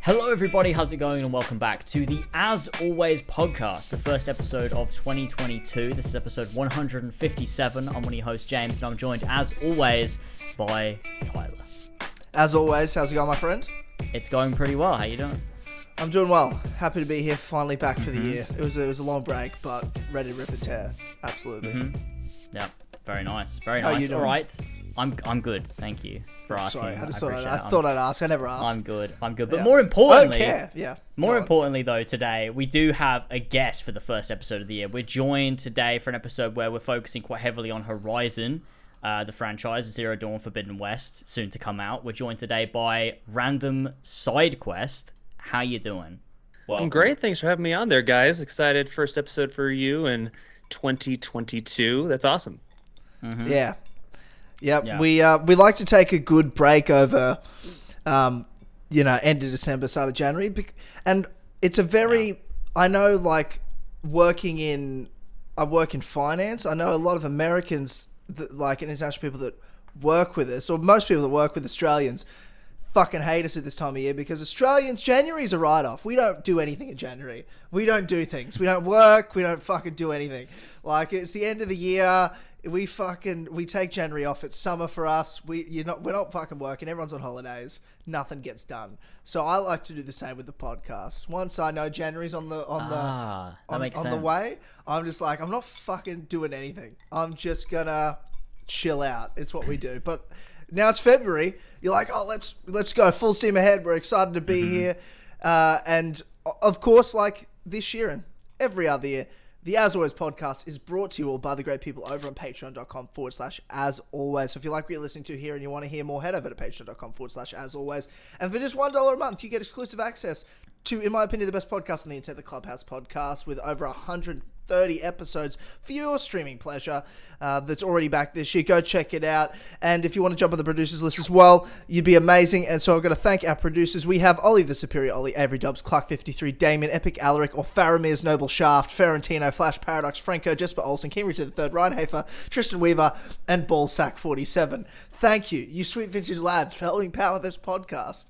Hello everybody, how's it going, and welcome back to the As Always podcast, the first episode of 2022. This is episode 157. I'm one of your hosts, James, and I'm joined as always by Tyler. As always, how's it going, my friend? It's going pretty well. How you doing? I'm doing well. Happy to be here, finally back for the year. It was a long break, but ready to rip and tear. Absolutely. Yeah, very nice. Very How nice. you doing? All right. I'm good. Thank you for asking. Sorry, I appreciate thought I'd ask. I never asked. I'm good. But Yeah. more importantly, I don't care. Yeah. More importantly, though, today we do have a guest for the first episode of the year. We're joined today for an episode where we're focusing quite heavily on Horizon, the franchise, Zero Dawn Forbidden West, soon to come out. We're joined today by Random Side Quest. How you doing? Well, I'm great. Thanks for having me on there, guys. Excited. First episode for you in 2022. That's awesome. Mm-hmm. Yeah. Yep. We like to take a good break over, end of December, start of January, and it's a very. I know, like I work in finance. I know a lot of Americans, like international people that work with us, or most people that work with Australians, fucking hate us at this time of year because Australians, January's a write-off. We don't do anything in January. We don't do things. We don't work. We don't fucking do anything. Like, it's the end of the year. We take January off. It's summer for us. We're not fucking working. Everyone's on holidays. Nothing gets done. So I like to do the same with the podcast. Once I know January's on the way, I'm just like, I'm not fucking doing anything. I'm just gonna chill out. It's what we do. But now it's February. You're like, oh, let's go full steam ahead. We're excited to be here. And of course, like this year and every other year, the As Always podcast is brought to you all by the great people over on patreon.com/as always. So if you like what you're listening to here and you want to hear more, head over to patreon.com/as always. And for just $1 a month, you get exclusive access to, in my opinion, the best podcast on the internet, the Clubhouse podcast, with over 130 episodes for your streaming pleasure. That's already back this year. Go check it out. And if you want to jump on the producers list as well, you'd be amazing. And so I've got to thank our producers. We have Ollie the Superior Ollie, Avery Dobbs, Clark53, Damien, Epic Alaric, or Faramir's Noble Shaft, Ferentino, Flash Paradox, Franco, Jesper Olsen, King Richard III, Ryan Hafer, Tristan Weaver, and Ballsack47. Thank you, you sweet vintage lads, for helping power this podcast.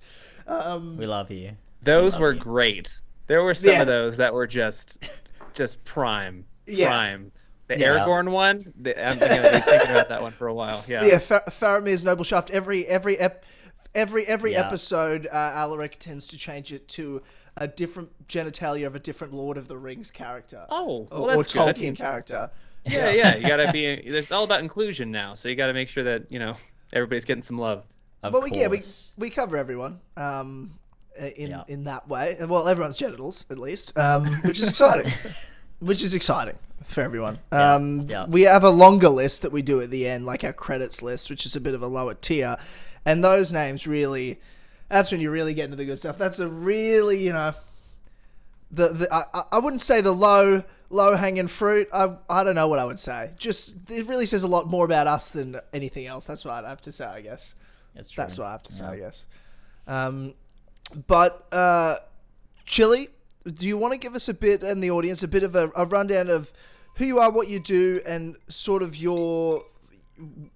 We love you. Those were great. There were some of those that were just prime. Prime. The Aragorn one, I'm thinking about that one for a while. Yeah. Faramir's Noble Shaft. Every episode, Alaric tends to change it to a different genitalia of a different Lord of the Rings character. Oh, well, or that's good. Tolkien character. Yeah. You gotta be. It's all about inclusion now, so you gotta make sure that everybody's getting some love. We cover everyone. In that way. Well, everyone's genitals, at least, which is exciting. Which is exciting for everyone. We have a longer list that we do at the end, like our credits list, which is a bit of a lower tier. And those names really, that's when you really get into the good stuff. That's a really, I wouldn't say the low hanging fruit. I don't know what I would say. Just, it really says a lot more about us than anything else. That's what I'd have to say, I guess. That's true. That's what I have to say, I guess. But Chili, do you want to give us and the audience a bit of a rundown of who you are, what you do, and sort of your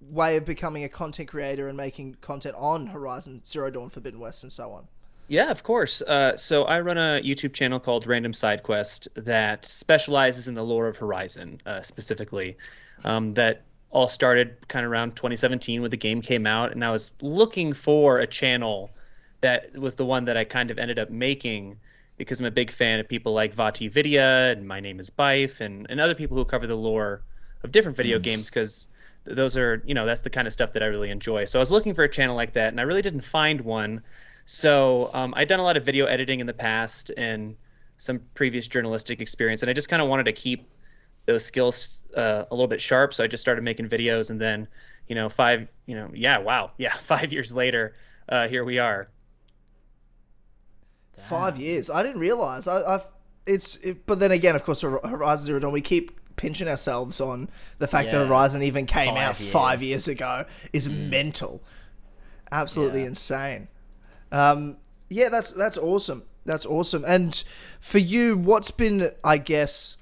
way of becoming a content creator and making content on Horizon, Zero Dawn, Forbidden West, and so on? Yeah, of course. So I run a YouTube channel called Random Side Quest that specializes in the lore of Horizon, specifically. That all started kind of around 2017 when the game came out, and I was looking for a channel that was the one that I kind of ended up making because I'm a big fan of people like Vati Vidya and My Name is Bife and other people who cover the lore of different video games, because those are, that's the kind of stuff that I really enjoy. So I was looking for a channel like that, and I really didn't find one. So I'd done a lot of video editing in the past and some previous journalistic experience, and I just kind of wanted to keep those skills a little bit sharp. So I just started making videos, and then, 5 years later, here we are. 5 years. I didn't realize. But then again, of course, Horizon Zero Dawn, we keep pinching ourselves on the fact that Horizon even came out 5 years ago is mental. Absolutely insane. That's awesome. That's awesome. And for you, what's been, I guess,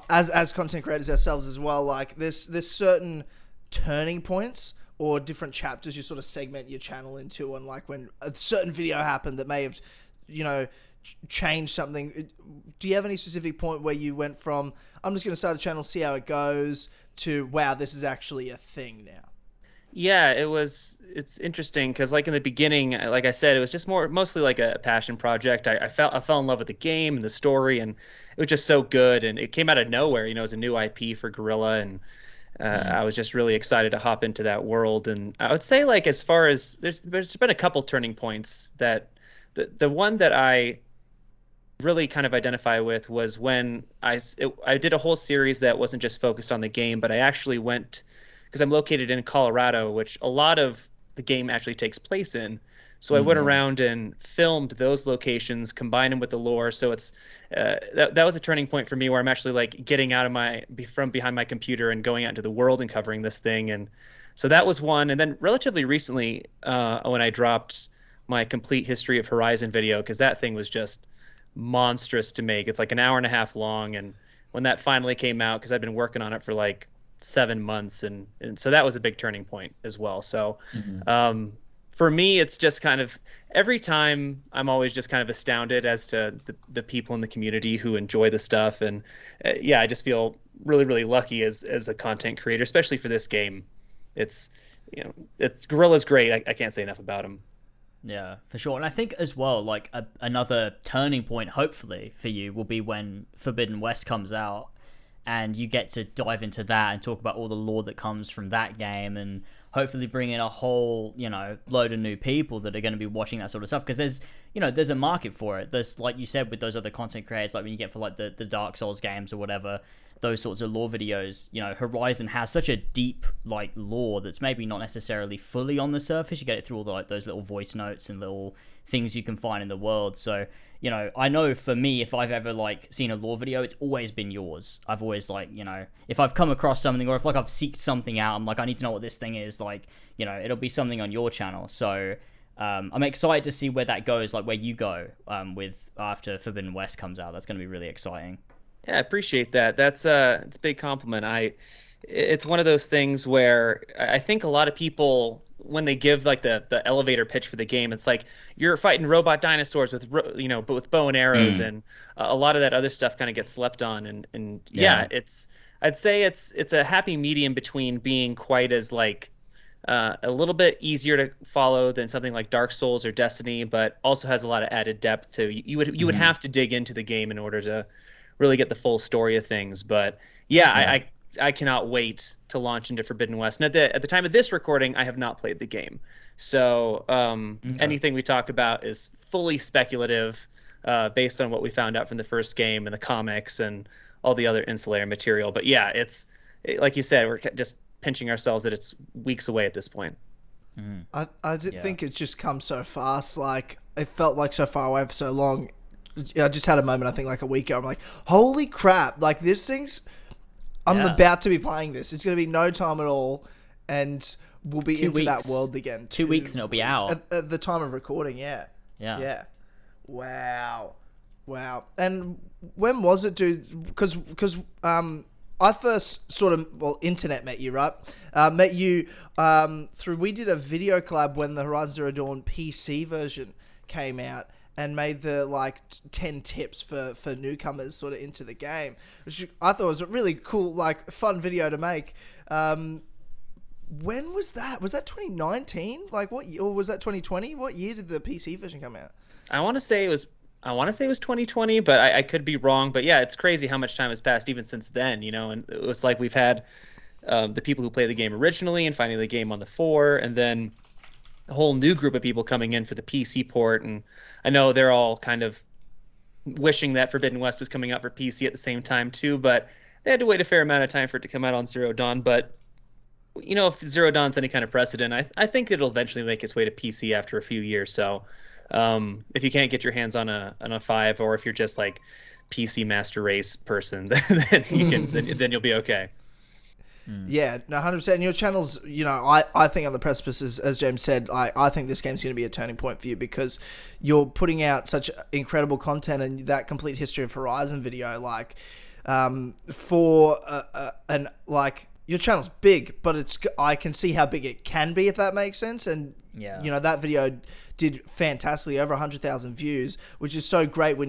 as content creators ourselves as well, like there's certain turning points or different chapters you sort of segment your channel into, and like when a certain video happened that may have, changed something? Do you have any specific point where you went from, I'm just going to start a channel, see how it goes, to, wow, this is actually a thing now? Yeah, it's interesting because like in the beginning, like I said, it was just mostly like a passion project. I fell in love with the game and the story, and it was just so good, and it came out of nowhere. It was a new IP for Gorilla, and I was just really excited to hop into that world. And I would say, like, as far as there's been a couple turning points. That the one that I really kind of identify with was when I did a whole series that wasn't just focused on the game, but I actually went, because I'm located in Colorado, which a lot of the game actually takes place in. So I went around and filmed those locations, combined them with the lore. So it's that was a turning point for me, where I'm actually like getting out of from behind my computer and going out into the world and covering this thing. And so that was one. And then relatively recently, when I dropped my complete history of Horizon video, because that thing was just monstrous to make. It's like an hour and a half long, and when that finally came out, because I've been working on it for like 7 months, and so that was a big turning point as well. So for me, it's just kind of every time I'm always just kind of astounded as to the people in the community who enjoy the stuff. And I just feel really, really lucky as a content creator, especially for this game. It's Gorilla's great. I can't say enough about him. Yeah, for sure. And I think as well, like another turning point, hopefully, for you will be when Forbidden West comes out, and you get to dive into that and talk about all the lore that comes from that game, and hopefully bring in a whole, load of new people that are going to be watching that sort of stuff. Because there's a market for it. There's, like you said, with those other content creators, like when you get for like the Dark Souls games or whatever, those sorts of lore videos, Horizon has such a deep like lore that's maybe not necessarily fully on the surface. You get it through all the, like those little voice notes and little things you can find in the world. So, I know for me, if I've ever like seen a lore video, it's always been yours. I've always like, if I've come across something, or if like I've seeked something out, I'm like, I need to know what this thing is, like, it'll be something on your channel. So I'm excited to see where that goes, like where you go with after Forbidden West comes out. That's going to be really exciting. Yeah, I appreciate that. It's a big compliment. It's one of those things where I think a lot of people, when they give like the elevator pitch for the game, it's like you're fighting robot dinosaurs with but with bow and arrows, and a lot of that other stuff kind of gets slept on. And I'd say it's a happy medium between being quite as like a little bit easier to follow than something like Dark Souls or Destiny, but also has a lot of added depth to you. You would have to dig into the game in order to really get the full story of things. But I cannot wait to launch into Forbidden West. And at the time of this recording, I have not played the game. So anything we talk about is fully speculative, based on what we found out from the first game and the comics and all the other Insulator material. But like you said, we're just pinching ourselves that it's weeks away at this point. I think it's just come so fast. Like, it felt like so far away for so long. I just had a moment, I think like a week ago. I'm like, holy crap. Like, this thing's... I'm about to be playing this. It's going to be no time at all, and we'll be into that world again. 2 weeks and it'll be out. At the time of recording, yeah. Wow. And when was it, dude? Because I first sort of, internet met you, right? Met you through, we did a video collab when the Horizon Zero Dawn PC version came out, and made the like 10 tips for newcomers sort of into the game, which I thought was a really cool, like, fun video to make. When was that? Was that 2019? Like, what year, or was that 2020? What year did the PC version come out? I want to say it was 2020, but I could be wrong. But yeah, it's crazy how much time has passed even since then, and it was like we've had the people who played the game originally and finding the game on the 4, and then a whole new group of people coming in for the PC port. And I know they're all kind of wishing that Forbidden West was coming out for PC at the same time too, but they had to wait a fair amount of time for it to come out on Zero Dawn. But if Zero Dawn's any kind of precedent, I think it'll eventually make its way to PC after a few years. So if you can't get your hands on a 5, or if you're just like PC Master Race person, then you can then you'll be okay. Yeah, no, 100%. And your channel's, I think on the precipice, as James said, I think this game's going to be a turning point for you, because you're putting out such incredible content, and that complete history of Horizon video, like, for an like your channel's big, but I can see how big it can be, if that makes sense. And you know, that video did fantastically, over 100,000 views, which is so great when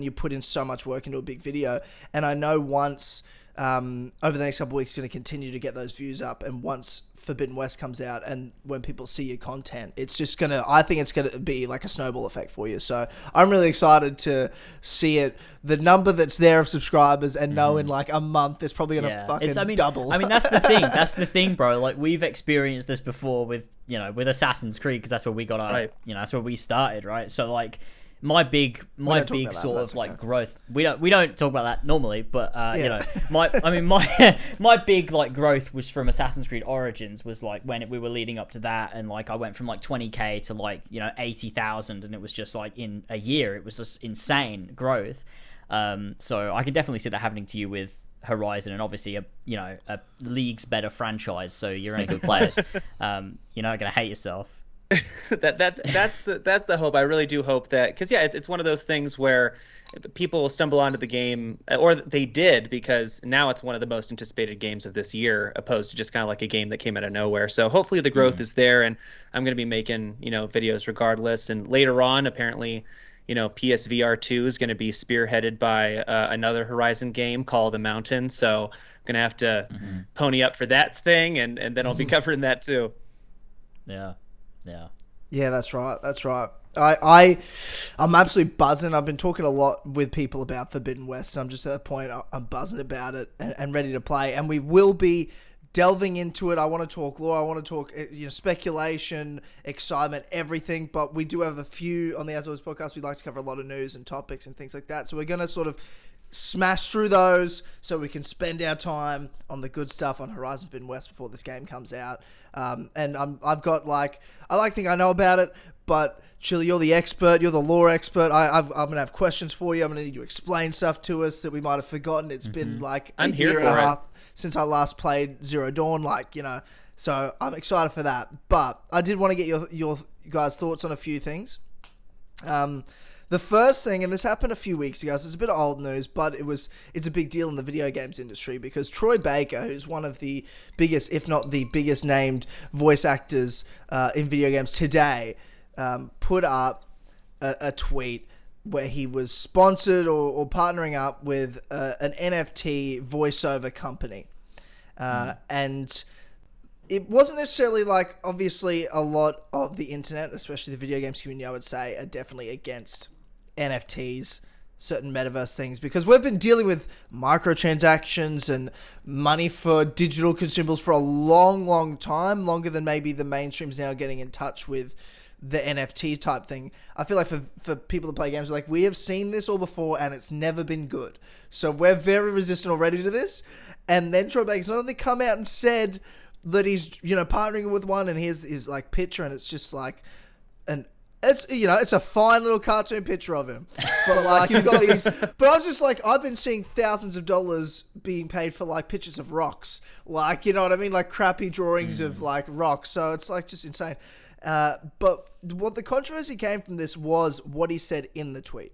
you put in so much work into a big video. And I know once over the next couple of weeks, it's going to continue to get those views up. And once Forbidden West comes out, and when people see your content, it's just gonna, I think it's gonna be like a snowball effect for you. So I'm really excited to see it, the number that's there of subscribers, and know in like a month it's probably gonna fucking double. I mean, that's the thing. That's the thing, bro. Like, we've experienced this before with, you know, with Assassin's Creed, because that's where we got our, you know, that's where we started, right? So like, my big sort of like growth. We don't talk about that normally, but you know, my big like growth was from Assassin's Creed Origins, was like when we were leading up to that, and like I went from like 20k to like, you know, 80,000, and it was just like in a year, it was just insane growth. So I could definitely see that happening to you with Horizon, and obviously a league's better franchise, so you're in a good place. You're not gonna hate yourself. That's the hope. I really do hope that, because it's one of those things where people stumble onto the game, or they did, because now it's one of the most anticipated games of this year, opposed to just kind of like a game that came out of nowhere. So hopefully the growth is there, and I'm going to be making, you know, videos regardless. And later on, apparently, you know, PSVR 2 is going to be spearheaded by another Horizon game called The Mountain. So I'm going to have to pony up for that thing, and then I'll be covering that too. Yeah, that's right. I'm absolutely buzzing. I've been talking a lot with people about Forbidden West, and I'm just at the point I'm buzzing about it and ready to play. And we will be delving into it. I want to talk lore. I want to talk, you know, speculation, excitement, everything. But we do have a few on the As Always podcast. We like to cover a lot of news and topics and things like that. So we're going to sort of smash through those so we can spend our time on the good stuff on Horizon Forbidden West before this game comes out. And I've got like, I like to think I know about it, but Chili, you're the expert, you're the lore expert. I'm going to have questions for you. I'm going to need you to explain stuff to us that we might have forgotten. It's been like a year and a half since I last played Zero Dawn, like, you know, so I'm excited for that. But I did want to get your guys' thoughts on a few things. The first thing, and this happened a few weeks ago, so it's a bit of old news, but it's a big deal in the video games industry, because Troy Baker, who's one of the biggest, if not the biggest named voice actors in video games today, put up a tweet where he was sponsored or partnering up with an NFT voiceover company. And it wasn't necessarily like, obviously a lot of the internet, especially the video games community, I would say, are definitely against NFTs, certain metaverse things, because we've been dealing with microtransactions and money for digital consumables for a long time, longer than maybe the mainstream's now getting in touch with the NFT type thing. I feel like for people that play games, like, we have seen this all before and it's never been good. So we're very resistant already to this. And then Troy Baker's not only come out and said that he's, you know, partnering with one, and here's his like picture, and it's just like it's, you know, it's a fine little cartoon picture of him, but like you've got these. But I was just like, I've been seeing thousands of dollars being paid for like pictures of rocks, like, you know what I mean, like crappy drawings of like rocks. So it's like just insane. But what the controversy came from this was what he said in the tweet.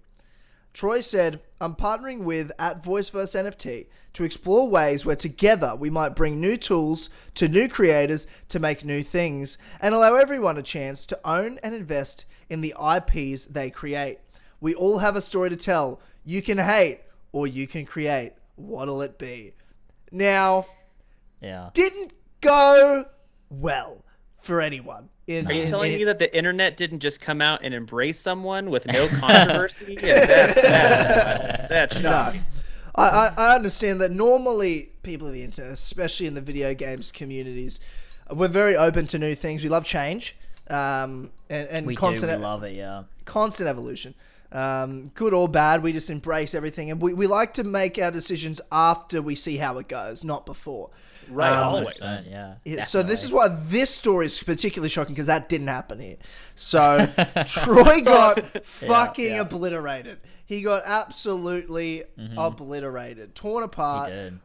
Troy said, "I'm partnering with @VoiceVerse NFT to explore ways where together we might bring new tools to new creators to make new things and allow everyone a chance to own and invest in the IPs they create. We all have a story to tell. You can hate or you can create. What'll it be?" Now, didn't go well for anyone. Are you telling me that the internet didn't just come out and embrace someone with no controversy? That's shocking. I understand that normally people of the internet, especially in the video games communities, we're very open to new things. We love change, and we constant. We love it, yeah. Constant evolution, good or bad. We just embrace everything, and we like to make our decisions after we see how it goes, not before. Right, always. Yeah. So this is why this story is particularly shocking, because that didn't happen here. So Troy got fucking obliterated. He got absolutely obliterated, torn apart. He did.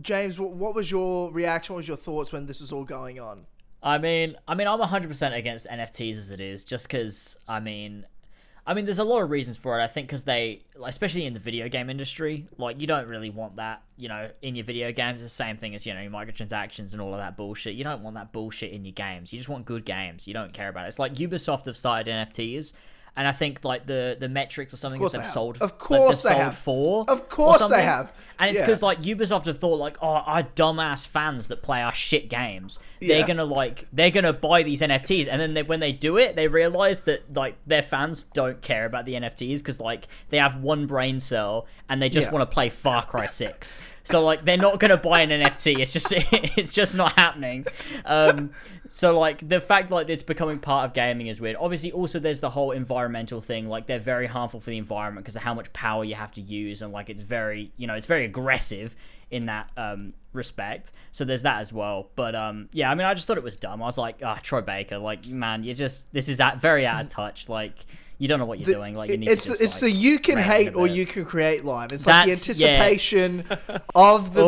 James? What was your reaction? What was your thoughts when this was all going on? I mean, I'm 100% against NFTs as it is, just because, I mean, I mean, there's a lot of reasons for it. I think because they, like, especially in the video game industry, like, you don't really want that, in your video games. It's the same thing as, your microtransactions and all of that bullshit. You don't want that bullshit in your games. You just want good games. You don't care about it. It's like Ubisoft have started NFTs, and I think, like, the metrics or something that they've sold. Of course they have. Of course they have. And it's because, like, Ubisoft have thought, like, oh, our dumbass fans that play our shit games, they're gonna buy these NFTs. And then when they do it, they realize that, like, their fans don't care about the NFTs because, like, they have one brain cell and they just want to play Far Cry 6. So, like, they're not gonna buy an NFT. It's just not happening. So, like, the fact, like, it's becoming part of gaming is weird. Obviously, also, there's the whole environmental thing. Like, they're very harmful for the environment because of how much power you have to use. And, like, it's very, it's very aggressive in that respect. So there's that as well. But, yeah, I mean, I just thought it was dumb. I was like, Troy Baker, like, man, this is very out of touch. Like, you don't know what you're doing. Like, you need it's the you can hate or you can create line. It's like the anticipation of the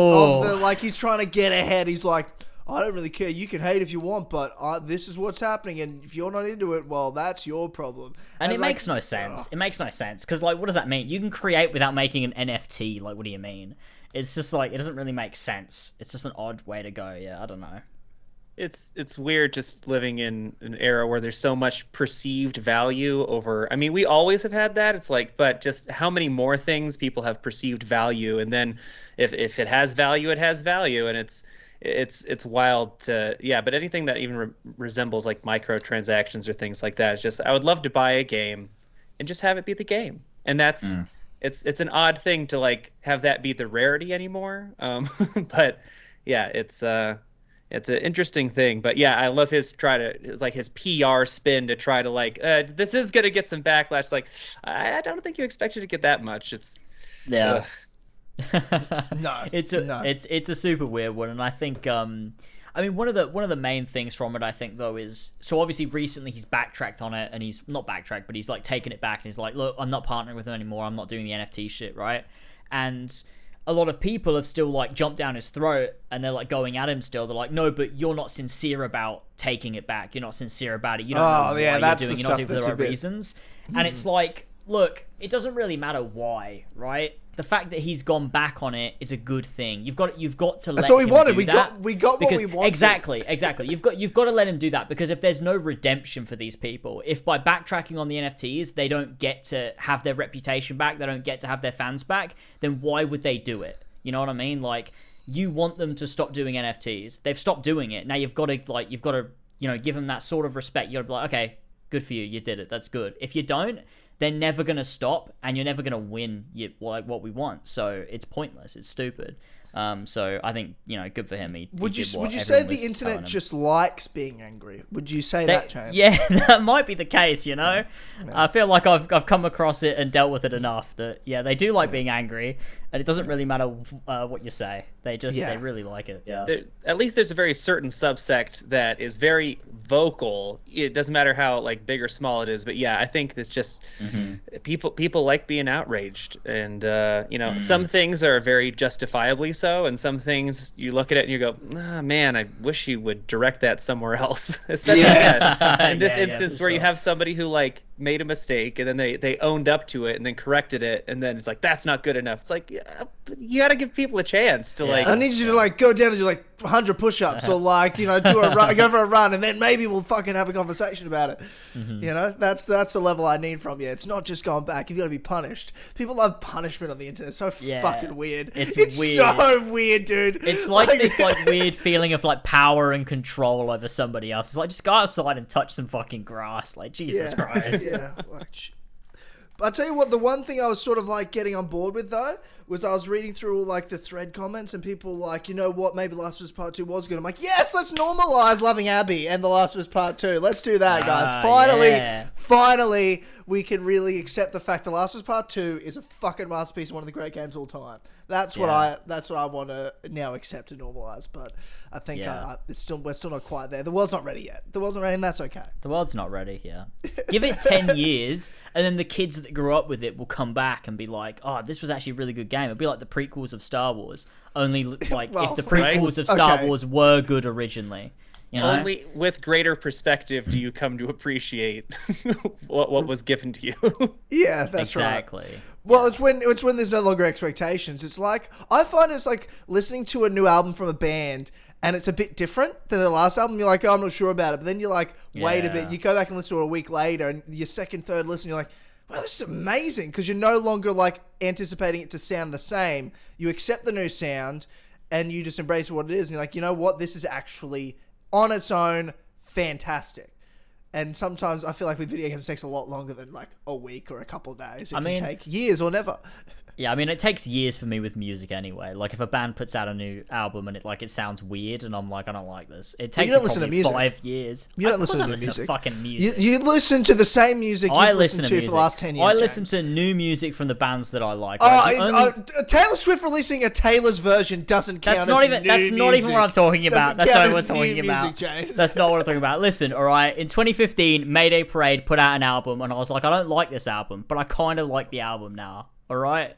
like, he's trying to get ahead. He's like, I don't really care. You can hate if you want, but this is what's happening, and if you're not into it, well, that's your problem. And it makes no sense. It makes no sense because, like, what does that mean? You can create without making an NFT. Like, what do you mean? It's just like it doesn't really make sense. It's just an odd way to go. Yeah, I don't know. It's weird just living in an era where there's so much perceived value over. I mean, we always have had that. It's like, but just how many more things people have perceived value, and then if it has value, it has value, and it's wild to but anything that even resembles like microtransactions or things like that, it's just, I would love to buy a game and just have it be the game, and that's it's an odd thing to, like, have that be the rarity anymore. But yeah, it's an interesting thing. But yeah, I love his PR spin to try to, like, this is gonna get some backlash. Like, I don't think you expected to get that much. It's no, it's a super weird one, and I think I mean, one of the main things from it, I think, though, is, so obviously recently he's backtracked on it, and he's not backtracked, but he's, like, taken it back, and he's like, look, I'm not partnering with him anymore, I'm not doing the NFT shit, right? And a lot of people have still, like, jumped down his throat, and they're, like, going at him still. They're like, no, but you're not sincere about taking it back, you're not sincere about it, you don't know why you're doing it, you're not doing it for the right reasons. And it's like, look, it doesn't really matter why, right? The fact that he's gone back on it is a good thing. You've got to let That's what we him wanted. do We that got what we wanted. Exactly. You've got to let him do that, because if there's no redemption for these people, if by backtracking on the NFTs they don't get to have their reputation back, they don't get to have their fans back, then why would they do it? You know what I mean? Like, you want them to stop doing NFTs. They've stopped doing it. Now you've got to give them that sort of respect. You got to be like, okay, good for you. You did it. That's good. If you don't, they're never going to stop, and you're never going to win what we want. So it's pointless. It's stupid. So I think, good for him. Would you say the internet just likes being angry? Would you say that, James? Yeah, that might be the case, Yeah. I feel like I've come across it and dealt with it enough that, they do like being angry, and it doesn't really matter what you say. They really like it. Yeah. At least there's a very certain subsect that is very vocal. It doesn't matter how, like, big or small it is, but I think it's just people like being outraged, and some things are very justifiably so, and some things you look at it and you go, man, I wish you would direct that somewhere else. Especially in this instance where you have somebody who, like, made a mistake, and then they owned up to it and then corrected it, and then it's like, that's not good enough. It's like, you got to give people a chance to like. I need you to, like, go down and do, like, 100 push-ups or, like, do a run, go for a run, and then maybe we'll fucking have a conversation about it. That's the level I need from you. It's not just going back. You've got to be punished. People love punishment on the internet. It's so fucking weird. It's weird. So weird, dude. It's like this, like, weird feeling of, like, power and control over somebody else. It's like, just go outside and touch some fucking grass. Like, Jesus Christ. Yeah. I'll tell you what, the one thing I was sort of, like, getting on board with, though, was I was reading through all, like, the thread comments, and people like, you know what, maybe Last of Us Part 2 was good. I'm like, yes, let's normalize loving Abby and The Last of Us Part 2. Let's do that, guys. Finally, we can really accept the fact The Last of Us Part 2 is a fucking masterpiece and one of the great games of all time. That's what I want to now accept and normalize, but I think we're still not quite there. The world's not ready yet. The world's not ready, and that's okay. The world's not ready, yeah. Give it 10 years, and then the kids that grew up with it will come back and be like, oh, this was actually a really good game. It'll be like the prequels of Star Wars, only, like, if the prequels of Star Wars were good originally. You know? Only with greater perspective do you come to appreciate what was given to you. Yeah, that's right. Exactly. Well, it's when there's no longer expectations. It's like, I find it's like listening to a new album from a band and it's a bit different than the last album. You're like, oh, I'm not sure about it. But then you're like, wait a bit. You go back and listen to it a week later and your second, third listen, you're like, wow, this is amazing. Because you're no longer like anticipating it to sound the same. You accept the new sound and you just embrace what it is. And you're like, you know what? This is actually on its own fantastic. And sometimes I feel like with video games, it takes a lot longer than like a week or a couple of days. It can take years or never. Yeah, I mean, it takes years for me with music anyway. Like, if a band puts out a new album and it sounds weird, and I'm like, I don't like this. It takes probably 5 years. You don't listen to music. music. Fucking music. You listen to the same music you've listened to for the last 10 years. I listen to new music from the bands that I like. Taylor Swift releasing a Taylor's version doesn't count. That's not even what I'm talking about. That's not what I'm talking about. James. That's not what I'm talking about. Listen, all right. In 2015, Mayday Parade put out an album, and I was like, I don't like this album, but I kind of like the album now. All right.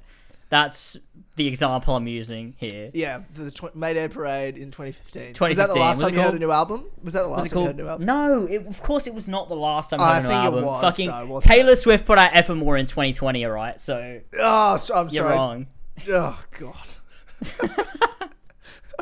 That's the example I'm using here. Yeah, the Mayday Parade in 2015. 2015. Was that the last time you heard a new album? Was that the last time you heard a new album? No, of course it was not the last time I heard a new album. It was, fucking though, Taylor Swift put out Evermore in 2020, alright? So I'm sorry. You're wrong. Oh, God.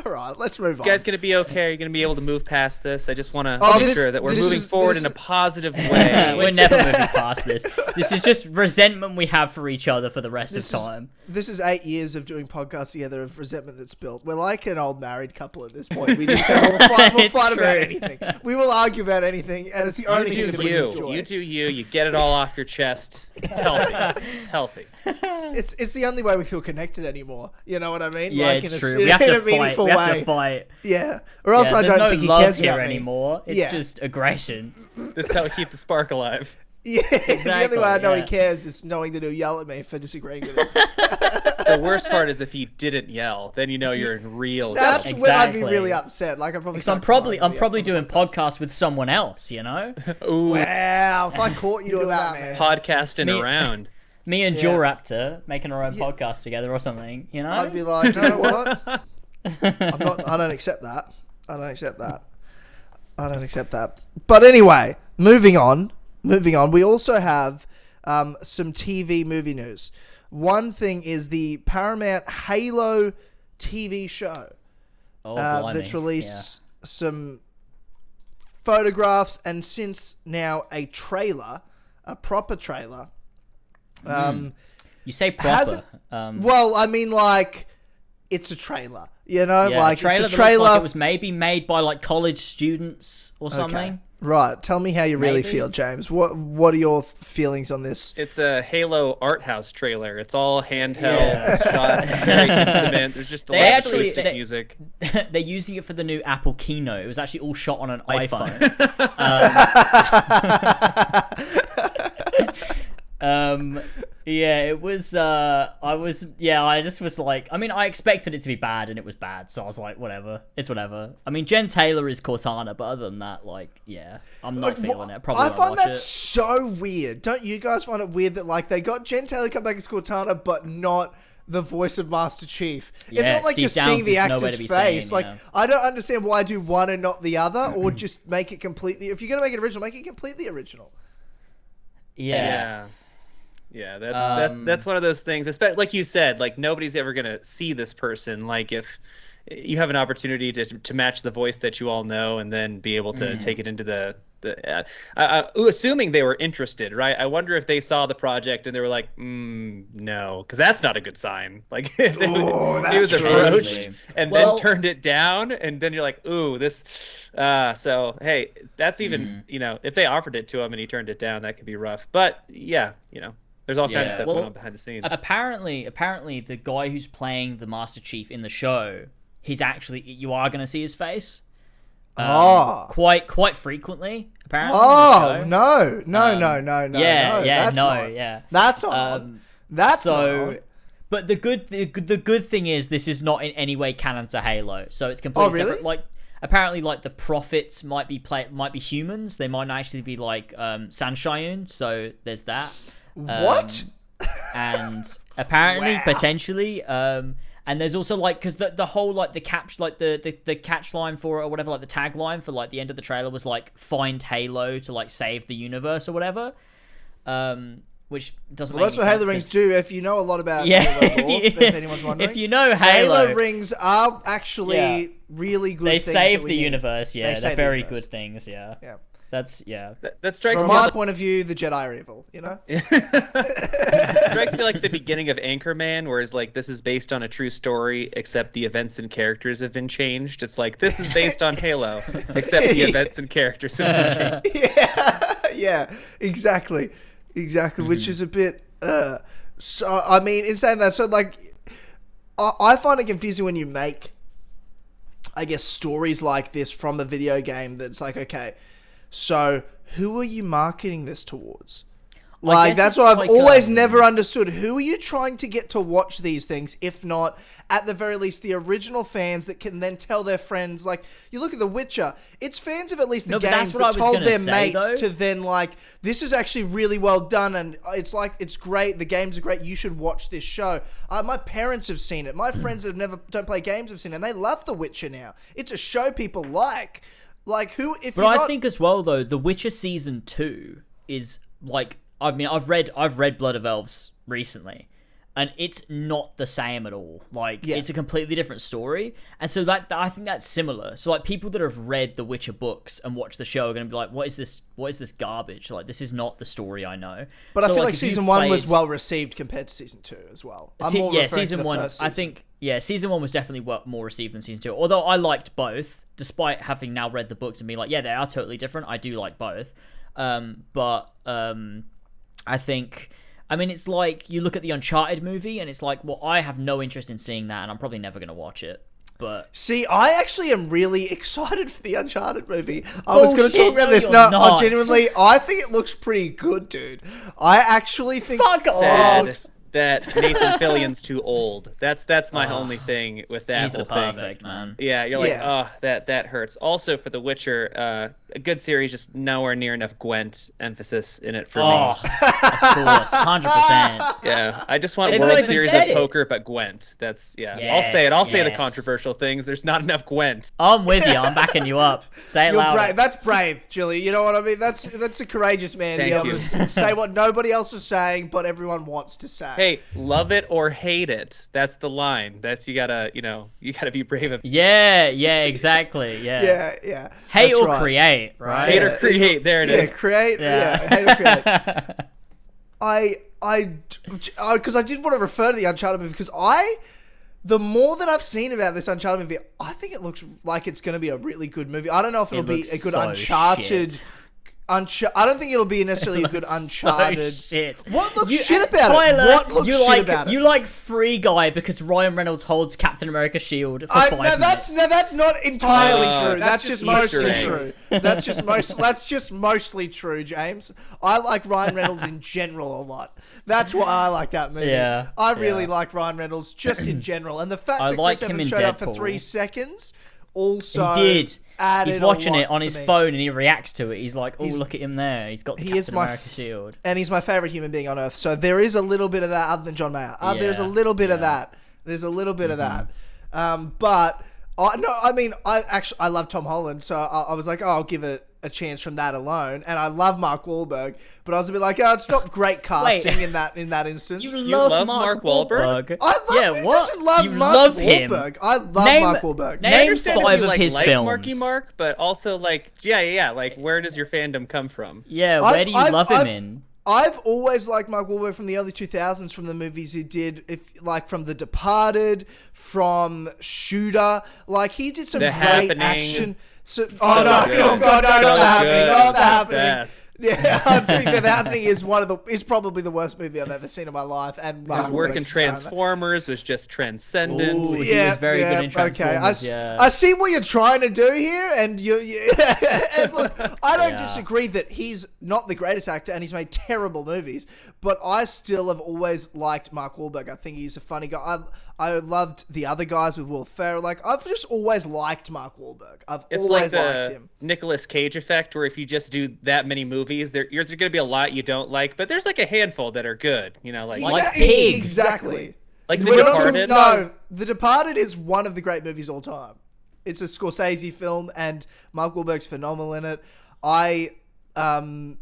All right, let's move on. You guys going to be okay? Are you going to be able to move past this? I just want to make sure that we're moving forward in a positive way. We're never moving past this. This is just resentment we have for each other for the rest of time. This is 8 years of doing podcasts together of resentment that's built. We're like an old married couple at this point. We just we'll fight about anything. We will argue about anything, and it's the only thing that brings us joy. You do you. You get it all off your chest. It's healthy. It's healthy. It's the only way we feel connected anymore. You know what I mean? Yeah, like it's in true. In we have a to fight. meaningful We have way. to fight. Yeah, or else I don't think he love cares here about me anymore. It's just aggression. This is how we keep the spark alive. Yeah, exactly, the only way I know he cares is knowing that he'll yell at me for disagreeing with him. The worst part is if he didn't yell, then you know you're in real. That's trouble. when I'd be really upset. Like I'm probably doing podcasts with someone else. You know. Ooh. Wow! If I caught you doing that, man. Podcasting around. Me and Joe Raptor making our own podcast together or something. You know. I'd be like, you know what? I don't accept that. I don't accept that. But anyway, moving on. We also have some TV movie news. One thing is the Paramount Halo TV show that's released some photographs and since now a proper trailer. You say proper. Well, I mean, like, it's a trailer. You know, like it's a trailer. Like it was maybe made by like college students or something. Okay. Right. Tell me how you really feel, James. What are your feelings on this? It's a Halo art house trailer. It's all handheld, shot. It's very intimate. There's just electronic music. They're using it for the new Apple Keynote. It was actually all shot on an iPhone. Yeah, it was. I just was like, I mean, I expected it to be bad, and it was bad, so I was like, whatever, it's whatever. I mean, Jen Taylor is Cortana, but other than that, like, yeah, I'm not feeling it. Probably I find that so weird. Don't you guys find it weird that like they got Jen Taylor come back as Cortana, but not the voice of Master Chief? It's not like you're seeing the actor's face. Like, I don't understand why do one and not the other, or just make it completely. If you're gonna make it original, make it completely original. Yeah, that's one of those things. Especially like you said, like nobody's ever gonna see this person. Like if you have an opportunity to match the voice that you all know, and then be able to take it into the assuming they were interested, right? I wonder if they saw the project and they were like, no, because that's not a good sign. Like it was approached and then turned it down, and then you're like, ooh, this. So hey, that's even if they offered it to him and he turned it down, that could be rough. But yeah, there's all kinds of stuff going on behind the scenes. Apparently, the guy who's playing the Master Chief in the show, you are going to see his face. Quite frequently, apparently. Oh, no. That's on. That's on. But the good thing is this is not in any way canon to Halo, so it's completely separate. Like apparently, like the prophets might be humans. They might actually be like Sanshayun. So there's that. What? And apparently, potentially, And there's also like, because the whole like the catch line for it or whatever, like the tagline for like the end of the trailer was like find Halo to like save the universe or whatever, which doesn't. Well, that's what Halo rings do. If you know a lot about Halo lore, if anyone's wondering, if you know Halo rings are actually really good. They things save the universe. Yeah, they're very good things. Yeah. That's that strikes from me. From my point of view, the Jedi are evil. You know, it strikes me like the beginning of Anchorman, whereas like this is based on a true story, except the events and characters have been changed. It's like this is based on Halo, except the events and characters have been changed. Yeah, exactly, which is a bit. So I mean, in saying that, so like, I find it confusing when you make, I guess, stories like this from a video game. That's like, okay. So, who are you marketing this towards? Like, that's what I've always never understood. Who are you trying to get to watch these things, if not, at the very least, the original fans that can then tell their friends? Like, you look at The Witcher, it's fans of at least the games that told their mates to then, like, this is actually really well done, and it's like, it's great, the games are great, you should watch this show. My parents have seen it. My friends that don't play games have seen it, and they love The Witcher now. It's a show people like. Like, who, if But I think as well, though, The Witcher Season 2 is, like, I mean, I've read Blood of Elves recently, and it's not the same at all. Like, it's a completely different story, and so that I think that's similar. So, like, people that have read the Witcher books and watched the show are going to be like, what is this garbage? Like, this is not the story I know. But so, I feel like Season 1 was well received compared to Season 2 as well. Season 1, I think, Season 1 was definitely more received than Season 2, although I liked both. Despite having now read the books and being like, yeah, they are totally different, I do like both. But I think, I mean, it's like you look at the Uncharted movie and it's like, well, I have no interest in seeing that and I'm probably never going to watch it. But see, I actually am really excited for the Uncharted movie. I was going to talk about this. No, genuinely, I think it looks pretty good, dude. I actually think... Fuck off! That Nathan Fillion's too old. That's my only thing with that he's whole perfect, thing. Man. Yeah, you're like, that hurts. Also for The Witcher, a good series, just nowhere near enough Gwent emphasis in it for me. Of course, 100%. Yeah, I just want World Series of Poker, but Gwent. That's I'll say it. I'll say the controversial things. There's not enough Gwent. I'm with you. I'm backing you up. Say it loud. That's brave, Julie. You know what I mean? That's a courageous man to be able to say what nobody else is saying, but everyone wants to say. Hey, love it or hate it. That's the line. That's you gotta be brave. Yeah, exactly. Yeah. Hate or create, right? Hate or create. There it is. Create. Yeah, hate or create. Because I did want to refer to the Uncharted movie because the more that I've seen about this Uncharted movie, I think it looks like it's going to be a really good movie. I don't know if it'll be a good Uncharted. I don't think it'll be necessarily a good Uncharted. So shit. What looks shit about Tyler, it? What looks shit about it? You like Free Guy because Ryan Reynolds holds Captain America's shield for 5 minutes. That's not entirely true. That's just mostly true. That's just mostly true, James. I like Ryan Reynolds in general a lot. That's why I like that movie. Yeah, I really like Ryan Reynolds just in general, and the fact that Chris Evans showed up for 3 seconds also. He did. He's watching it on his phone and he reacts to it. He's like, "Oh, look at him there! He's got the Captain America shield." And he's my favorite human being on earth. So there is a little bit of that, other than John Mayer. There's a little bit of that. There's a little bit of that. But I love Tom Holland, so I was like, I'll give it a chance from that alone. And I love Mark Wahlberg, but I was a bit like, it's not great casting in that instance. You love Mark Wahlberg? I love Who doesn't love Mark Wahlberg? I love Mark Wahlberg. Name 5 of his films. Marky Mark, but also like, like, where does your fandom come from? Yeah, where do you love him in? I've always liked Mark Wahlberg from the early 2000s, from the movies he did, from The Departed, from Shooter. Like, he did some great action. So, not the Happening. Yeah, The Happening is probably the worst movie I've ever seen in my life. And his work in Transformers was just transcendent. Ooh, he was very good in Transformers. Okay. I see what you're trying to do here, and and look, I don't disagree that he's not the greatest actor and he's made terrible movies, but I still have always liked Mark Wahlberg. I think he's a funny guy. I loved The Other Guys with Will Ferrell. Like, I've just always liked Mark Wahlberg. It's always liked him. Nicolas Cage effect, where if you just do that many movies, there's going to be a lot you don't like, but there's like a handful that are good. Like Pigs. Exactly. Like The Departed. No, The Departed is one of the great movies of all time. It's a Scorsese film, and Mark Wahlberg's phenomenal in it. I like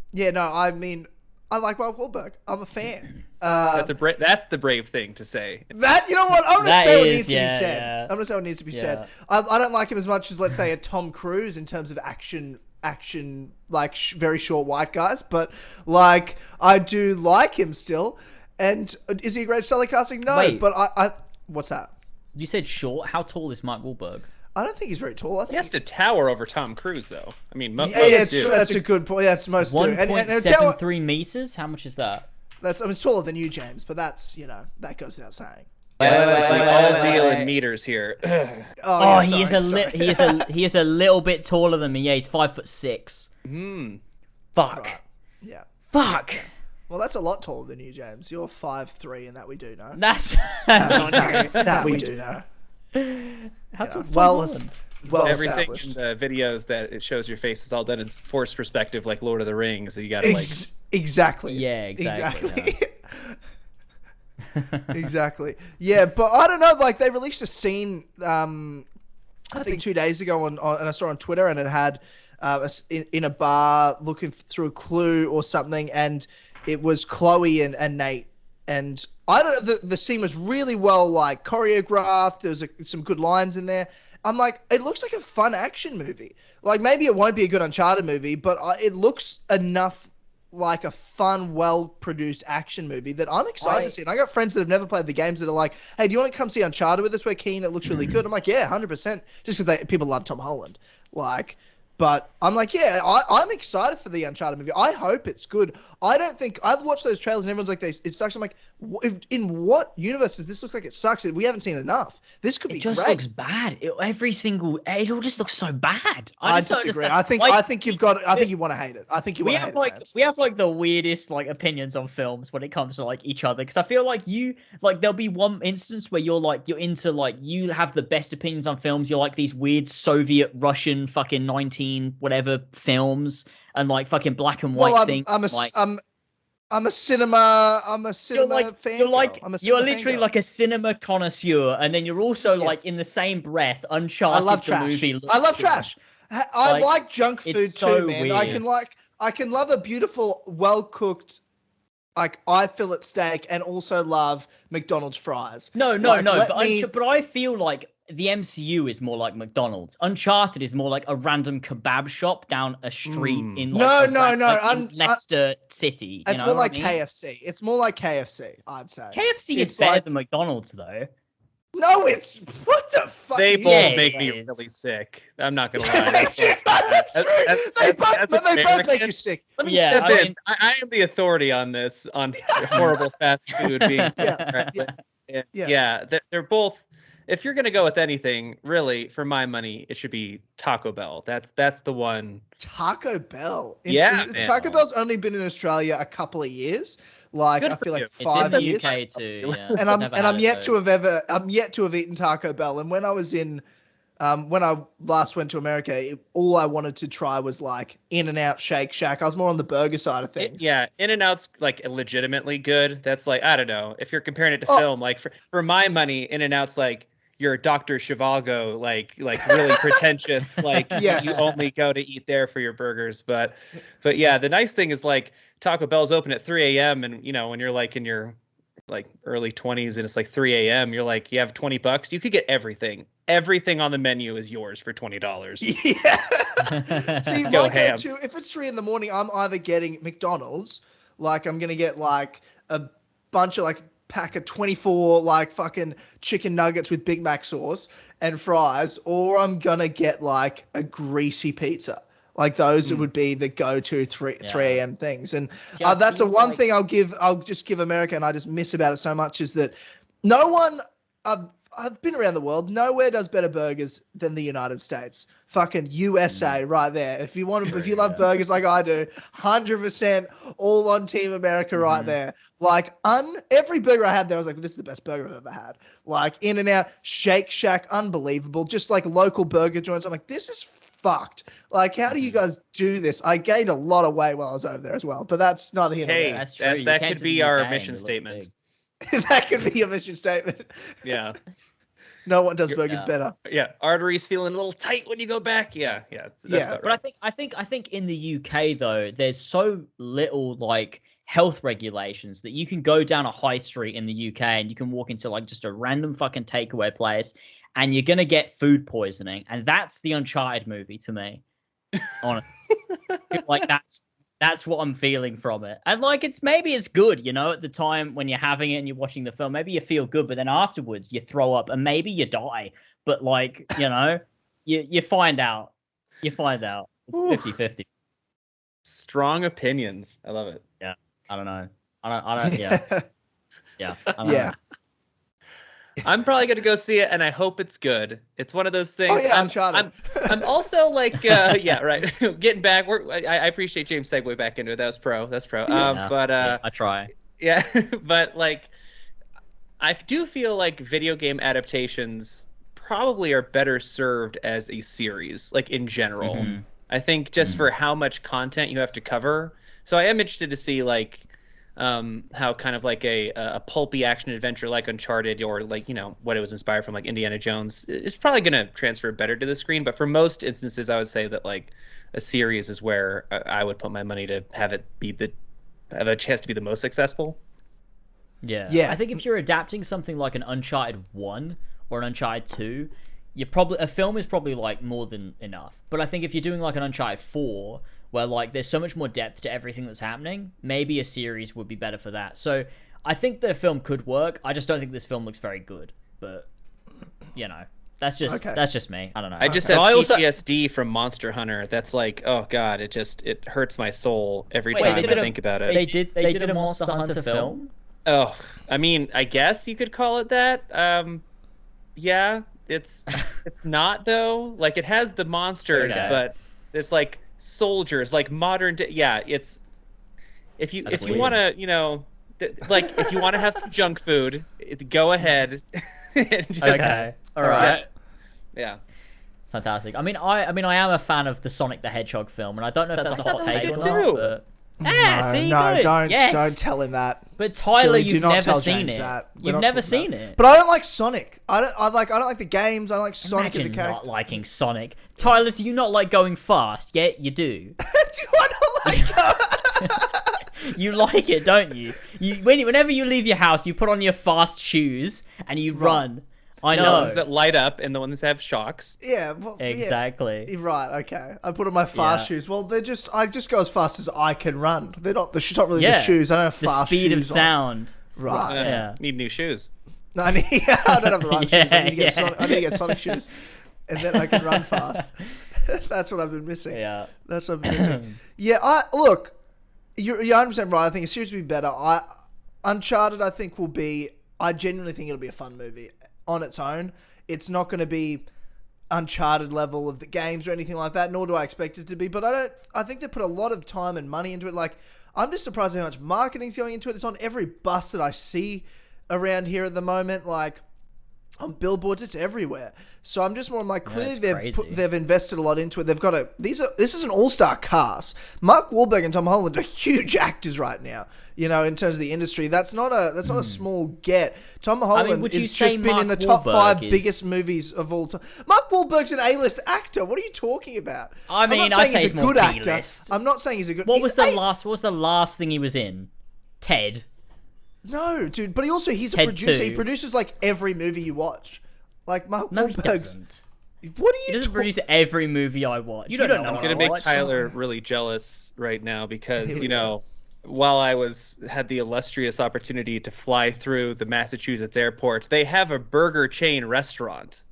Mark Wahlberg. I'm a fan. That's the brave thing to say. That, you know what? I'm going to say what needs to be said. Yeah. I'm going to say what needs to be said. I don't like him as much as, let's say, a Tom Cruise in terms of action, like very short white guys. But like, I do like him still. And is he a great stellar casting? No. Wait. But I what's that? You said short. How tall is Mark Wahlberg? I don't think he's very tall. He has to tower over Tom Cruise, though. I mean, most do. That's a good point. That's most do. 1.73 meters. How much is that? It's taller than you, James. But that's that goes without saying. All deal in meters here. He is a little bit taller than me. Yeah, he's 5'6". Fuck. Right. Yeah. Fuck. Well, that's a lot taller than you, James. You're 5'3", and that we do know. That's not true. That we do know. How tall? Well, everything in the videos that it shows your face is all done in forced perspective, like Lord of the Rings. So you got to exactly. Yeah, exactly. Exactly. Yeah, but I don't know. Like, they released a scene, I think 2 days ago and I saw on Twitter, and it had in a bar looking through a clue or something, and it was Chloe and Nate. And I don't know, the scene was really well like choreographed. There was some good lines in there. I'm like, it looks like a fun action movie. Like, maybe it won't be a good Uncharted movie, but it looks enough like a fun, well-produced action movie that I'm excited to see. And I got friends that have never played the games that are like, hey, do you want to come see Uncharted with us? We're keen. It looks really good. I'm like, yeah, 100%. Just because people love Tom Holland. Like, but I'm like, yeah, I'm excited for the Uncharted movie. I hope it's good. I don't think I've watched those trailers and everyone's like, it sucks. I'm like, in what universe does this look like it sucks? We haven't seen enough. This could be great. It just looks bad. It all just looks so bad. I disagree. I think you want to hate it. I think you want to hate it. We have like the weirdest like opinions on films when it comes to like each other. Because I feel like there'll be one instance where you have the best opinions on films. You're like these weird Soviet Russian fucking 19 whatever films and like fucking black and white things. I'm a cinema fan. You're literally like a cinema connoisseur, and then you're also like in the same breath, Uncharted. I love trash. Movie I love trash. I like junk food too, man. Weird. I can love a beautiful, well cooked, like eye fillet steak, and also love McDonald's fries. No. But I feel like the MCU is more like McDonald's. Uncharted is more like a random kebab shop down a street in Leicester City. It's more like KFC. It's more like KFC, I'd say. KFC is better than McDonald's, though. No, it's what the fuck. They both make me really sick. I'm not gonna lie. They both make you sick. Let me step in. I am the authority on this, on horrible fast food being. They're both. If you're gonna go with anything, really, for my money, it should be Taco Bell. That's the one. Taco Bell. Taco Bell's only been in Australia a couple of years. Like, I feel like 5 years. It's in the UK too. Yeah. And I'm yet to have eaten Taco Bell. And when I was when I last went to America, all I wanted to try was like In-N-Out, Shake Shack. I was more on the burger side of things. In-N-Out's like legitimately good. That's like, I don't know, if you're comparing it to film, like for my money, In-N-Out's like your Dr. Zhivago, like really pretentious, like yes. You only go to eat there for your burgers. But yeah, the nice thing is like Taco Bell's open at 3 a.m. and when you're like in your like early 20s and it's like 3 a.m. you're like, you have $20, you could get everything. Everything on the menu is yours for $20. Yeah. See, go ham. If it's 3 a.m, I'm either getting McDonald's, like I'm gonna get like a bunch of like pack of 24 like fucking chicken nuggets with Big Mac sauce and fries, or I'm gonna get like a greasy pizza. Like those would be the go-to 3 a.m. things. And that's the one thing I'll just give America, and I just miss about it so much, is that no one, I've been around the world, nowhere does better burgers than the United States. Fucking USA right there. If you love burgers like I do, 100% all on Team America right there. Like every burger I had there, I was like, this is the best burger I've ever had. Like In-N-Out, Shake Shack, unbelievable. Just like local burger joints. I'm like, this is fucked. Like, how do you guys do this? I gained a lot of weight while I was over there as well, but that's neither here nor there. That's true. That could be our mission statement. That could be your mission statement. Yeah. No one does burgers better. Yeah, arteries feeling a little tight when you go back. Yeah. That's about right. But I think in the UK though, there's so little like health regulations that you can go down a high street in the UK and you can walk into like just a random fucking takeaway place and you're gonna get food poisoning, and that's the Uncharted movie to me. Honestly, like that's what I'm feeling from it. And like it's good, you know, at the time when you're having it and you're watching the film, maybe you feel good, but then afterwards you throw up and maybe you die. But like, you know, you find out. You find out. It's 50-50. Strong opinions. I love it. Yeah. I don't know. I don't yeah. Yeah. I don't know. I'm probably gonna go see it, and I hope it's good. It's one of those things. Oh yeah, I'm also like, yeah, right. Getting back, I appreciate James' segue back into it. That's pro. But I try. Yeah, but like, I do feel like video game adaptations probably are better served as a series, like in general. Mm-hmm. I think just for how much content you have to cover. So I am interested to see like how kind of like a pulpy action adventure like Uncharted, or like, you know, what it was inspired from, like Indiana Jones, is probably going to transfer better to the screen. But for most instances, I would say that like a series is where I would put my money to have it have a chance to be the most successful. Yeah. Yeah. I think if you're adapting something like an Uncharted 1 or an Uncharted 2, a film is probably like more than enough. But I think if you're doing like an Uncharted 4, where like there's so much more depth to everything that's happening, maybe a series would be better for that. So I think the film could work. I just don't think this film looks very good. But you know, that's just me. I don't know. I just have PTSD from Monster Hunter. That's like, oh god, it hurts my soul every time I think about it. They did a Monster Hunter film? Oh, I mean, I guess you could call it that. Yeah, it's not though. Like it has the monsters, but it's like soldiers, like modern day. Yeah, it's if you want to, you know, like if you want to have some junk food, go ahead. And just, okay, all right, yeah. Fantastic. I mean, I am a fan of the Sonic the Hedgehog film, and I don't know if that's a hot take or not. But... Don't tell him that. But Tyler, Julie, you've never seen it. You've never seen it. But I don't like Sonic. I don't like the games. I don't like Sonic as a character. Not liking Sonic. Tyler, do you not like going fast? Yeah, you do. Do I not like going? You like it, don't you? Whenever you leave your house, you put on your fast shoes and you run. I know. The ones that light up and the ones that have shocks. Yeah, well, exactly. Yeah. Right. Okay. I put on my fast shoes. Well, I just go as fast as I can run. They're not really the shoes. I don't have fast shoes. The speed of sound. Right. Yeah. Need new shoes. No, I don't have the right shoes. I need to get Sonic shoes, and then I can run fast. That's what I've been missing. Yeah. That's what I've been missing. Yeah. Look, you're 100% right. I think a series would be better. Uncharted, I think, will be. I genuinely think it'll be a fun movie. On its own, it's not going to be Uncharted level of the games or anything like that, nor do I expect it to be, but I think they put a lot of time and money into it. Like, I'm just surprised how much marketing's going into it. It's on every bus that I see around here at the moment, like on billboards, it's everywhere. So I'm just more like, clearly they've invested a lot into it. They've got this is an all-star cast. Mark Wahlberg and Tom Holland are huge actors right now. You know, in terms of the industry, that's not a small get. Tom Holland has just been in the top 5 biggest movies of all time. Mark Wahlberg's an A-list actor. What are you talking about? I mean, I'd say he's a good actor. I'm not saying he's a good. What was the last thing he was in? Ted. No, dude. But he's a producer. 2. He produces like every movie you watch. Like Mark Wahlberg's. He doesn't. What are you? He doesn't produce every movie I watch. You don't know. I'm gonna make Tyler really jealous right now because while I had the illustrious opportunity to fly through the Massachusetts airport, they have a burger chain restaurant,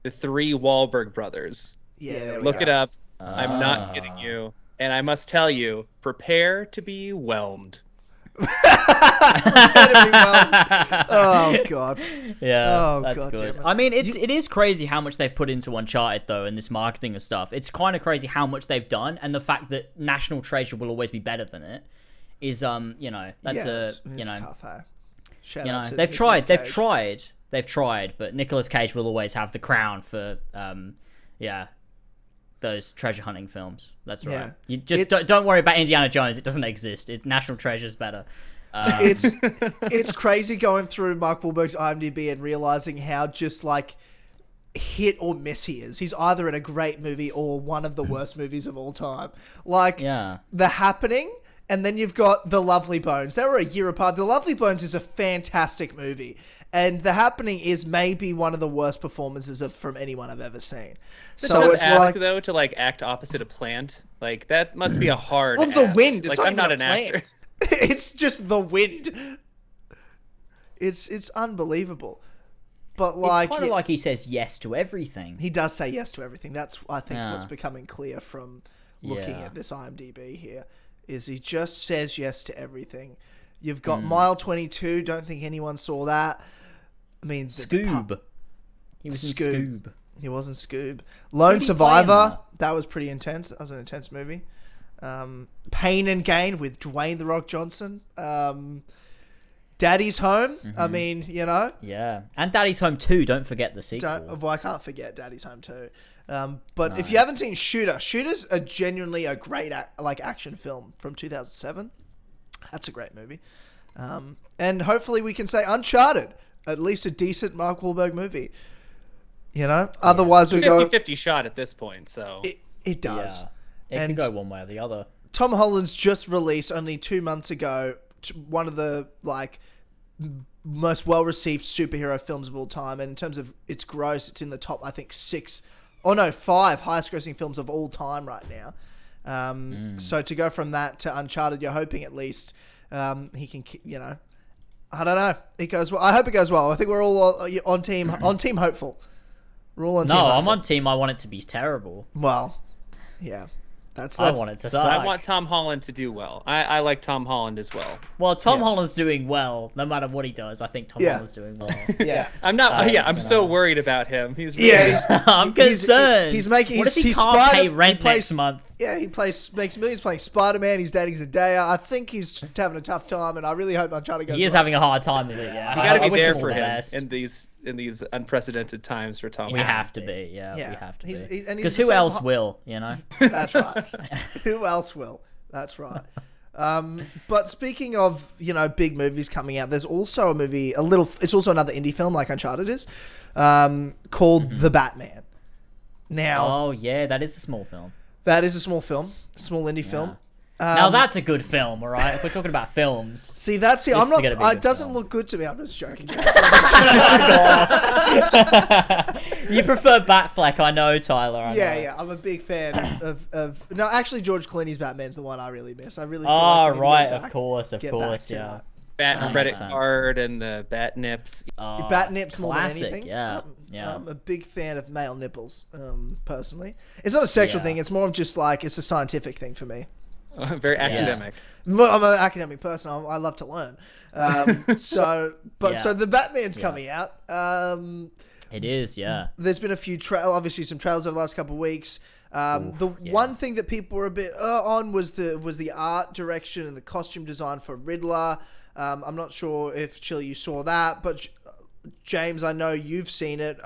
the 3 Wahlberg brothers. Yeah, look it up. I'm not kidding you, and I must tell you, prepare to be whelmed. Oh god. Yeah, that's good. I mean, it is crazy how much they've put into Uncharted though, and this marketing and stuff. It's kind of crazy how much they've done, and the fact that National Treasure will always be better than it is, you know, that's tough, eh? Shout out to they've tried, but Nicolas Cage will always have the crown for, those treasure hunting films. That's right. You just don't worry about Indiana Jones. It doesn't exist. National Treasure's better. It's crazy going through Mark Wahlberg's IMDb and realizing how just like hit or miss he is. He's either in a great movie or one of the worst movies of all time. Like The Happening, and then you've got The Lovely Bones. They were a year apart. The Lovely Bones is a fantastic movie, and The Happening is maybe one of the worst performances from anyone I've ever seen. So it's like, though, to like act opposite a plant, like that must be a hard. Well, the wind. It's like, not I'm even not an actor. It's just the wind. It's unbelievable. But like, it's kind of like he says yes to everything. He does say yes to everything. That's, I think, what's becoming clear from looking at this IMDb here, is he just says yes to everything. You've got Mile 22. Don't think anyone saw that. I mean, Scoob. He was in Scoob. He was in Scoob. Lone Survivor. That was pretty intense. That was an intense movie. Pain and Gain with Dwayne "The Rock" Johnson. Daddy's Home. I mean, you know. Yeah, and Daddy's Home 2. Don't forget the sequel. Well, I can't forget Daddy's Home 2. But if you haven't seen Shooter's genuinely a great action film from 2007. That's a great movie. And hopefully we can say Uncharted, at least a decent Mark Wahlberg movie. You know, otherwise we go 50-50 shot at this point. So it does. Yeah. It can go one way or the other. Tom Holland's just released only 2 months ago one of the most well-received superhero films of all time, and in terms of its gross, it's in the top, I think, 5 highest-grossing films of all time right now. So to go from that to Uncharted, you're hoping at least he can, you know, I don't know. It goes well. I hope it goes well. I think we're all on team hopeful. We're all on team. No, hopeful. I'm on team. I want it to be terrible. Well, yeah. That's I want it to suck. I want Tom Holland to do well. I like Tom Holland as well. Well, Tom Holland's doing well, no matter what he does. I think Tom Holland's doing well. Yeah, I'm not. I'm so worried about him. He's really, I'm concerned. He's making. What if he can't pay rent next month? Yeah, he makes millions playing Spider-Man. He's dating Zendaya. I think he's having a tough time, and I really hope Uncharted goes. He is having a hard time with it. Yeah, you got to be there for him in these unprecedented times for Tom. We have to be. Yeah, we have to be. Because who else will? You know. That's right. Who else will? That's right. But speaking of, you know, big movies coming out, there's also a movie, it's also another indie film like Uncharted is, called The Batman. Now, oh yeah, that is a small film. That is a small film, small indie film. Now that's a good film, all right? If we're talking about films. See, I'm not. It doesn't look good to me. I'm just joking. You prefer Batfleck, I know, Tyler. Yeah. I'm a big fan of. No, actually, George Clooney's Batman's the one I really miss. I really. Feel like right, of course, yeah. Bat credit card and the bat nips. Bat nips more than anything. Yeah. I'm a big fan of male nipples. Personally, it's not a sexual thing. It's more of just like it's a scientific thing for me. Very academic. I'm an academic person. I love to learn. So the Batman's coming out. It is, yeah. There's been a few obviously some trailers over the last couple of weeks. One thing that people were a bit on was the art direction and the costume design for Riddler. I'm not sure if Chili you saw that, but James, I know you've seen it.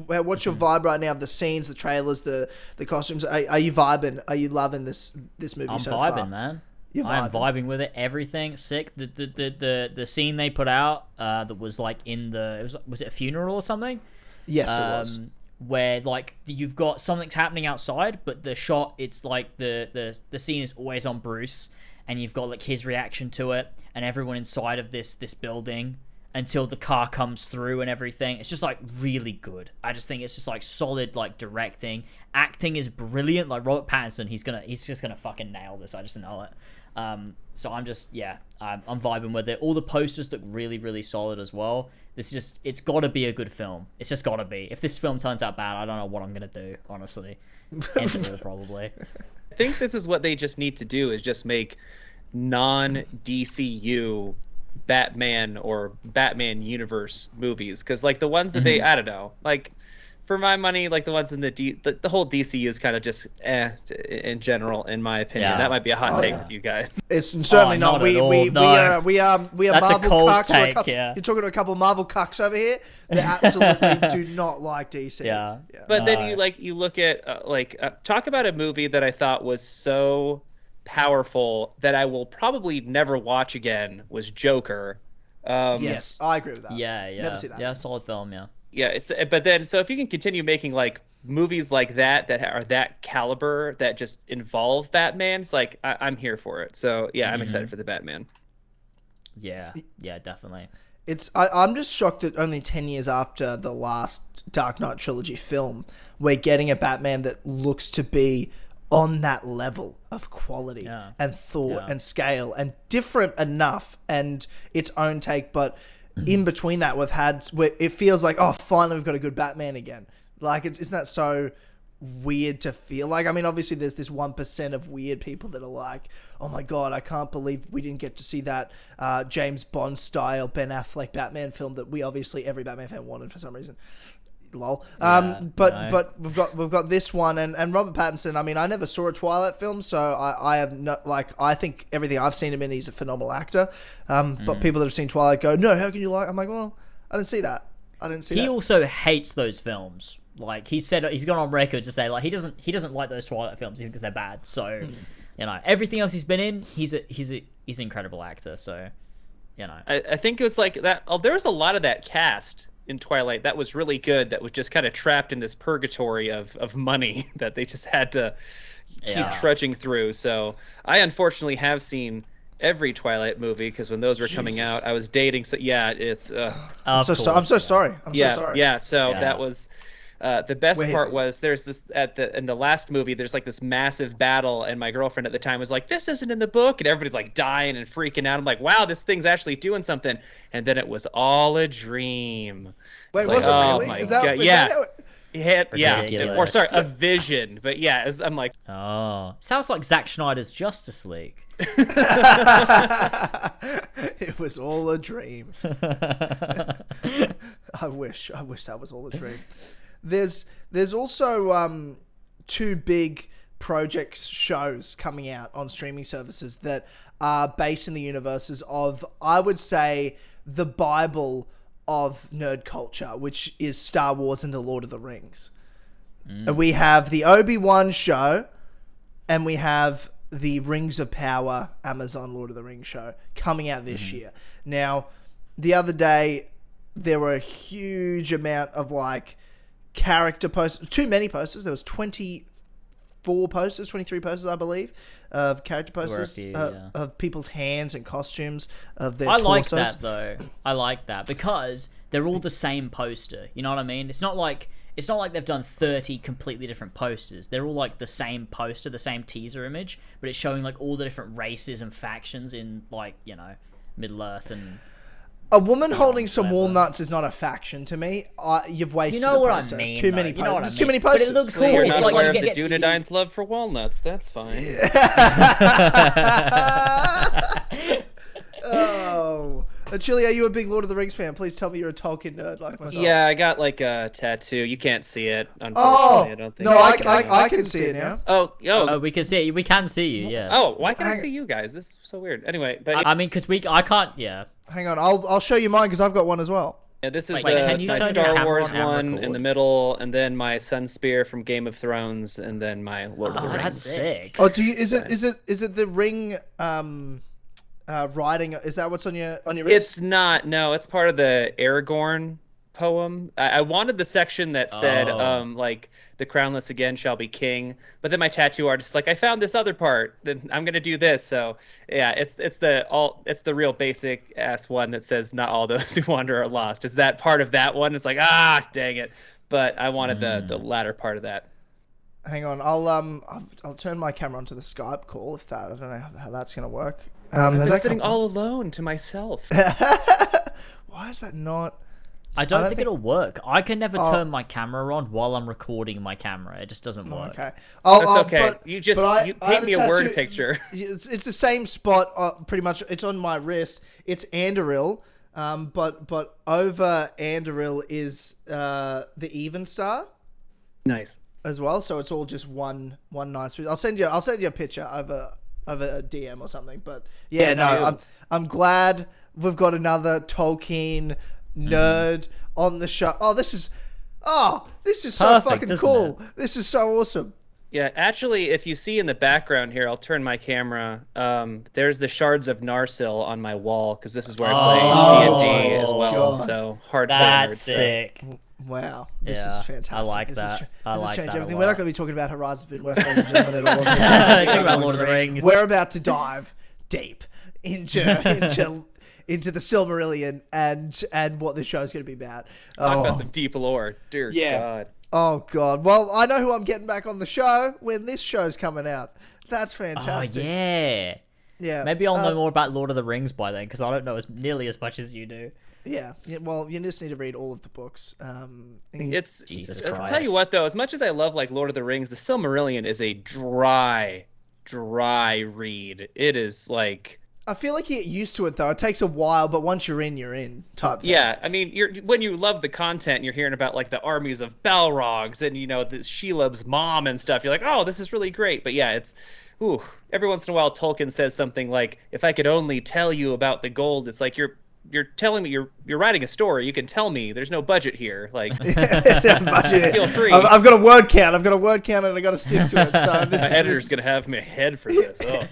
What's your vibe right now of the scenes, the trailers, the costumes? Are you vibing? Are you loving this movie so far? I'm vibing, man. I'm vibing with it. Everything sick. The scene they put out that was like was it a funeral or something? Yes, it was. Where like you've got something's happening outside, but the shot, it's like the scene is always on Bruce, and you've got like his reaction to it, and everyone inside of this building until the car comes through and everything. It's just like really good. I just think it's just like solid like directing. Acting is brilliant. Like Robert Pattinson, he's just gonna fucking nail this. I just know it. So I'm just I'm vibing with it. All the posters look really, really solid as well. It's got to be a good film. It's just got to be. If this film turns out bad, I don't know what I'm gonna do, honestly. End it all, probably. I think this is what they just need to do, is just make non-DCU Batman or Batman universe movies, because like the ones that I don't know, like for my money, like the ones in the whole DCU is kind of just in general, in my opinion. That might be a hot take with you guys. It's certainly not. We are Marvel cucks. You're talking to a couple of Marvel cucks over here that absolutely do not like DC. But then you look at talk about a movie that I thought was so powerful that I will probably never watch again was Joker. Yes, I agree with that. Yeah, yeah. Never see that. Yeah, solid film, yeah. Yeah, but then so if you can continue making like movies like that are that caliber that just involve Batman's, like I'm here for it. So yeah, I'm excited for the Batman. Yeah, yeah, definitely. I'm just shocked that only 10 years after the last Dark Knight trilogy film, we're getting a Batman that looks to be on that level of quality and thought and scale and different enough and its own take. But in between that, it feels like, oh, finally we've got a good Batman again. Like, isn't that so weird to feel like? I mean, obviously there's this 1% of weird people that are like, oh my God, I can't believe we didn't get to see that James Bond style Ben Affleck Batman film that we obviously every Batman fan wanted for some reason. Lol. But we've got this one and Robert Pattinson. I mean, I never saw a Twilight film, so I have not, like, I think everything I've seen him in, he's a phenomenal actor. But people that have seen Twilight go, no, how can you like? I'm like, well, I didn't see that. He also hates those films. Like, he's gone on record to say, like, he doesn't like those Twilight films. He thinks they're bad. So, you know, everything else he's been in, he's an incredible actor. So, you know, I think it was like that. Oh, there was a lot of that cast in Twilight that was really good, that was just kind of trapped in this purgatory of money that they just had to keep trudging through. So I unfortunately have seen every Twilight movie, because when those were coming out, I was dating. So yeah, it's I'm so sorry. Yeah, so that was the best part was there's this in the last movie, there's like this massive battle, and my girlfriend at the time was like, this isn't in the book, and everybody's like dying and freaking out. I'm like, wow, this thing's actually doing something. And then it was all a dream. Wait, was it really? My is that, God. is Yeah. Ridiculous. Or sorry, a vision. But yeah, I'm like, oh, sounds like Zack Snyder's Justice League. It was all a dream. I wish that was all a dream. There's also two big shows coming out on streaming services that are based in the universes of, I would say, the Bible of nerd culture, which is Star Wars and the Lord of the Rings. And we have the Obi-Wan show, and we have the Rings of Power Amazon Lord of the Rings show coming out this year. Now, the other day, there were a huge amount of like character posters, too many posters. There was 23 posters, I believe, of character posters of people's hands and costumes of their torsos. Like that, though. I like that because they're all the same poster. You know what I mean? It's not like they've done 30 completely different posters. They're all like the same poster, the same teaser image, but it's showing like all the different races and factions in, like, you know, Middle-earth and... A woman holding some walnuts is not a faction to me. You've wasted. You know what I mean? Too many posters. There's too many But posters. it looks cool. You're It's not like aware you of the get Dunedain's love for walnuts. That's fine. Oh, Chili, are you a big Lord of the Rings fan? Please tell me you're a Tolkien nerd like myself. Yeah, I got like a tattoo. You can't see it, unfortunately. I don't think. No, I can see it now. Oh, we can see it. We can see you. Yeah. Oh, why can't I see you guys? This is so weird. Anyway, but I mean, because I can't. Yeah. Hang on, I'll show you mine because I've got one as well. Yeah, this is can you my turn your Star camera Wars on and one record? in the middle, and then my Sun Spear from Game of Thrones, and then my Lord of the Rings. That's sick. Oh, is it the ring writing? Is that what's on your wrist? It's not. No, it's part of the Aragorn poem. I wanted the section that said like the crownless again shall be king, but then my tattoo artist is like, I found this other part and I'm gonna do this. So yeah, it's the real basic ass one that says not all those who wander are lost. Is that part of that one? It's like, dang it, but I wanted the latter part of that. Hang on, I'll turn my camera onto the Skype call I don't know how that's gonna work. I'm sitting all alone to myself. Why is that not? I don't think it'll work. I can never turn my camera on while I'm recording my camera. It just doesn't work. Okay. That's okay. You paint me a word picture. It's the same spot, pretty much. It's on my wrist. It's Anduril, but over Anduril is the Even Star. Nice. As well, so it's all just one nice. I'll send you a picture of a DM or something. But yeah, I'm glad we've got another Tolkien nerd on the show. This is so Perfect, fucking cool. This is so awesome. Yeah, actually, if you see in the background here, I'll turn my camera. There's the shards of Narsil on my wall because this is where I play D&D as well. God. So hardcore That's nerd sick. Wow, this Yeah, is fantastic. I like this that. I This has like changed that a everything. lot. We're not going to be talking about Horizon Forbidden West, ladies and gentlemen, at all. Talking about Lord of the Rings. We're about to dive deep into the Silmarillion and what this show is going to be about. Talk about some deep lore, dear God. Oh God. Well, I know who I'm getting back on the show when this show's coming out. That's Oh fantastic. yeah. Yeah. Maybe I'll know more about Lord of the Rings by then, because I don't know nearly as much as you do. Yeah. Well, you just need to read all of the books. Jesus I'll Christ. tell you what, though, as much as I love like Lord of the Rings, the Silmarillion is a dry read. It is like. I feel like you get used to it though. It takes a while, but once you're in type thing. Yeah, I mean, when you love the content, you're hearing about like the armies of Balrogs and the Shelob's mom and stuff. You're like, oh, this is really great. But yeah, every once in a while Tolkien says something like, if I could only tell you about the gold. It's like you're telling me you're writing a story. You can tell me. There's no budget here. Like, feel free. I've got a word count. and I got to stick to it. So my editor's gonna have me head for this. Oh.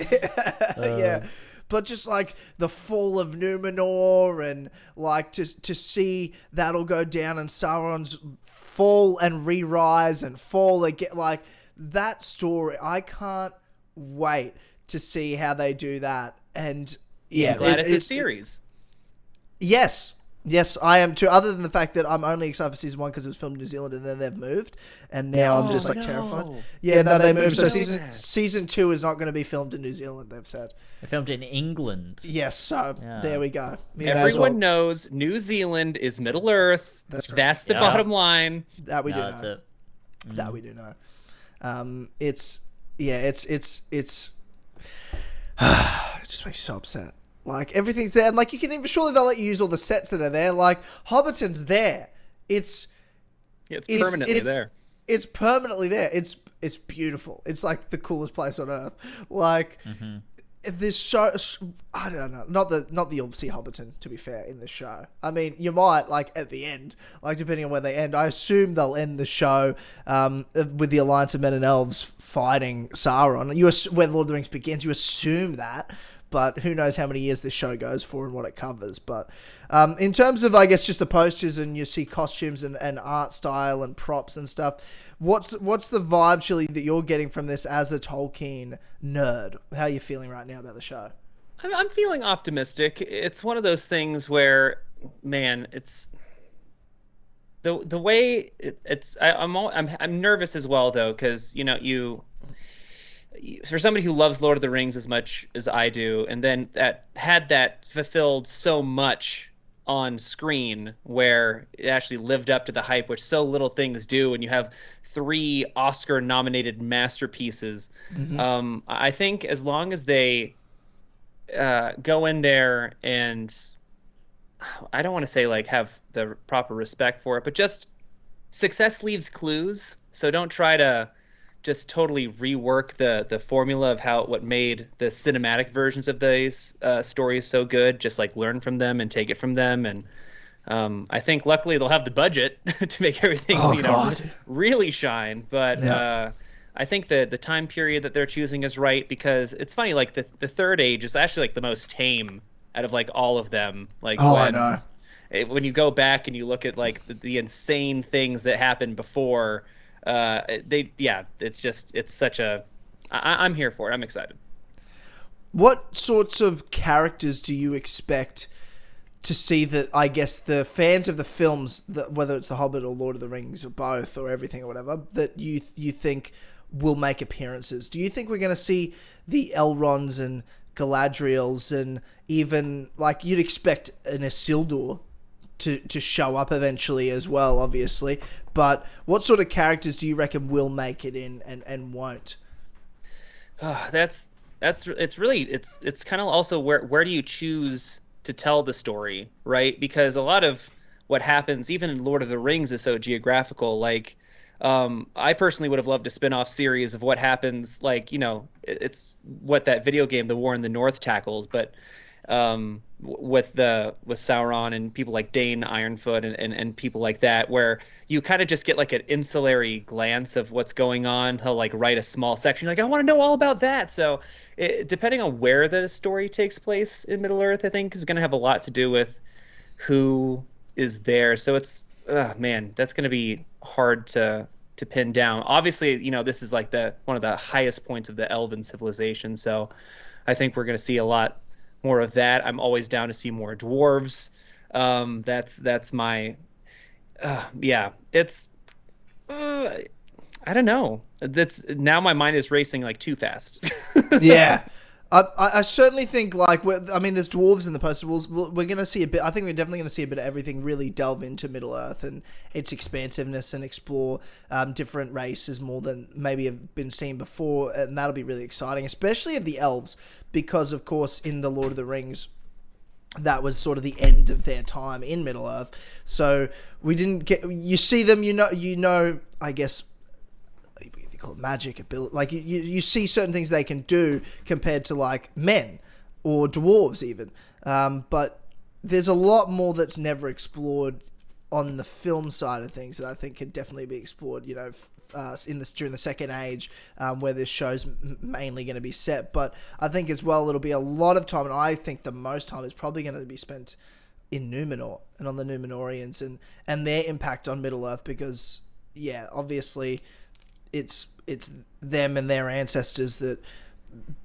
Yeah. But just like the fall of Numenor and like to see that'll go down and Sauron's fall and re-rise and fall again, like that story, I can't wait to see how they do that. And yeah, I'm glad it's a series. Yes, I am too. Other than the fact that I'm only excited for season 1 because it was filmed in New Zealand and then they've moved, and now I'm just like terrified. Yeah, no, they moved. So season 2 is not going to be filmed in New Zealand. They've said They filmed it in England. yes. So there we go. Everyone knows New Zealand is Middle Earth. That's the bottom line. That we do That's know. it. That we do know. It's it just makes me so upset. Like everything's there, and like you can even surely they'll let you use all the sets that are there. Like Hobbiton's there. It's permanently there. It's permanently there. It's beautiful. It's like the coolest place on earth. Like there's so I don't know. Not that you'll see Hobbiton, to be fair, in the show. I mean, you might like at the end, like depending on where they end. I assume they'll end the show with the Alliance of Men and Elves fighting Sauron. Where Lord of the Rings begins, you assume that. But who knows how many years this show goes for and what it covers. But in terms of, I guess, just the posters and you see costumes and art style and props and stuff, what's the vibe, Chili, that you're getting from this as a Tolkien nerd? How are you feeling right now about the show? I'm feeling optimistic. It's one of those things where, man, it's the way I'm nervous as well though, because for somebody who loves Lord of the Rings as much as I do, and then that fulfilled so much on screen where it actually lived up to the hype, which so little things do, and you have 3 Oscar-nominated masterpieces. I think as long as they go in there and I don't want to say like have the proper respect for it, but just success leaves clues. So don't try to just totally rework the formula of what made the cinematic versions of these stories so good. Just like learn from them and take it from them. And I think luckily they'll have the budget to make everything really shine. But I think the time period that they're choosing is right, because it's funny, like the Third Age is actually like the most tame out of like all of them. Like I know. When you go back and you look at like the insane things that happened before, it's such a I'm here for it. I'm excited. What sorts of characters do you expect to see that, I guess, the fans of the films, whether it's The Hobbit or Lord of the Rings or both or everything or whatever, that you think will make appearances? Do you think we're going to see the Elrons and Galadriels and even, like, you'd expect an Isildur to show up eventually as well, obviously, but what sort of characters do you reckon will make it in and won't? It's kind of also where do you choose to tell the story, right? Because a lot of what happens even in Lord of the Rings is so geographical. Like I personally would have loved a spin-off series of what happens, like, it's what that video game The War in the North tackles, but with Sauron and people like Dane Ironfoot and people like that, where you kind of just get like an insulary glance of what's going on. He'll like write a small section, like, I want to know all about that. So depending on where the story takes place in Middle Earth, I think is going to have a lot to do with who is there. So it's, man, that's going to be hard to pin down. Obviously, this is like one of the highest points of the Elven civilization. So I think we're going to see a lot more of that. I'm always down to see more dwarves. That's my, yeah. It's, I don't know. That's now my mind is racing like too fast. Yeah. I certainly think there's dwarves in the poster. We're going to see a bit. I think we're definitely going to see a bit of everything. Really delve into Middle Earth and its expansiveness and explore different races more than maybe have been seen before, and that'll be really exciting, especially of the elves, because of course in the Lord of the Rings, that was sort of the end of their time in Middle Earth. So we didn't get. You see them, I guess. Called magic ability, like you see certain things they can do compared to like men or dwarves even, but there's a lot more that's never explored on the film side of things that I think could definitely be explored during the Second Age, where this show's mainly going to be set. But I think as well it'll be a lot of time, and I think the most time is probably going to be spent in Numenor and on the Numenorians and their impact on Middle Earth, because obviously it's them and their ancestors that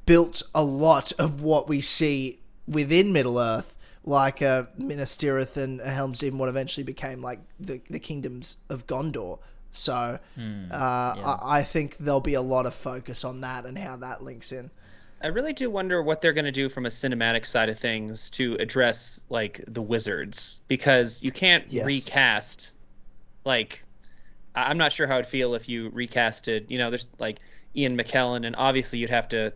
built a lot of what we see within Middle Earth, like Minas Tirith and Helm's Deep, and what eventually became like the kingdoms of Gondor. So I think there'll be a lot of focus on that and how that links in. I really do wonder what they're going to do from a cinematic side of things to address like the wizards, because you can't recast like. I'm not sure how it'd feel if you recasted, there's like Ian McKellen, and obviously you'd have to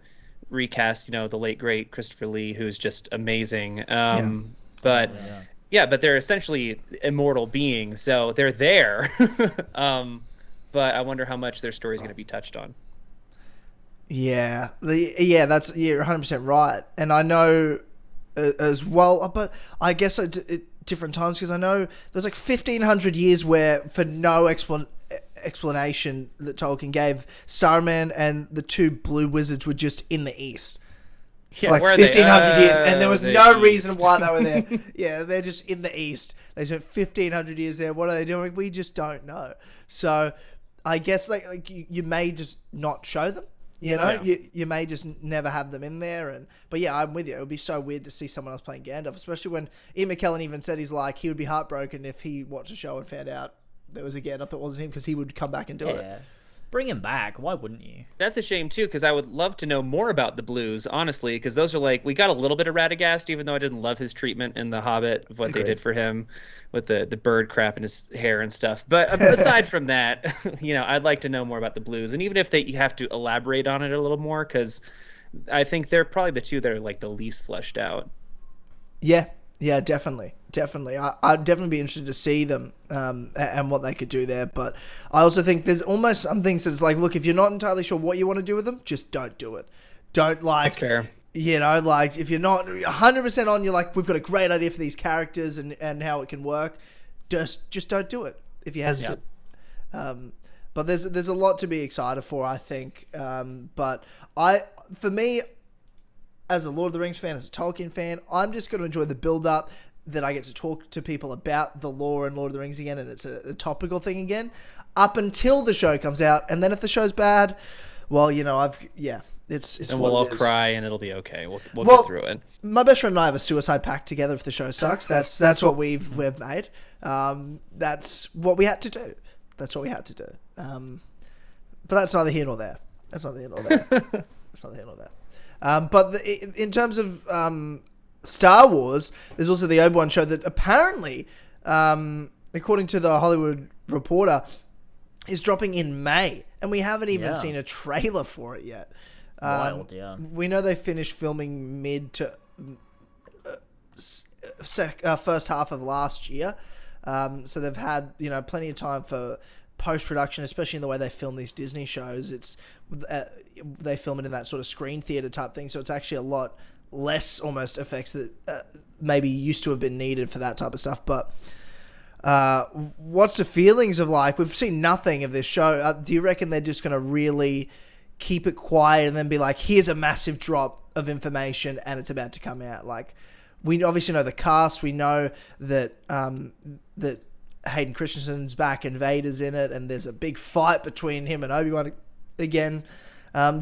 recast, the late great Christopher Lee, who's just amazing. But they're essentially immortal beings, so they're there. But I wonder how much their story is going to be touched on. Yeah, you're 100% right, and I know as well, but I guess different times, because I know there's like 1,500 years where, for no explanation that Tolkien gave, Saruman and the two blue wizards were just in the east. Yeah, like 1,500 years, and there was no reason why they were there. Yeah, they're just in the east. They spent 1,500 years there. What are they doing? We just don't know. So I guess like you may just not show them. You may just never have them in there, but I'm with you. It would be so weird to see someone else playing Gandalf, especially when Ian McKellen even said he would be heartbroken if he watched a show and found out there was a Gandalf that wasn't him, because he would come back and do it. Bring him back. Why wouldn't you? That's a shame too, because I would love to know more about the Blues, honestly, because those are like, we got a little bit of Radagast, even though I didn't love his treatment in The Hobbit of what they did for him with the bird crap in his hair and stuff. But aside from that, I'd like to know more about the Blues, and even if you have to elaborate on it a little more, because I think they're probably the two that are like the least fleshed out. Yeah, definitely. I'd definitely be interested to see them and what they could do there. But I also think there's almost some things that's like, look, if you're not entirely sure what you want to do with them, just don't do it. Don't That's fair. Like if you're not 100% on, you're like, we've got a great idea for these characters and how it can work. Just don't do it if you hesitate. But there's a lot to be excited for, I think. But for me, as a Lord of the Rings fan, as a Tolkien fan, I'm just going to enjoy the build-up, that I get to talk to people about the lore and Lord of the Rings again, and it's a topical thing again, up until the show comes out. And then if the show's bad, well, it's and we'll all cry, and it'll be okay. We'll get through it. My best friend and I have a suicide pact together if the show sucks. That's what we've made. That's what we had to do. But that's neither here nor there. But in terms of Star Wars, there's also the Obi-Wan show that apparently, according to the Hollywood Reporter, is dropping in May, and we haven't even seen a trailer for it yet. Wild, yeah. We know they finished filming mid to first half of last year, so they've had plenty of time for post-production, especially in the way they film these Disney shows. It's they film it in that sort of screen theater type thing, so it's actually a lot less almost effects that maybe used to have been needed for that type of stuff. But what's the feelings of like, we've seen nothing of this show. Do you reckon they're just going to really keep it quiet and then be like, here's a massive drop of information and it's about to come out? Like, we obviously know the cast. We know that that Hayden Christensen's back and Vader's in it, and there's a big fight between him and Obi-Wan again.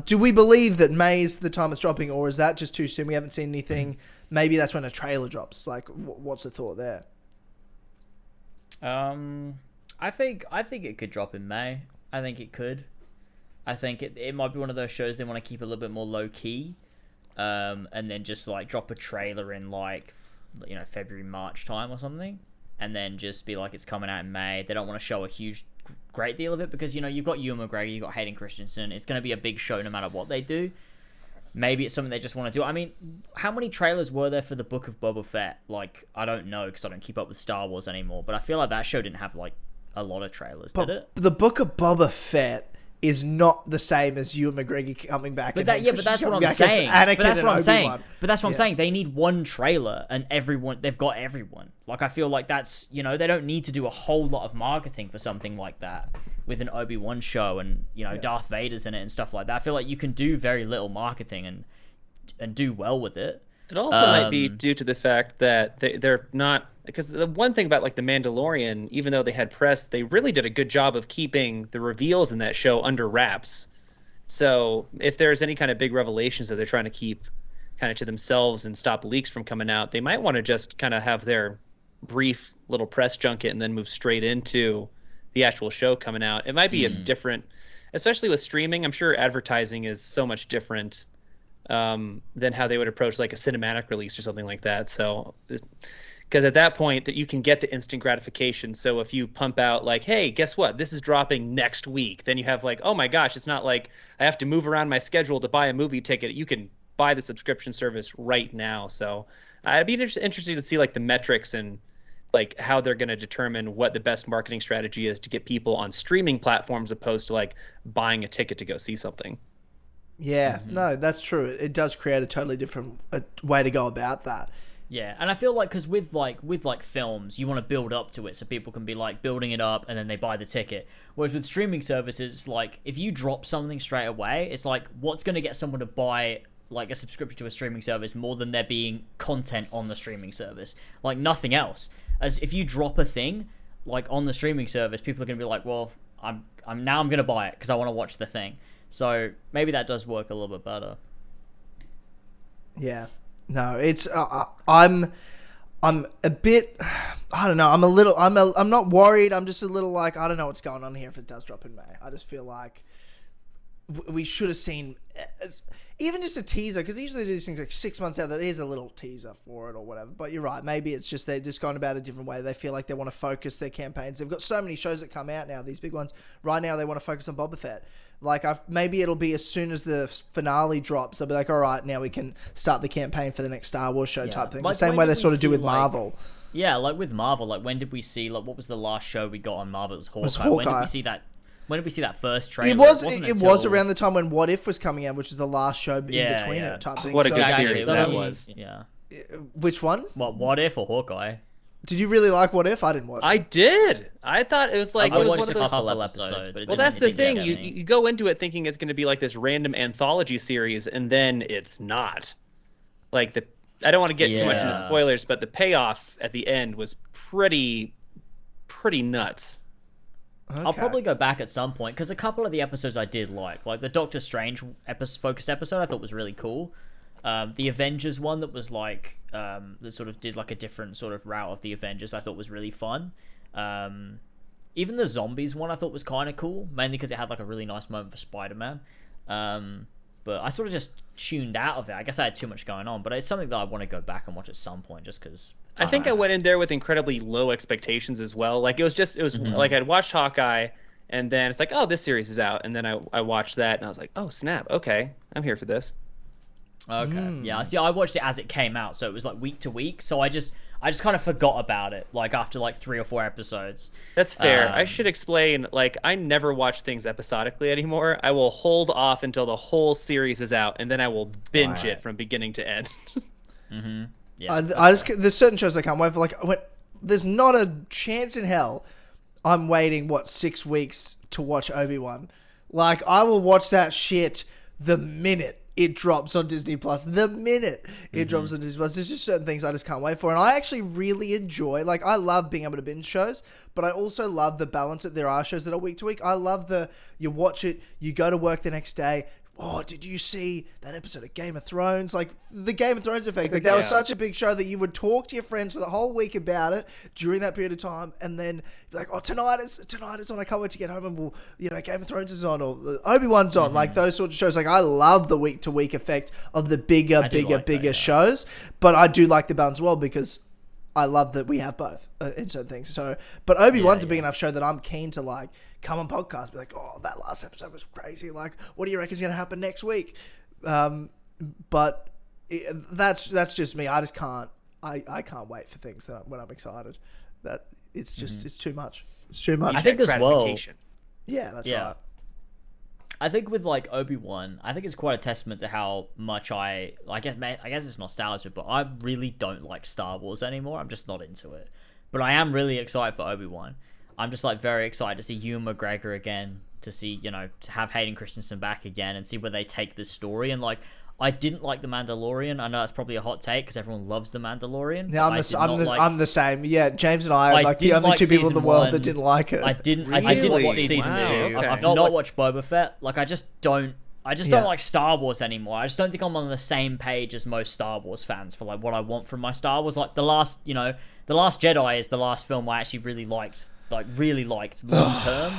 Do we believe that May is the time it's dropping, or is that just too soon? We haven't seen anything. Maybe that's when a trailer drops. Like, what's the thought there? I think it could drop in May. I think it could. I think it might be one of those shows they want to keep a little bit more low key, and then just like drop a trailer in like, you know, February, March time or something, and then just be like, it's coming out in May. They don't want to show a great deal of it because, you know, you've got Ewan McGregor, you've got Hayden Christensen. It's going to be a big show no matter what they do. Maybe it's something they just want to do. I mean, how many trailers were there for the Book of Boba Fett? Like, I don't know because I don't keep up with Star Wars anymore, but I feel like that show didn't have like a lot of trailers, did it? The Book of Boba Fett is not the same as Ewan McGregor coming back. But that's what I'm saying. But that's what I'm saying. But that's what I'm saying. They need one trailer and they've got everyone. Like, I feel like that's, you know, they don't need to do a whole lot of marketing for something like that with an Obi-Wan show and, you know, Darth Vader's in it and stuff like that. I feel like you can do very little marketing and do well with it. It also might be due to the fact that they're not, because the one thing about like The Mandalorian, even though they had press, they really did a good job of keeping the reveals in that show under wraps. So if there's any kind of big revelations that they're trying to keep kind of to themselves and stop leaks from coming out, they might want to just kind of have their brief little press junket and then move straight into the actual show coming out. It might be a different, especially with streaming. I'm sure advertising is so much different than how they would approach like a cinematic release or something like that. So, because at that point that you can get the instant gratification. So if you pump out like, hey, guess what? This is dropping next week. Then you have like, oh my gosh, it's not like I have to move around my schedule to buy a movie ticket. You can buy the subscription service right now. So I'd be interested to see like the metrics and like how they're going to determine what the best marketing strategy is to get people on streaming platforms opposed to like buying a ticket to go see something. Yeah, no, that's true. It does create a totally different way to go about that. Yeah, and I feel like because with films, you want to build up to it so people can be like building it up and then they buy the ticket. Whereas with streaming services, like if you drop something straight away, it's like what's going to get someone to buy like a subscription to a streaming service more than there being content on the streaming service? Like nothing else. As if you drop a thing like on the streaming service, people are going to be like, well, I'm going to buy it because I want to watch the thing. So maybe that does work a little bit better. Yeah, no, it's I'm a bit, I don't know. I'm not worried. I'm just a little like, I don't know what's going on here if it does drop in May. I just feel like we should have seen even just a teaser, because they usually do these things like 6 months out. That is a little teaser for it or whatever. But you're right. Maybe it's just they're just going about it a different way. They feel like they want to focus their campaigns. They've got so many shows that come out now, these big ones. Right now, they want to focus on Boba Fett. Like, maybe it'll be as soon as the finale drops, they'll be like, all right, now we can start the campaign for the next Star Wars show type thing. Like, the same way they sort of do with Marvel. Yeah, like with Marvel, like when did we see, like what was the last show we got on Marvel? It was Hawkeye. Hawkeye. When did we see that? When did we see that first trailer? It was around the time when What If was coming out, which is the last show in between it type thing. What a good series that was. Yeah. Which one? What If or Hawkeye? Did you really like What If? I didn't watch it. I did. I thought it was like I it was watched one of those couple episodes. But well, that's the thing. You go into it thinking it's going to be like this random anthology series, and then it's not. Like I don't want to get too much into spoilers, but the payoff at the end was pretty nuts. Okay. I'll probably go back at some point because a couple of the episodes I did like the Doctor Strange focused episode I thought was really cool. The Avengers one that was like that sort of did like a different sort of route of the Avengers I thought was really fun. Even the zombies one I thought was kind of cool, mainly because it had like a really nice moment for Spider-Man. But I sort of just tuned out of it. I guess I had too much going on, but it's something that I want to go back and watch at some point just because. I think I went in there with incredibly low expectations as well. Like it was like I'd watched Hawkeye, and then it's like, oh, this series is out, and then I watched that, and I was like, oh snap, okay, I'm here for this. Okay, yeah. See, I watched it as it came out, so it was like week to week. So I I just kind of forgot about it, like after like 3 or 4 episodes. That's fair. I should explain, like, I never watch things episodically anymore. I will hold off until the whole series is out, and then I will binge it from beginning to end. Yeah, there's certain shows I can't wait for. Like, there's not a chance in hell I'm waiting 6 weeks to watch Obi-Wan. Like, I will watch that shit the minute it drops on Disney Plus. The minute it drops on Disney Plus. There's just certain things I just can't wait for. And I actually really enjoy, like, I love being able to binge shows, but I also love the balance that there are shows that are week to week. I love you watch it, you go to work the next day. Oh, did you see that episode of Game of Thrones? Like, the Game of Thrones effect. Like, that was such a big show that you would talk to your friends for the whole week about it during that period of time, and then be like, oh, tonight is on. I can't wait to get home, and Game of Thrones is on, or Obi-Wan's on. Like, those sorts of shows. Like, I love the week-to-week effect of the bigger shows, but I do like the balance as well, because I love that we have both in certain things. So, but Obi-Wan's a big enough show that I'm keen to, like, come on podcast, be like, oh, that last episode was crazy. Like, what do you reckon is going to happen next week? But that's just me. I just can't. I can't wait for things when I'm excited. That it's just it's too much. It's too much. I think as well. Yeah, that's right. I think with like Obi-Wan, I think it's quite a testament to how much I guess it's nostalgia, but I really don't like Star Wars anymore. I'm just not into it. But I am really excited for Obi-Wan. I'm just like very excited to see Ewan McGregor again, to see, to have Hayden Christensen back again and see where they take this story. And like, I didn't like The Mandalorian. I know that's probably a hot take because everyone loves The Mandalorian. Yeah, I'm the same. Yeah, James and I are like the only two people in the world that didn't like it. I didn't watch season 2. Okay. I've not watched Boba Fett. Like, I just don't like Star Wars anymore. I just don't think I'm on the same page as most Star Wars fans for like what I want from my Star Wars. Like The Last Jedi is the last film I actually really liked long term.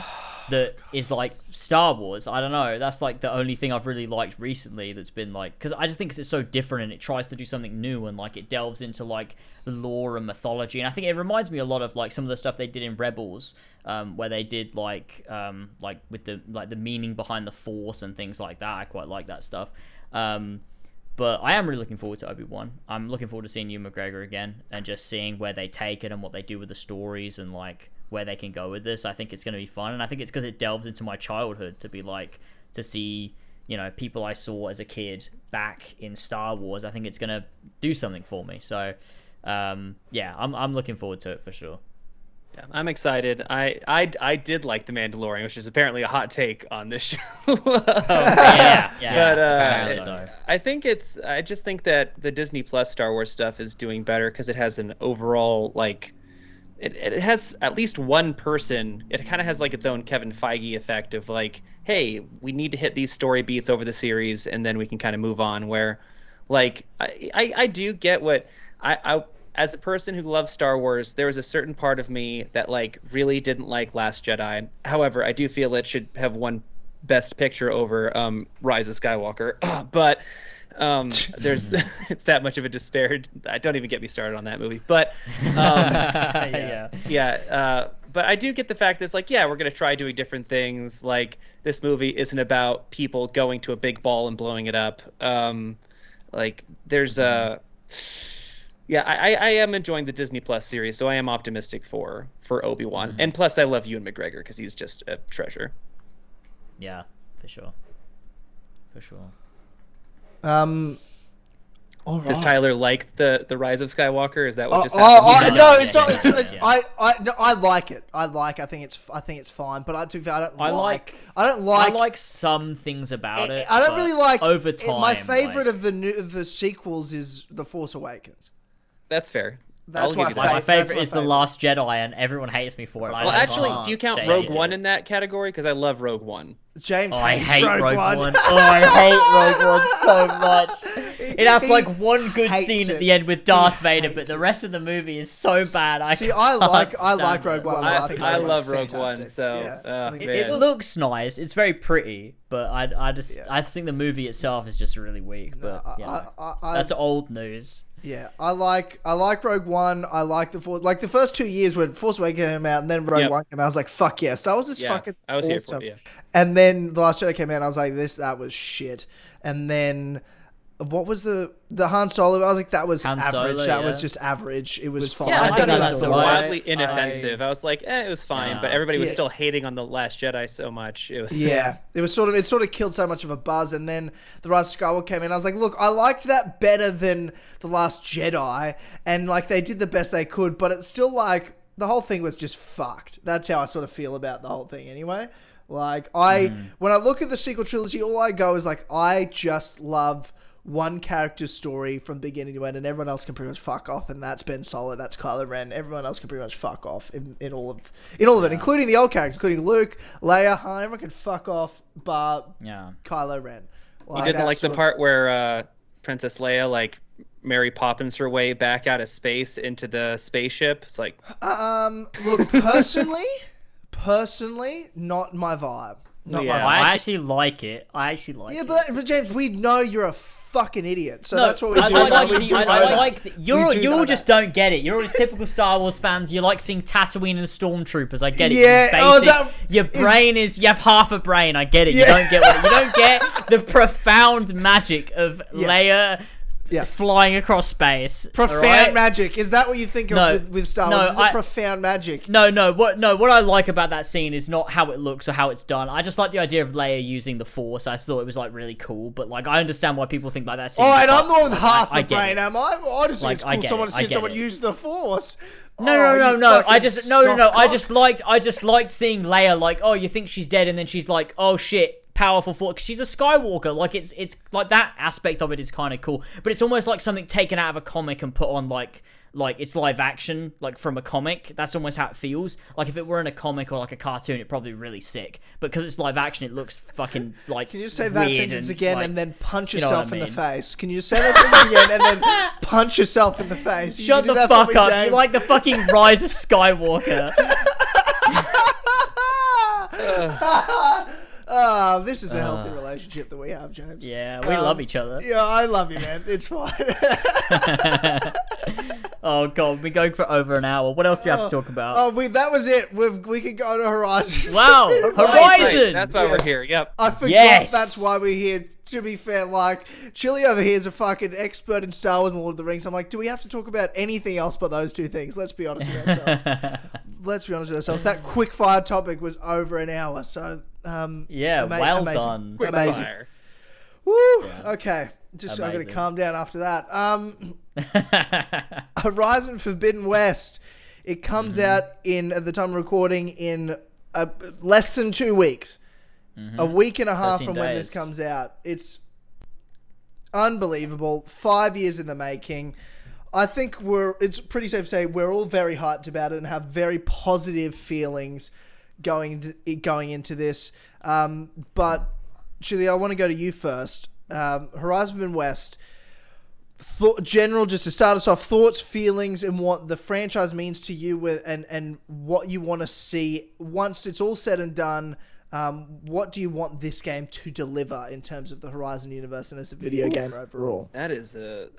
That is like Star Wars. I don't know. That's like the only thing I've really liked recently that's been like, because I just think it's so different and it tries to do something new and like it delves into like the lore and mythology. And I think it reminds me a lot of like some of the stuff they did in Rebels, where they did like with the meaning behind the Force and things like that. I quite like that stuff. But I am really looking forward to Obi-Wan. I'm looking forward to seeing Ewan McGregor again and just seeing where they take it and what they do with the stories and like where they can go with this. I think it's going to be fun, and I think it's because it delves into my childhood to be like, to see, people I saw as a kid back in Star Wars. I think it's going to do something for me. So, yeah, I'm looking forward to it for sure. Yeah, I'm excited. I did like The Mandalorian, which is apparently a hot take on this show. Yeah. But I just think that the Disney Plus Star Wars stuff is doing better because it has an overall like. It has at least one person. It kind of has like its own Kevin Feige effect of like, hey, we need to hit these story beats over the series, and then we can kind of move on. Where, like, I do get what I as a person who loves Star Wars, there was a certain part of me that like really didn't like Last Jedi. However, I do feel it should have won Best Picture over Rise of Skywalker, but. There's it's that much of a disparity. Don't even get me started on that movie. But but I do get the fact that it's like, yeah, we're gonna try doing different things. Like this movie isn't about people going to a big ball and blowing it up. Like there's I am enjoying the Disney Plus series, so I am optimistic for Obi-Wan. And plus I love Ewan McGregor because he's just a treasure. Yeah, for sure. All right. Does Tyler like the Rise of Skywalker? Is that what just happened? No, it's not. I like it. I think it's fine. But I don't like some things about it. I don't really like over time. My favorite of the sequels is The Force Awakens. That's fair. That's my favorite is The Last Jedi, and everyone hates me for it. Well, actually, do you count Rogue One in that category? Because I love Rogue One. James I hate Rogue One. Oh, I hate Rogue One so much. It has like one good scene at the end with Darth Vader, but the rest of the movie is so bad. I like Rogue One. I love Rogue One. So it looks nice. It's very pretty, but I just think the movie itself is just really weak. But that's old news. Yeah, I like Rogue One. I like the first 2 years when Force Awakens came out, and then Rogue One came out. I was like, "Fuck yeah!" Star Wars is fucking awesome. Here for it, yeah. And then The Last Jedi came out, and I was like, "That was shit." And then what was the Han Solo? I was like, that was Han average. Solo, that yeah. was just average. It was fine. Yeah, I I thought think it that's was the wildly way inoffensive. I was like, it was fine, Yeah. but everybody was Yeah. still hating on the Last Jedi so much. It was It sort of killed so much of a buzz, and then the Rise of Skywalker came in. I was like, look, I liked that better than the Last Jedi, and like they did the best they could, but it's still like the whole thing was just fucked. That's how I sort of feel about the whole thing, anyway. Like when I look at the sequel trilogy, all I go is like, I just love one character's story from beginning to end, and everyone else can pretty much fuck off, and that's Ben Solo, that's Kylo Ren. Everyone else can pretty much fuck off in all of it, including the old characters, including Luke, Leia, Han. Everyone can fuck off, but Kylo Ren. You didn't like the part where Princess Leia like Mary Poppins her way back out of space into the spaceship? It's like, look, personally, not my vibe. Not my vibe. I actually like it. Yeah, but James, we know you're a fucking idiot, so no, that's what we do. You just don't get it. You're all typical Star Wars fans. You like seeing Tatooine and stormtroopers. I get it. Yeah, You have half a brain. I get it. Yeah. You don't get the profound magic of Leia flying across space. Profound magic. Is that what you think of with Star Wars? Is it profound magic? No. What I like about that scene is not how it looks or how it's done. I just like the idea of Leia using the Force. I just thought it was like really cool. But like, I understand why people think like that scene. Oh, and I'm the one with half the brain, it. am I? I just think it's cool someone use the Force. No. I just liked seeing Leia like, oh, you think she's dead, and then she's like, oh shit, powerful Force, because she's a Skywalker. Like it's like that aspect of it is kind of cool, but it's almost like something taken out of a comic and put on like it's live action, like from a comic. That's almost how it feels. Like if it were in a comic or like a cartoon, it'd probably be really sick. But because it's live action, it looks fucking like. Can you say that sentence again and then punch yourself in the mean? face? Can you say that sentence again and then punch yourself in the face? Shut the fuck up! James? You like the fucking Rise of Skywalker. This is a healthy relationship that we have, James. Yeah, we love each other. Yeah, I love you, man. It's fine. Oh god, we're going for over an hour. What else do you have to talk about? That was it. We could go to Horizon. Wow, Horizon! That's why we're here. Yep. I forgot that's why we're here. To be fair, like, Chili over here is a fucking expert in Star Wars and Lord of the Rings. I'm like, do we have to talk about anything else but those two things? Let's be honest with ourselves. That quick fire topic was over an hour, so well amazing. done. Quick fire. Woo! Yeah. Okay. Just I'm going to calm down after that. Horizon Forbidden West. It comes out at the time of recording in less than 2 weeks. A week and a half from when this comes out. It's unbelievable. 5 years in the making. I think it's pretty safe to say we're all very hyped about it and have very positive feelings going into this. But Chili, I want to go to you first. Horizon Forbidden West. Just to start us off, thoughts, feelings, and what the franchise means to you, and what you want to see once it's all said and done. What do you want this game to deliver in terms of the Horizon universe and as a video game overall? That is a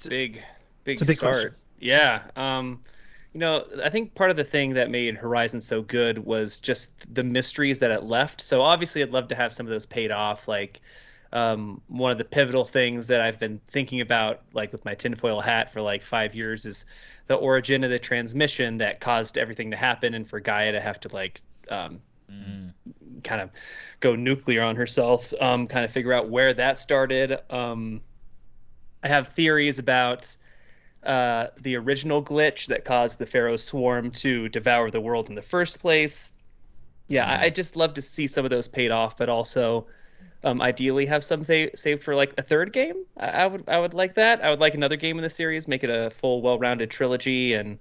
big start. Question. Yeah. I think part of the thing that made Horizon so good was just the mysteries that it left. So obviously I'd love to have some of those paid off. Like one of the pivotal things that I've been thinking about, like with my tinfoil hat for like 5 years, is the origin of the transmission that caused everything to happen, and for Gaia to have to like kind of go nuclear on herself, kind of figure out where that started. I have theories about the original glitch that caused the Pharaoh swarm to devour the world in the first place. Yeah, I just love to see some of those paid off, but also ideally have some saved for like a third game. I would like that. I would like another game in the series, make it a full, well-rounded trilogy. And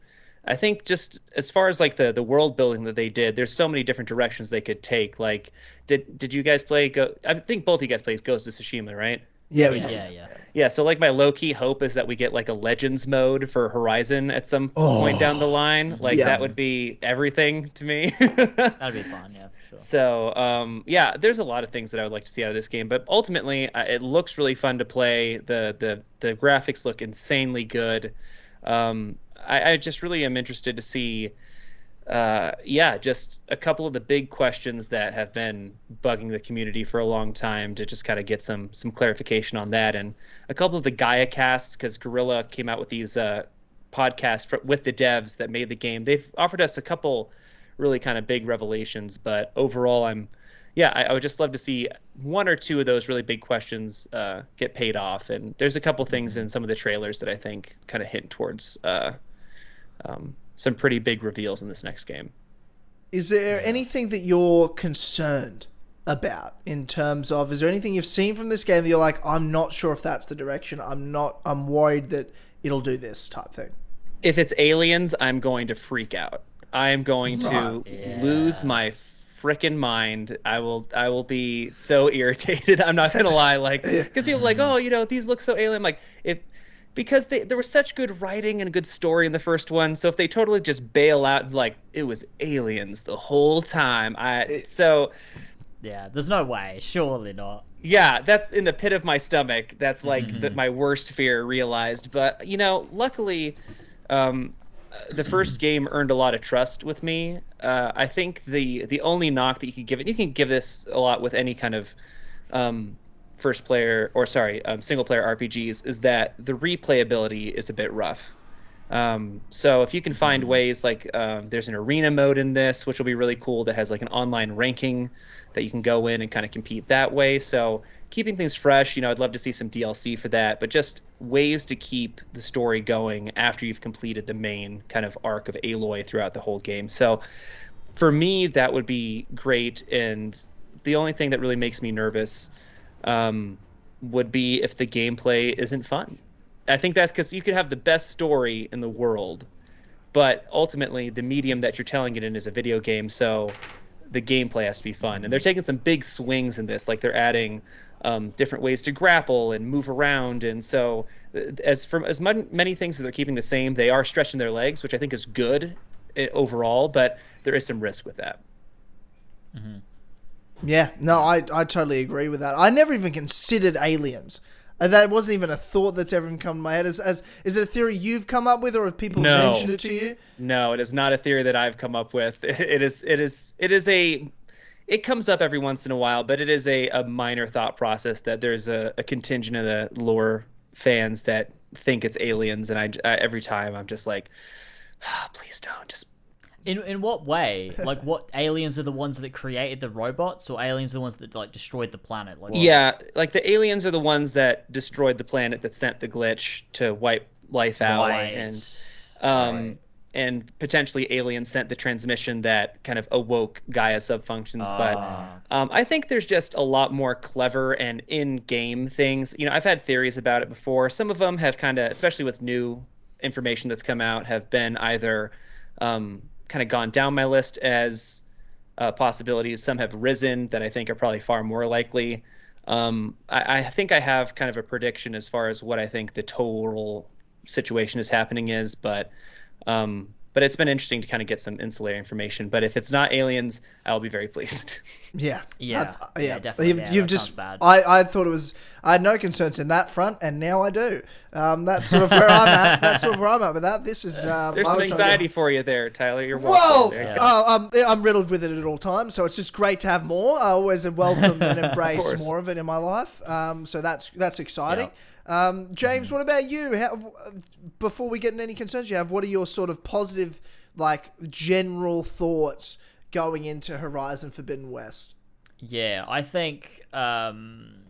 I think just as far as like the world building that they did, there's so many different directions they could take. Like, did you guys play I think both of you guys played Ghost of Tsushima, right? Yeah, we did. Yeah, so like my low-key hope is that we get like a Legends mode for Horizon at some point down the line. Like that would be everything to me. That'd be fun, yeah, for sure. So, there's a lot of things that I would like to see out of this game, but ultimately it looks really fun to play. The graphics look insanely good. I just really am interested to see yeah, just a couple of the big questions that have been bugging the community for a long time to just kind of get some clarification on that, and a couple of the Gaia casts, because Gorilla came out with these podcasts with the devs that made the game. They've offered us a couple really kind of big revelations, but overall, I would just love to see one or two of those really big questions get paid off. And there's a couple things in some of the trailers that I think kind of hint towards some pretty big reveals in this next game. Is there anything that you're concerned about in terms of, is there anything you've seen from this game that you're like, I'm not sure if that's the direction, I'm worried that it'll do this type thing? If it's aliens, I'm going to freak out. I am going to lose my frickin' mind. I will be so irritated. I'm not gonna lie, like, because people are like, oh, these look so alien. Like, because there was such good writing and good story in the first one. So if they totally just bail out and like it was aliens the whole time, yeah, there's no way. Surely not. Yeah, that's in the pit of my stomach. That's like my worst fear realized. But luckily, the first game earned a lot of trust with me. I think the only knock that you can give it, you can give this a lot with any kind of single player RPGs, is that the replayability is a bit rough. So if you can find ways, like there's an arena mode in this, which will be really cool, that has like an online ranking that you can go in and kind of compete that way. So keeping things fresh, I'd love to see some DLC for that, but just ways to keep the story going after you've completed the main kind of arc of Aloy throughout the whole game. So for me, that would be great. And the only thing that really makes me nervous would be if the gameplay isn't fun. I think that's because you could have the best story in the world, but ultimately the medium that you're telling it in is a video game, so the gameplay has to be fun. And they're taking some big swings in this, like they're adding different ways to grapple and move around. And so many things that they're keeping the same, they are stretching their legs, which I think is good overall, but there is some risk with that. Mm-hmm. Yeah, no, I totally agree with that. I never even considered aliens. That wasn't even a thought that's ever come to my head. Is it a theory you've come up with, or have people mentioned it to you? No, it is not a theory that I've come up with. It comes up every once in a while, but it is a minor thought process that there's a contingent of the lore fans that think it's aliens, and I every time I'm just like, please don't. Just in what way? Like, what aliens are the ones that created the robots, or aliens are the ones that like destroyed the planet? Like, yeah, like the aliens are the ones that destroyed the planet, that sent the glitch to wipe life out, and potentially aliens sent the transmission that kind of awoke Gaia subfunctions. But I think there's just a lot more clever and in-game things. I've had theories about it before. Some of them have kind of, especially with new information that's come out, have been either kind of gone down my list as possibilities. Some have risen that I think are probably far more likely. I think I have kind of a prediction as far as what I think the total situation is happening is, but it's been interesting to kind of get some ancillary information. But if it's not aliens, I'll be very pleased. Yeah, definitely. You've just bad. I thought it was. I had no concerns in that front, and now I do. That's sort of where I'm at. That's sort of where I'm at with that. This is. There's some anxiety for you there, Tyler. You're welcome. Whoa! I'm riddled with it at all times, so it's just great to have more. I always welcome and embrace more of it in my life. So that's exciting. Yeah. James, what about you? Before we get into any concerns you have, what are your sort of positive, like, general thoughts going into Horizon Forbidden West? Yeah, I think I'm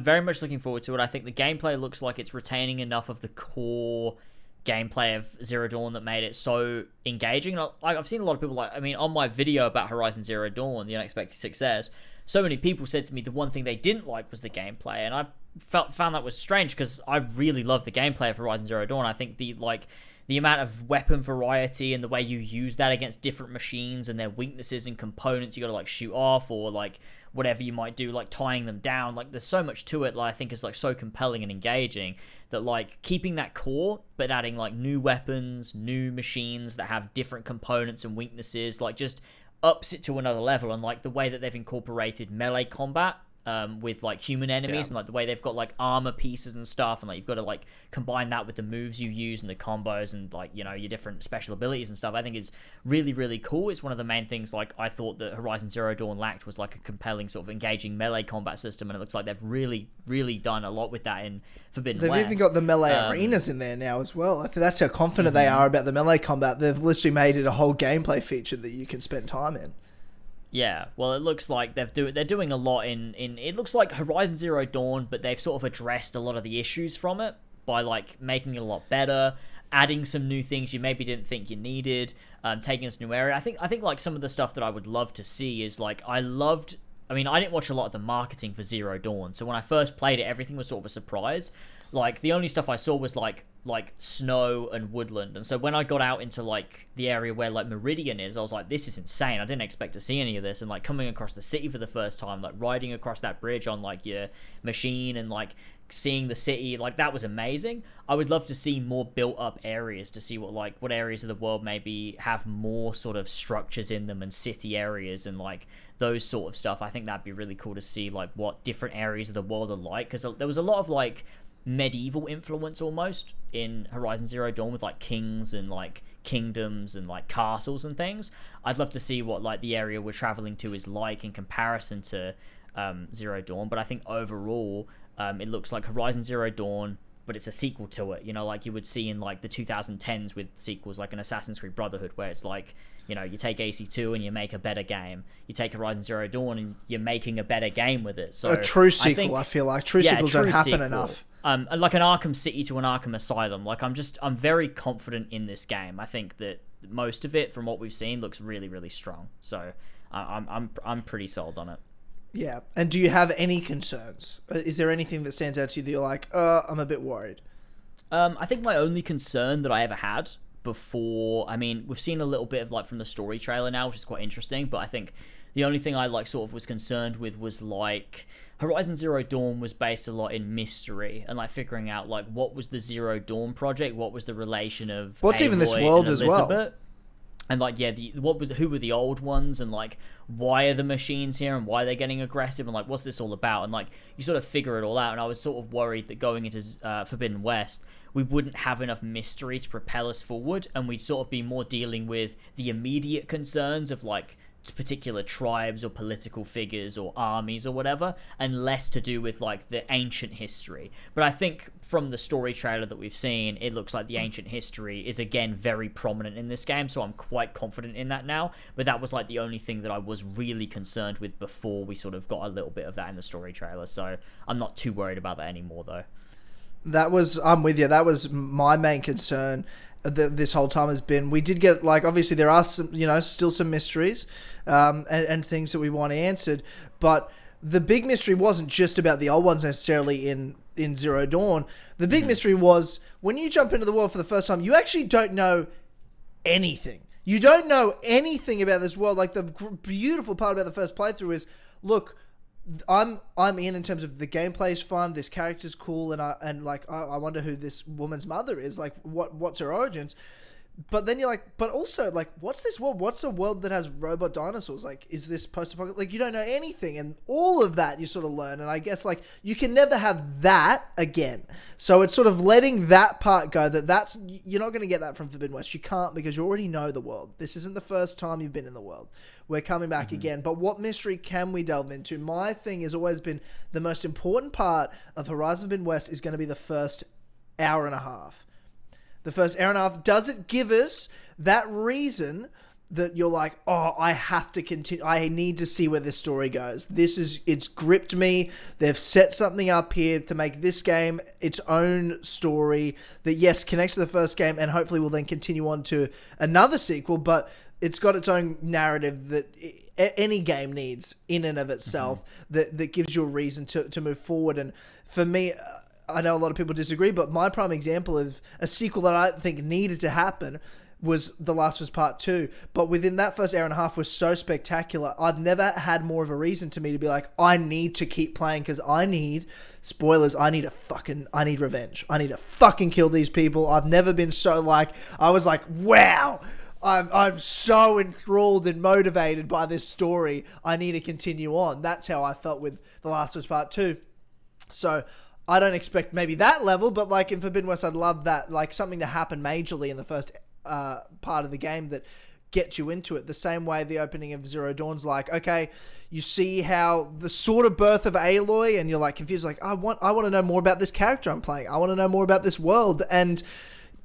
very much looking forward to it. I think the gameplay looks like it's retaining enough of the core gameplay of Zero Dawn that made it so engaging. I've seen a lot of people, on my video about Horizon Zero Dawn, the unexpected success, so many people said to me the one thing they didn't like was the gameplay, and I found that was strange because I really love the gameplay of Horizon Zero Dawn. I think the amount of weapon variety and the way you use that against different machines and their weaknesses and components you got to like shoot off, or like whatever you might do, like tying them down, like there's so much to it that I think is like so compelling and engaging, that like keeping that core but adding like new weapons, new machines that have different components and weaknesses, like just ups it to another level. And like the way that they've incorporated melee combat with like human enemies and like the way they've got like armor pieces and stuff, and like you've got to like combine that with the moves you use and the combos and like, you know, your different special abilities and stuff. I think is really, really cool. It's one of the main things like I thought that Horizon Zero Dawn lacked was like a compelling sort of engaging melee combat system, and it looks like they've really, really done a lot with that in Forbidden West. They've even got the melee arenas in there now as well. I think that's how confident they are about the melee combat. They've literally made it a whole gameplay feature that you can spend time in. Yeah, well, it looks like they're doing a lot in it looks like Horizon Zero Dawn, but they've sort of addressed a lot of the issues from it by like making it a lot better, adding some new things you maybe didn't think you needed, taking us to a new area. I think like some of the stuff that I would love to see is like I didn't watch a lot of the marketing for Zero Dawn, so when I first played it, everything was sort of a surprise. Like the only stuff I saw was like snow and woodland, and so when I got out into like the area where like Meridian is, I was like, this is insane. I didn't expect to see any of this. And like coming across the city for the first time, like riding across that bridge on like your machine and like seeing the city, like that was amazing. I would love to see more built up areas, to see what areas of the world maybe have more sort of structures in them and city areas and like those sort of stuff. I think that'd be really cool to see like what different areas of the world are like, because there was a lot of like medieval influence almost in Horizon Zero Dawn with like kings and like kingdoms and like castles and things. I'd love to see what like the area we're traveling to is like in comparison to Zero Dawn, but I think overall it looks like Horizon Zero Dawn, but it's a sequel to it, you know, like you would see in like the 2010s with sequels like an Assassin's Creed Brotherhood, where it's like, you know, you take AC2 and you make a better game. You take Horizon Zero Dawn and you're making a better game with it. So a true sequel, I feel like. True sequels don't happen enough. Like an Arkham City to an Arkham Asylum. Like I'm very confident in this game. I think that most of it, from what we've seen, looks really, really strong. So I'm pretty sold on it. Yeah. And do you have any concerns? Is there anything that stands out to you that you're like, I'm a bit worried? I think my only concern that I ever had before, I mean, we've seen a little bit of like from the story trailer now, which is quite interesting, but I think the only thing I like sort of was concerned with was like Horizon Zero Dawn was based a lot in mystery and like figuring out like what was the Zero Dawn project, what was the relation of what's Aloy even this world and as well. And like, yeah, who were the old ones, and like why are the machines here, and why are they getting aggressive, and like what's this all about? And like you sort of figure it all out. And I was sort of worried that going into Forbidden West, we wouldn't have enough mystery to propel us forward, and we'd sort of be more dealing with the immediate concerns of like particular tribes or political figures or armies or whatever, and less to do with like the ancient history. But I think from the story trailer that we've seen, it looks like the ancient history is again very prominent in this game, so I'm quite confident in that now. But that was like the only thing that I was really concerned with before we sort of got a little bit of that in the story trailer, so I'm not too worried about that anymore though. I'm with you. That was my main concern this whole time has been, we did get, like, obviously there are some, you know, still some mysteries and things that we want answered, but the big mystery wasn't just about the old ones necessarily in Zero Dawn. The big mystery was when you jump into the world for the first time, you actually don't know anything. You don't know anything about this world. Like, the beautiful part about the first playthrough is, look, I'm in terms of the gameplay is fun, this character's cool, and I wonder who this woman's mother is, like what's her origins. But then you're like, but also, like, what's this world? What's a world that has robot dinosaurs? Like, is this post-apocalyptic? Like, you don't know anything, and all of that you sort of learn. And I guess, like, you can never have that again. So it's sort of letting that part go. That's you're not going to get that from Forbidden West. You can't, because you already know the world. This isn't the first time you've been in the world. We're coming back again. But what mystery can we delve into? My thing has always been the most important part of Horizon Forbidden West is going to be the first hour and a half. The first hour and a half, does it give us that reason that you're like, oh, I have to continue. I need to see where this story goes. It's gripped me. They've set something up here to make this game its own story that, yes, connects to the first game and hopefully will then continue on to another sequel, but it's got its own narrative that any game needs in and of itself that gives you a reason to move forward. And for me, I know a lot of people disagree, but my prime example of a sequel that I think needed to happen was The Last of Us Part 2. But within that first hour and a half was so spectacular. I've never had more of a reason to me to be like, I need to keep playing because I need, spoilers, I need revenge. I need to fucking kill these people. I've never been so like, I was like, wow, I'm so enthralled and motivated by this story. I need to continue on. That's how I felt with The Last of Us Part 2. So I don't expect maybe that level, but like in Forbidden West, I'd love that, like something to happen majorly in the first part of the game that gets you into it. The same way the opening of Zero Dawn's like, okay, you see how the sort of birth of Aloy, and you're like confused, like I want to know more about this character I'm playing. I want to know more about this world, and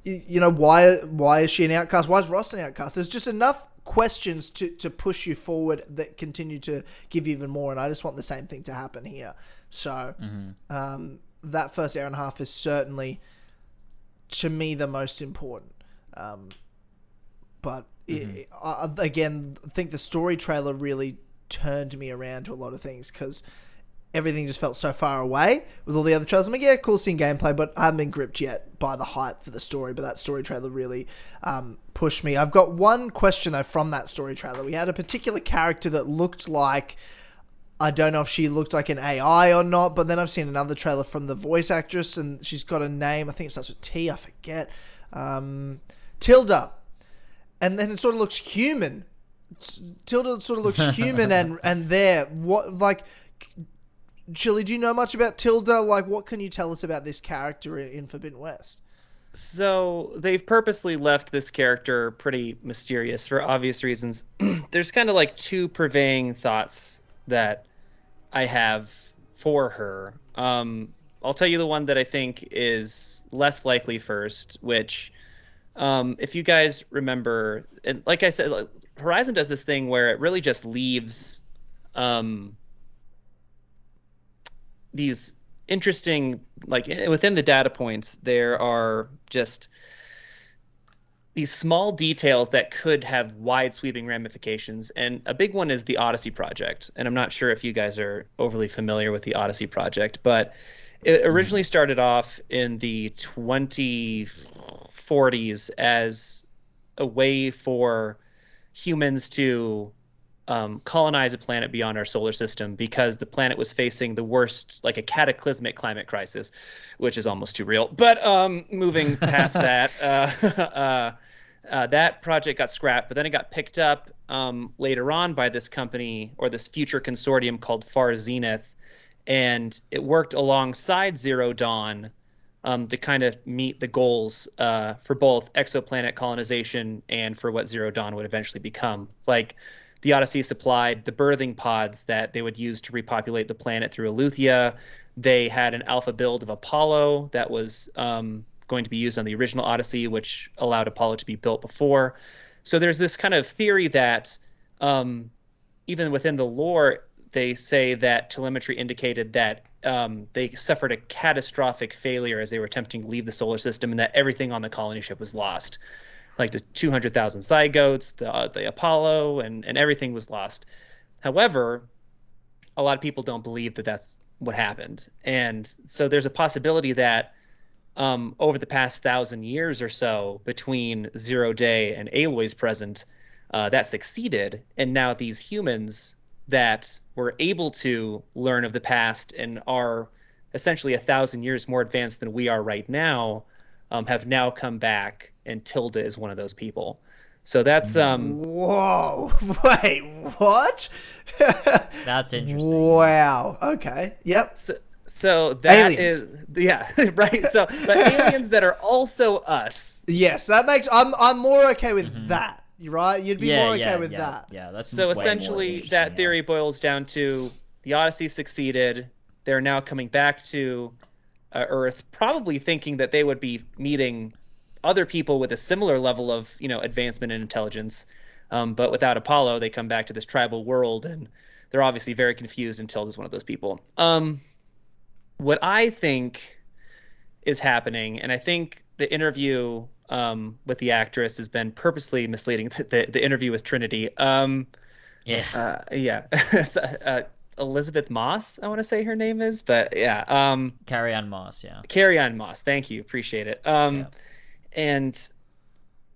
you know, why is she an outcast? Why is Rost an outcast? There's just enough questions to push you forward that continue to give you even more, and I just want the same thing to happen here. So that first hour and a half is certainly, to me, the most important. But again, I think the story trailer really turned me around to a lot of things, because everything just felt so far away with all the other trailers. I'm like, yeah, cool seeing gameplay, but I haven't been gripped yet by the hype for the story. But that story trailer really pushed me. I've got one question, though, from that story trailer. We had a particular character that looked like, I don't know if she looked like an AI or not, but then I've seen another trailer from the voice actress, and she's got a name. I think it starts with T. I forget. Tilda. And then it sort of looks human. Tilda sort of looks human and there. What, like, Chili, do you know much about Tilda? Like, what can you tell us about this character in Forbidden West? So they've purposely left this character pretty mysterious for obvious reasons. There's kind of like two purveying thoughts that I have for her. I'll tell you the one that I think is less likely first, which, if you guys remember, and like I said, Horizon does this thing where it really just leaves these interesting, like within the data points, there are just these small details that could have wide sweeping ramifications. And a big one is the Odyssey project. And I'm not sure if you guys are overly familiar with the Odyssey project, but it originally started off in the 2040s as a way for humans to colonize a planet beyond our solar system, because the planet was facing the worst, like a cataclysmic climate crisis, which is almost too real. But moving past that, that project got scrapped, but then it got picked up later on by this company, or this future consortium called Far Zenith, and it worked alongside Zero Dawn to kind of meet the goals for both exoplanet colonization and for what Zero Dawn would eventually become. Like, the Odyssey supplied the birthing pods that they would use to repopulate the planet through Eleuthia. They had an alpha build of Apollo that was going to be used on the original Odyssey, which allowed Apollo to be built before. So there's this kind of theory that even within the lore, they say that telemetry indicated that they suffered a catastrophic failure as they were attempting to leave the solar system, and that everything on the colony ship was lost. Like the 200,000 zygotes, the Apollo, and everything was lost. However, a lot of people don't believe that that's what happened. And so there's a possibility that over the past 1,000 years or so, between Zero Day and Aloy's present, that succeeded. And now these humans that were able to learn of the past and are essentially 1,000 years more advanced than we are right now, have now come back, and Tilda is one of those people. So that's Whoa! Wait, what? That's interesting. Wow. Okay. Yep. So that aliens. is, yeah, right. So, but aliens that are also us. Yes, that makes I'm more okay with that. You're right. You'd be more okay with that. Yeah, that's so way essentially more that theory boils down to the Odyssey succeeded. They're now coming back to Earth, probably thinking that they would be meeting other people with a similar level of, advancement and intelligence. But without Apollo, they come back to this tribal world, and they're obviously very confused, and Tilda's one of those people. What I think is happening, and I think the interview with the actress has been purposely misleading, the interview with Trinity. Elizabeth Moss, I want to say her name is, but yeah. Carrie-Anne Moss, yeah. Carrie-Anne Moss, thank you, appreciate it. And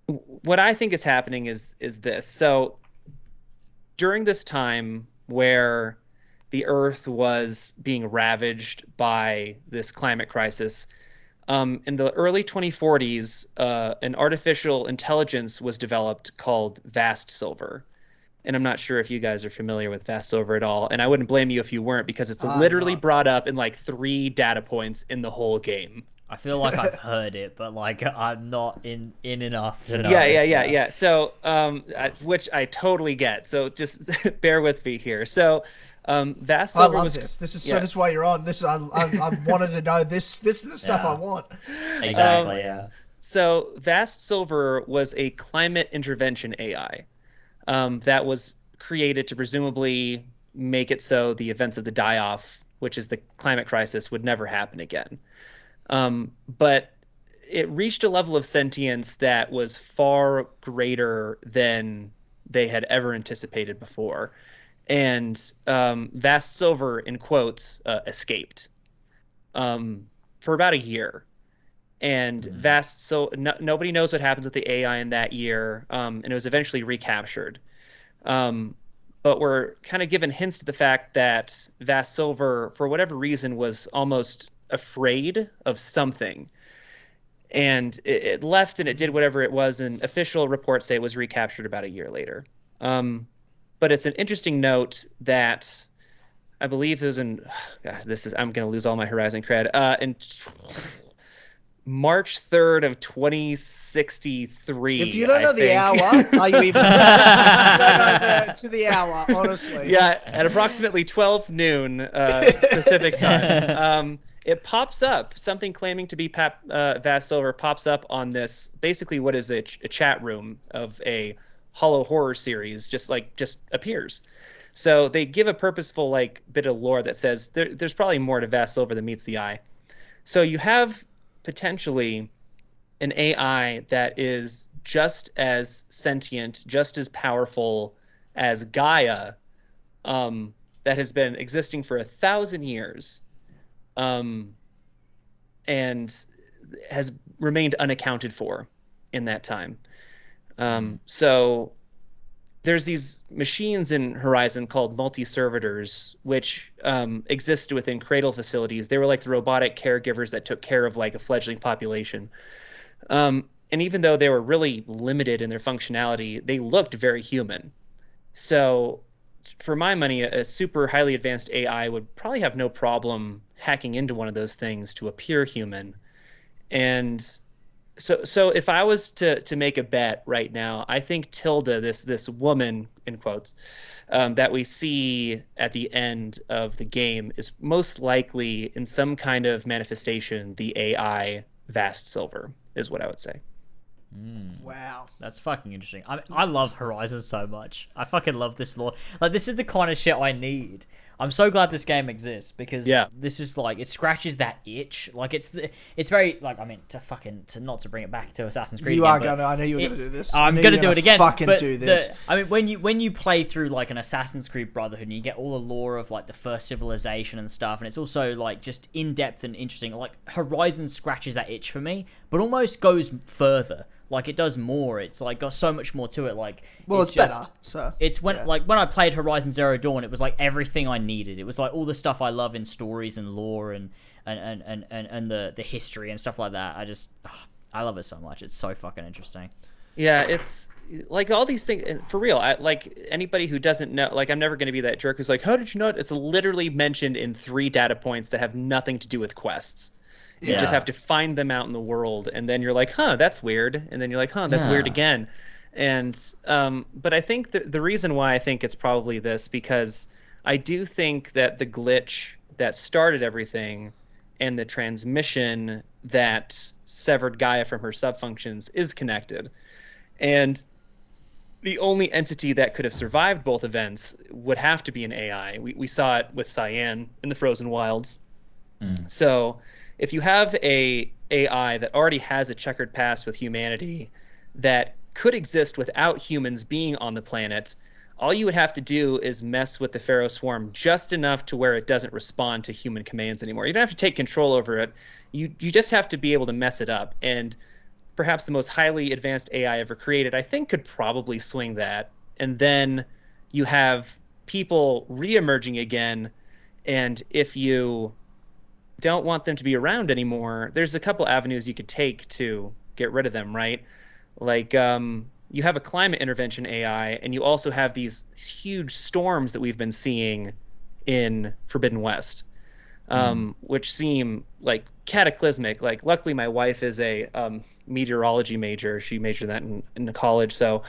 what I think is happening is this. So during this time where the Earth was being ravaged by this climate crisis, In the early 2040s, an artificial intelligence was developed called Vast Silver. And I'm not sure if you guys are familiar with Vast Silver at all. And I wouldn't blame you if you weren't, because it's literally brought up in like 3 data points in the whole game. I feel like I've heard it, but like I'm not in enough to know. Yeah. So, which I totally get. So just bear with me here. So, Vast Silver I love this. This is why you're on. I wanted to know this. This is the stuff I want. Exactly. Yeah. So Vast Silver was a climate intervention AI that was created to presumably make it so the events of the die-off, which is the climate crisis, would never happen again. But it reached a level of sentience that was far greater than they had ever anticipated before. And Vast Silver, in quotes, escaped for about a year. And nobody knows what happens with the AI in that year, and it was eventually recaptured. But we're kind of given hints to the fact that Vast Silver, for whatever reason, was almost afraid of something. And it left and it did whatever it was, and official reports say it was recaptured about a year later. But it's an interesting note that I believe it was I'm going to lose all my Horizon cred. In March 3rd of 2063. If you don't know the hour, are you even? I don't know to the hour, honestly. Yeah, at approximately 12 noon Pacific time. It pops up, something claiming to be Vast Silver pops up on this, basically what is a chat room of a Hollow Horror series, just appears. So they give a purposeful bit of lore that says there's probably more to Vast Silver than meets the eye. So you have potentially an AI that is just as sentient, just as powerful as Gaia, that has been existing for 1,000 years. And has remained unaccounted for in that time. So there's these machines in Horizon called multi-servitors, which exist within cradle facilities. They were like the robotic caregivers that took care of like a fledgling population. And even though they were really limited in their functionality, they looked very human. So for my money, a super highly advanced AI would probably have no problem hacking into one of those things to appear human. And so if I was to make a bet right now, I think Tilda, this woman in quotes, that we see at the end of the game, is most likely in some kind of manifestation the AI Vast Silver, is what I would say. Wow, that's fucking interesting. I love Horizon so much. I fucking love this lore. Like, this is the kind of shit I need. I'm so glad this game exists, because this is like, it scratches that itch. Like, it's very like, I mean, to not to bring it back to Assassin's Creed. I know you were gonna do this. I'm gonna do it again. Do this. I mean, when you play through like an Assassin's Creed Brotherhood, and you get all the lore of like the first civilization and stuff, and it's also like just in depth and interesting. Like, Horizon scratches that itch for me, but almost goes further. Like, it does more. It's like got so much more to it. Like, it's better. So it's when I played Horizon Zero Dawn, it was like everything I needed. It was like all the stuff I love in stories and lore and the history and stuff like that. I love it so much. It's so fucking interesting. Yeah, it's like all these things, and for real. Like, anybody who doesn't know, like, I'm never going to be that jerk who's like, how did you know it? It's literally mentioned in 3 data points that have nothing to do with quests. You just have to find them out in the world, and then you're like, huh, that's weird. And then you're like, huh, that's weird again. And but I think the reason why I think it's probably this, because I do think that the glitch that started everything and the transmission that severed Gaia from her subfunctions is connected. And the only entity that could have survived both events would have to be an AI. We saw it with Cyan in the Frozen Wilds. So if you have a AI that already has a checkered past with humanity that could exist without humans being on the planet, all you would have to do is mess with the Pharaoh Swarm just enough to where it doesn't respond to human commands anymore. You don't have to take control over it. You just have to be able to mess it up. And perhaps the most highly advanced AI ever created, I think, could probably swing that. And then you have people re-emerging again, and if you don't want them to be around anymore, there's a couple avenues you could take to get rid of them, right? Like, you have a climate intervention AI, and you also have these huge storms that we've been seeing in Forbidden West, which seem like cataclysmic. Like, luckily, my wife is a meteorology major. She majored in that in college. So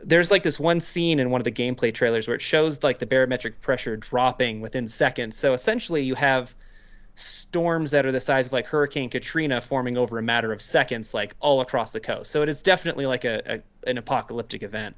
there's like this one scene in one of the gameplay trailers where it shows like the barometric pressure dropping within seconds. So essentially, you have storms that are the size of like Hurricane Katrina forming over a matter of seconds, like all across the coast. So it is definitely like an apocalyptic event.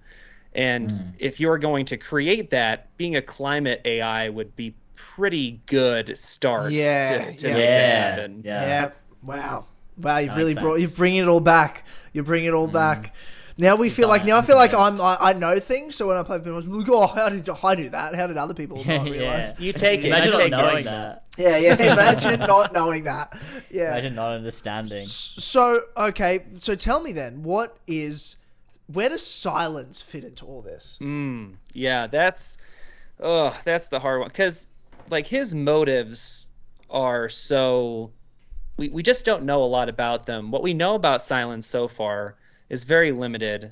And if you're going to create that, being a climate AI would be pretty good start to make that happen. Yeah. Wow. You bring it all back. You bring it all back. Now I feel like I know things. So when I play people, I'm like, oh, how did I do that? How did other people not realize? You take it. Imagine I take not knowing it. that. Yeah. Imagine not knowing that. Yeah. Imagine not understanding. So okay. So tell me then, where does silence fit into all this? Yeah, that's the hard one, because like his motives are so we just don't know a lot about them. What we know about Silence so far is very limited.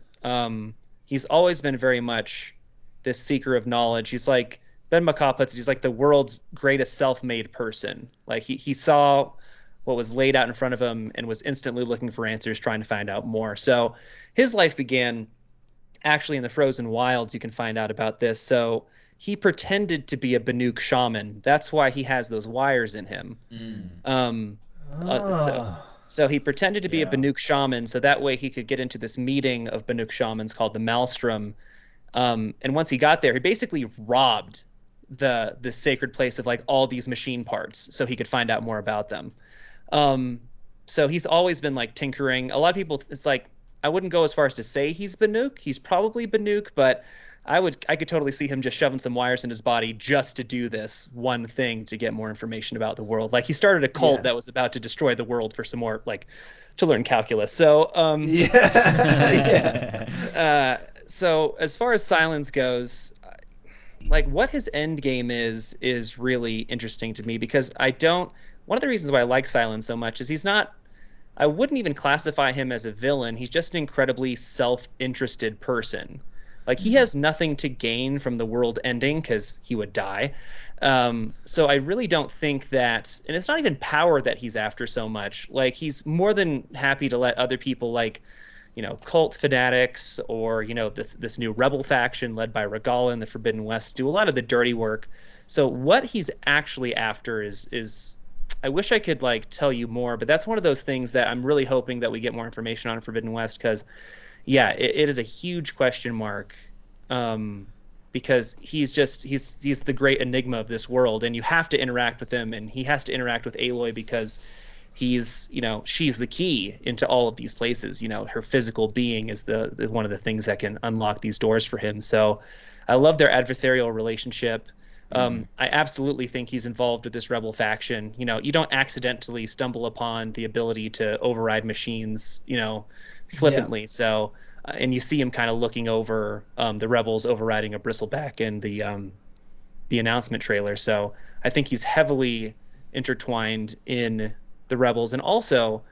He's always been very much this seeker of knowledge. He's like Ben McCaw puts it, he's like the world's greatest self-made person. Like he saw what was laid out in front of him and was instantly looking for answers, trying to find out more. So his life began actually in the frozen wilds. You can find out about this. So he pretended to be a Banuk shaman. That's why he has those wires in him. So he pretended to be a Banuk shaman, so that way he could get into this meeting of Banuk shamans called the Maelstrom. And once he got there, he basically robbed the sacred place of like all these machine parts so he could find out more about them. So he's always been like tinkering. A lot of people, it's like, I wouldn't go as far as to say he's Banuk. He's probably Banuk, but I could totally see him just shoving some wires in his body just to do this one thing to get more information about the world. Like he started a cult that was about to destroy the world for some more, like, to learn calculus. So so as far as Silence goes, like what his end game is really interesting to me, because one of the reasons why I like Silence so much is I wouldn't even classify him as a villain. He's just an incredibly self-interested person. Like he has nothing to gain from the world ending because he would die. So I really don't think that, and it's not even power that he's after so much. Like he's more than happy to let other people, like, cult fanatics or, this new rebel faction led by Regala in the Forbidden West do a lot of the dirty work. So what he's actually after is I wish I could like tell you more, but that's one of those things that I'm really hoping that we get more information on in Forbidden West, because it is a huge question mark, because he's the great enigma of this world, and you have to interact with him, and he has to interact with Aloy because she's the key into all of these places. Her physical being is the one of the things that can unlock these doors for him. So I love their adversarial relationship. I absolutely think he's involved with this rebel faction. You don't accidentally stumble upon the ability to override machines, flippantly. So and you see him kind of looking over the rebels overriding a bristleback in the announcement trailer. So I think he's heavily intertwined in the rebels. And also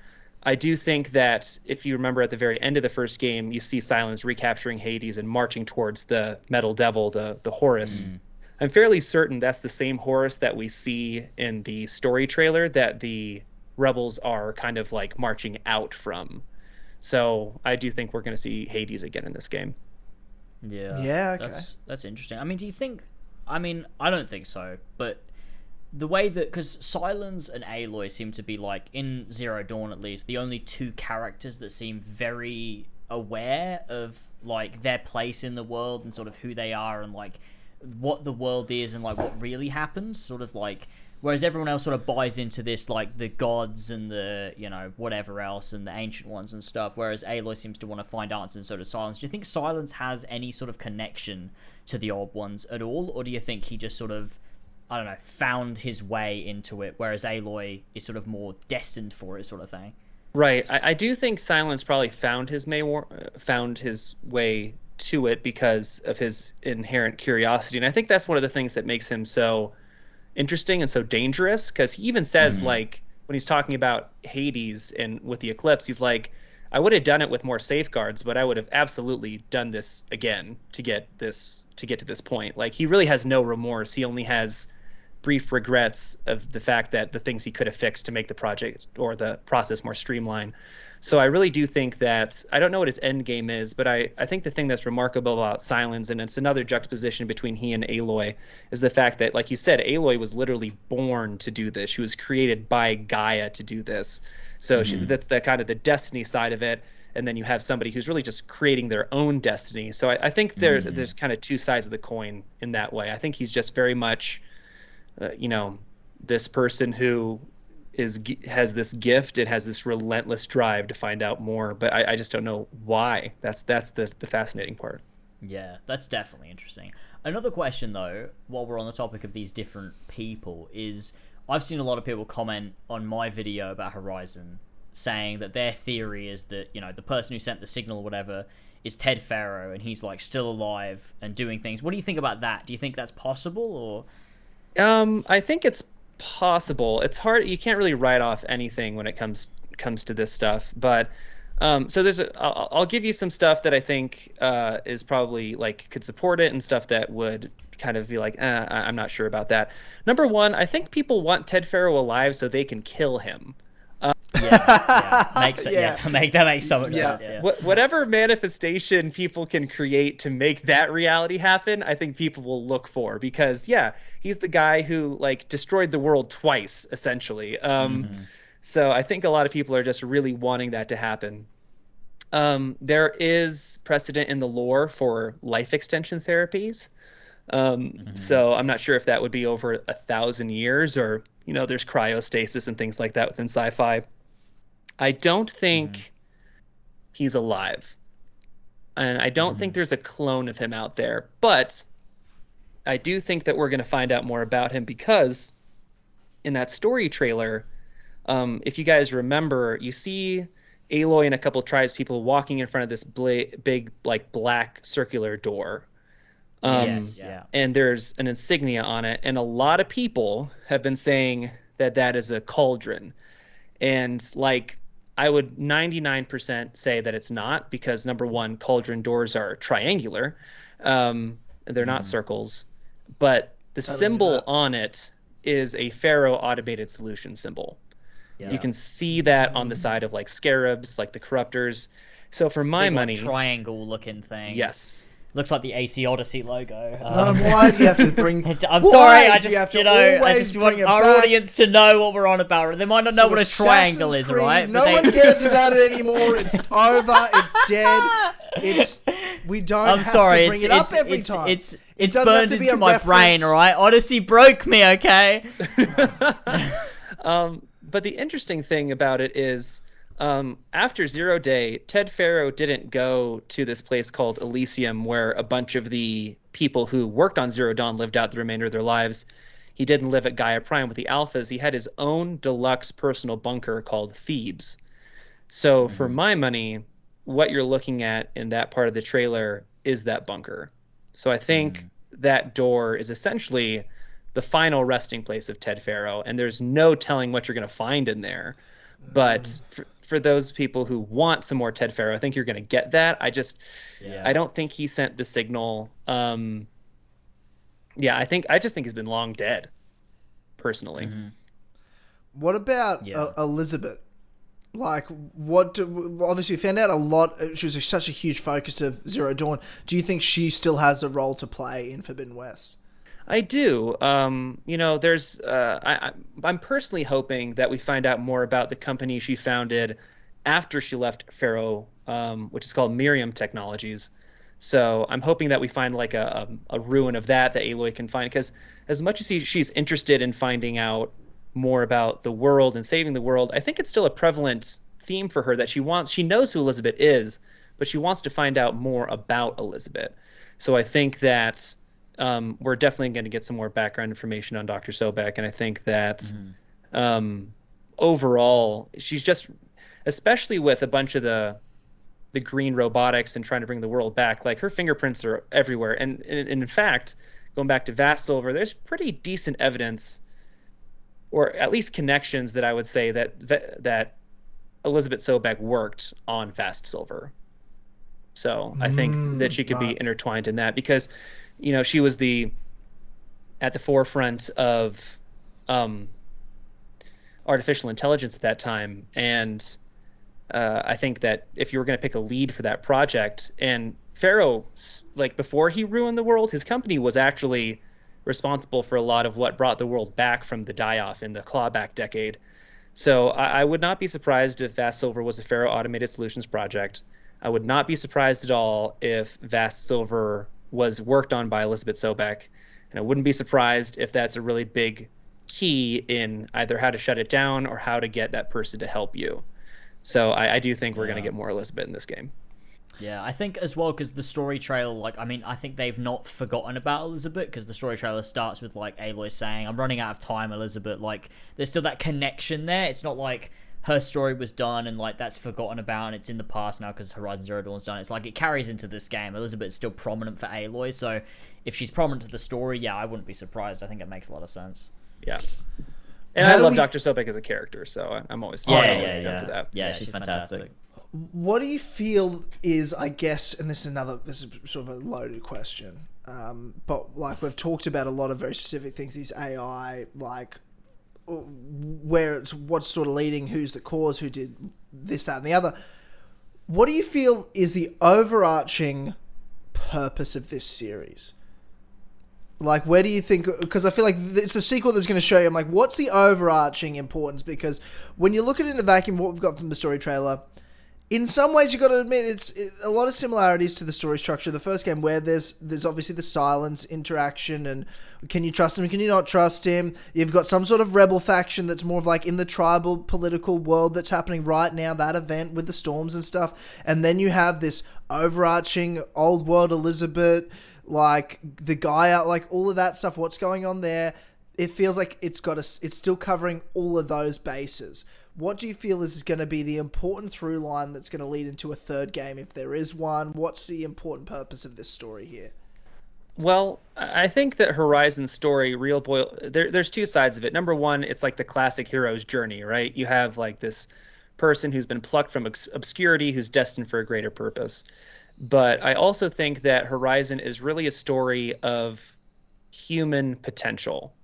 I do think that if you remember at the very end of the first game, you see Silence recapturing Hades and marching towards the metal devil, the Horus. I'm fairly certain that's the same Horus that we see in the story trailer that the rebels are kind of like marching out from. So I do think we're going to see Hades again in this game. Yeah. Okay. That's interesting. I mean, do you think? I mean, I don't think so. But the way that, because Silence and Aloy seem to be like in Zero Dawn at least the only two characters that seem very aware of like their place in the world and sort of who they are and like what the world is and like what really happens. Sort of like. Whereas everyone else sort of buys into this, like, the gods and the, whatever else, and the ancient ones and stuff, whereas Aloy seems to want to find answers, and so does Silence. Do you think Silence has any sort of connection to the old ones at all, or do you think he just sort of, I don't know, found his way into it, whereas Aloy is sort of more destined for it sort of thing? Right. I do think Silence probably found his way to it because of his inherent curiosity, and I think that's one of the things that makes him so interesting and so dangerous, because he even says like when he's talking about Hades and with the eclipse, he's like, I would have done it with more safeguards, but I would have absolutely done this again to get to this point. Like, he really has no remorse. He only has brief regrets of the fact that the things he could have fixed to make the project or the process more streamlined. So I really do think that, I don't know what his end game is, but I think the thing that's remarkable about Sylens, and it's another juxtaposition between he and Aloy, is the fact that, like you said, Aloy was literally born to do this. She was created by Gaia to do this. So that's the kind of the destiny side of it. And then you have somebody who's really just creating their own destiny. So I think there's kind of two sides of the coin in that way. I think he's just very much, this person who has this gift. It has this relentless drive to find out more, but I just don't know why. That's the fascinating part. Yeah, that's definitely interesting. Another question, though, while we're on the topic of these different people, is I've seen a lot of people comment on my video about Horizon saying that their theory is that, the person who sent the signal or whatever is Ted Faro, and he's like still alive and doing things. What do you think about that? Do you think that's possible, or? I think it's possible. It's hard. You can't really write off anything when it comes to this stuff. But so I'll give you some stuff that I think is probably like could support it, and stuff that would kind of be like, I'm not sure about that. Number one, I think people want Ted Faro alive so they can kill him. That makes so much sense. Yeah. Whatever manifestation people can create to make that reality happen, I think people will look for, because he's the guy who like destroyed the world twice, essentially. So I think a lot of people are just really wanting that to happen. There is precedent in the lore for life extension therapies. So I'm not sure if that would be over 1,000 years, or there's cryostasis and things like that within sci-fi. I don't think he's alive, and I don't think there's a clone of him out there, but I do think that we're going to find out more about him, because in that story trailer, if you guys remember, you see Aloy and a couple tribespeople walking in front of this big like black circular door. And there's an insignia on it, and a lot of people have been saying that is a cauldron, and like I would 99% say that it's not, because number one, cauldron doors are triangular, they're not circles, but the symbol on it is a Pharaoh automated solution symbol. You can see that on the side of like scarabs, like the corruptors. So for my money, triangle looking thing. Yes. Looks like the AC Odyssey logo. Why do you have to bring? I'm sorry, I just want our audience to know what we're on about. They might not know what a triangle is, right? No one cares about it anymore. It's over. It's dead. We don't have to bring it up every time. It's burned into my brain, all right? Odyssey broke me, okay? But the interesting thing about it is, after 0 Day, Ted Faro didn't go to this place called Elysium, where a bunch of the people who worked on Zero Dawn lived out the remainder of their lives. He didn't live at Gaia Prime with the Alphas. He had his own deluxe personal bunker called Thebes. So for my money, what you're looking at in that part of the trailer is that bunker. So I think that door is essentially the final resting place of Ted Faro, and there's no telling what you're going to find in there. But for those people who want some more Ted Faro, I think you're going to get that. I don't think he sent the signal. I just think he's been long dead, personally. What about Elizabeth? Like, obviously we found out a lot. She was such a huge focus of Zero Dawn. Do you think she still has a role to play in Forbidden West? I do. There's. I'm personally hoping that we find out more about the company she founded after she left Faro, which is called Miriam Technologies. So I'm hoping that we find like a ruin of that Aloy can find, because as much as she's interested in finding out more about the world and saving the world, I think it's still a prevalent theme for her that she knows who Elizabeth is, but she wants to find out more about Elizabeth. So I think that we're definitely going to get some more background information on Dr. Sobek, and I think that overall, she's just, especially with a bunch of the green robotics and trying to bring the world back, like her fingerprints are everywhere. And in fact, going back to Vast Silver, there's pretty decent evidence or at least connections that I would say that Elizabeth Sobek worked on Vast Silver. So I think that she could be intertwined in that because, she was at the forefront of artificial intelligence at that time. And I think that if you were going to pick a lead for that project, and Pharaoh, like before he ruined the world, his company was actually responsible for a lot of what brought the world back from the die-off in the clawback decade. So I would not be surprised if Vast Silver was a Pharaoh Automated Solutions project. I would not be surprised at all if Vast Silver was worked on by Elizabeth Sobek. And I wouldn't be surprised if that's a really big key in either how to shut it down or how to get that person to help you. So I do think we're going to get more Elizabeth in this game. Yeah, I think as well, because the story trailer, I think they've not forgotten about Elizabeth, because the story trailer starts with, Aloy saying, I'm running out of time, Elizabeth. There's still that connection there. It's not like her story was done and, that's forgotten about and it's in the past now because Horizon Zero Dawn's done. It's it carries into this game. Elizabeth's still prominent for Aloy, so if she's prominent to the story, yeah, I wouldn't be surprised. I think it makes a lot of sense. Yeah. And I love Dr. Sobek as a character, so I'm always down for that. Yeah, she's fantastic. What do you feel is, I guess, and this is sort of a loaded question, but we've talked about a lot of very specific things, these AI, what's sort of leading, who's the cause, who did this, that, and the other. What do you feel is the overarching purpose of this series? Where do you think, because I feel like it's a sequel that's going to show you, what's the overarching importance? Because when you look at it in a vacuum, what we've got from the story trailer, in some ways, you got to admit it's a lot of similarities to the story structure of the first game, where there's obviously the silence interaction and can you trust him, can you not trust him? You've got some sort of rebel faction that's more of in the tribal political world that's happening right now, that event with the storms and stuff, and then you have this overarching old world Elizabeth, the guy out, all of that stuff. What's going on there? It feels like it's still covering all of those bases. What do you feel is going to be the important through line that's going to lead into a third game, if there is one? What's the important purpose of this story here? Well, I think that Horizon's story, there's two sides of it. Number one, it's the classic hero's journey, right? You have this person who's been plucked from obscurity, who's destined for a greater purpose. But I also think that Horizon is really a story of human potential,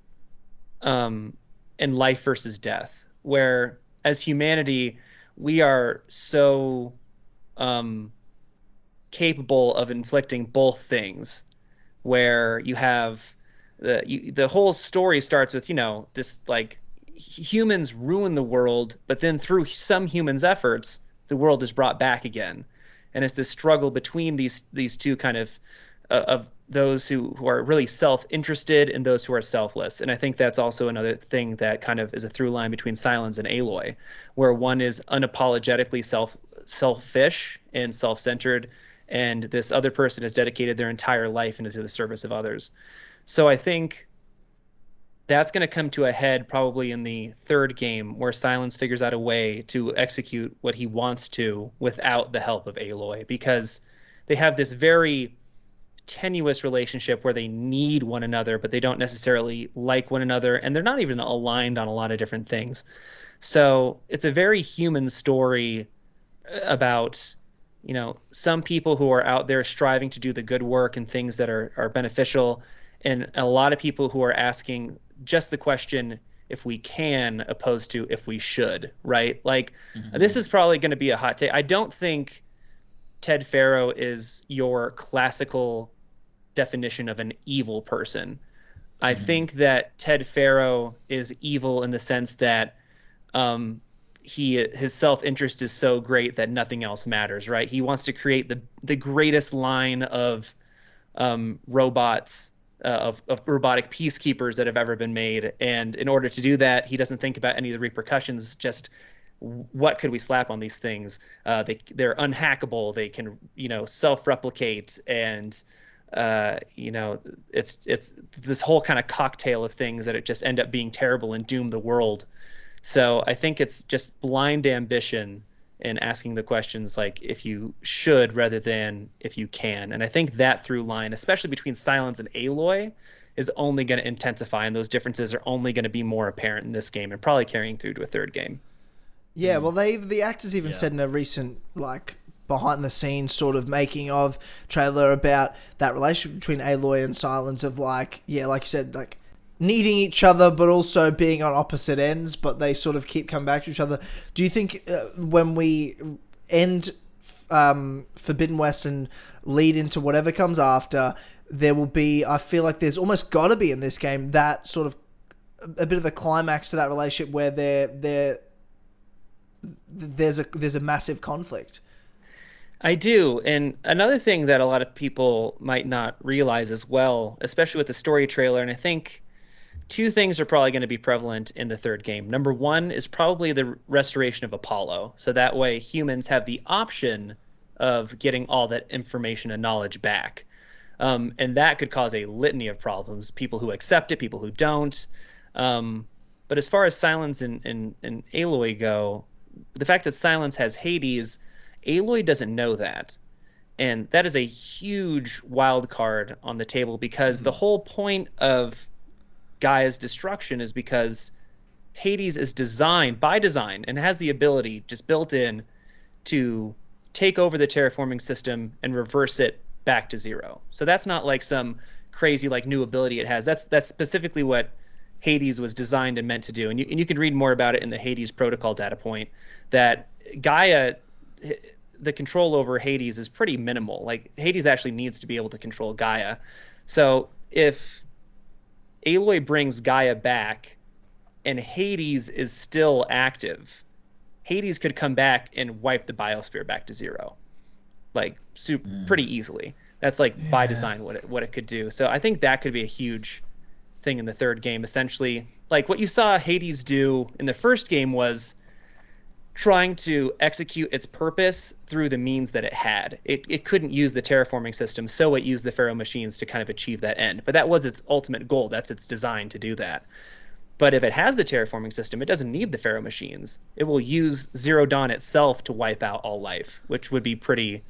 and life versus death, where as humanity, we are so capable of inflicting both things, where you have the whole story starts with, this humans ruin the world, but then through some humans' efforts, the world is brought back again. And it's this struggle between these two kind of those who are really self-interested and those who are selfless. And I think that's also another thing that kind of is a through line between Silence and Aloy, where one is unapologetically selfish and self-centered, and this other person has dedicated their entire life into the service of others. So I think that's going to come to a head probably in the third game, where Silence figures out a way to execute what he wants to without the help of Aloy, because they have this very tenuous relationship where they need one another, but they don't necessarily like one another, and they're not even aligned on a lot of different things. So it's a very human story about, some people who are out there striving to do the good work and things that are beneficial, and a lot of people who are asking just the question if we can, opposed to if we should, right? This is probably going to be a hot take. I don't think Ted Faro is your classical definition of an evil person. I think that Ted Faro is evil in the sense that his self-interest is so great that nothing else matters, right? He wants to create the greatest line of robots, of robotic peacekeepers that have ever been made. And in order to do that, he doesn't think about any of the repercussions, just what could we slap on these things? They're unhackable. They can, self-replicate, and it's this whole kind of cocktail of things that it just end up being terrible and doom the world. So I think it's just blind ambition and asking the questions if you should rather than if you can. And I think that through line, especially between Silence and Aloy, is only going to intensify, and those differences are only going to be more apparent in this game and probably carrying through to a third game. Yeah, well, the actors even said in a recent behind the scenes sort of making of trailer about that relationship between Aloy and Silence of like you said, like needing each other but also being on opposite ends, but they sort of keep coming back to each other. Do you think when we end Forbidden West and lead into whatever comes after, there will be, I feel like there's almost got to be in this game that sort of a bit of a climax to that relationship where there's a massive conflict? I do. And another thing that a lot of people might not realize as well, especially with the story trailer, and I think two things are probably going to be prevalent in the third game. Number one is probably the restoration of Apollo. So that way humans have the option of getting all that information and knowledge back. And that could cause a litany of problems, people who accept it, people who don't. But as far as Silence and Aloy go, the fact that Silence has Hades, Aloy doesn't know that. And that is a huge wild card on the table, because the whole point of Gaia's destruction is because Hades is designed by design and has the ability just built in to take over the terraforming system and reverse it back to zero. So that's not like some crazy like new ability it has. That's specifically what Hades was designed and meant to do. And you can read more about it in the Hades protocol data point, that Gaia, the control over Hades is pretty minimal. Like Hades actually needs to be able to control Gaia. So if Aloy brings Gaia back and Hades is still active, Hades could come back and wipe the biosphere back to zero, like pretty easily. That's like by design what it could do. So I think that could be a huge thing in the third game. Essentially, like what you saw Hades do in the first game was trying to execute its purpose through the means that it had. It couldn't use the terraforming system, so it used the Pharaoh machines to kind of achieve that end. But that was its ultimate goal. That's its design to do that. But if it has the terraforming system, it doesn't need the Pharaoh machines. It will use Zero Dawn itself to wipe out all life, which would be pretty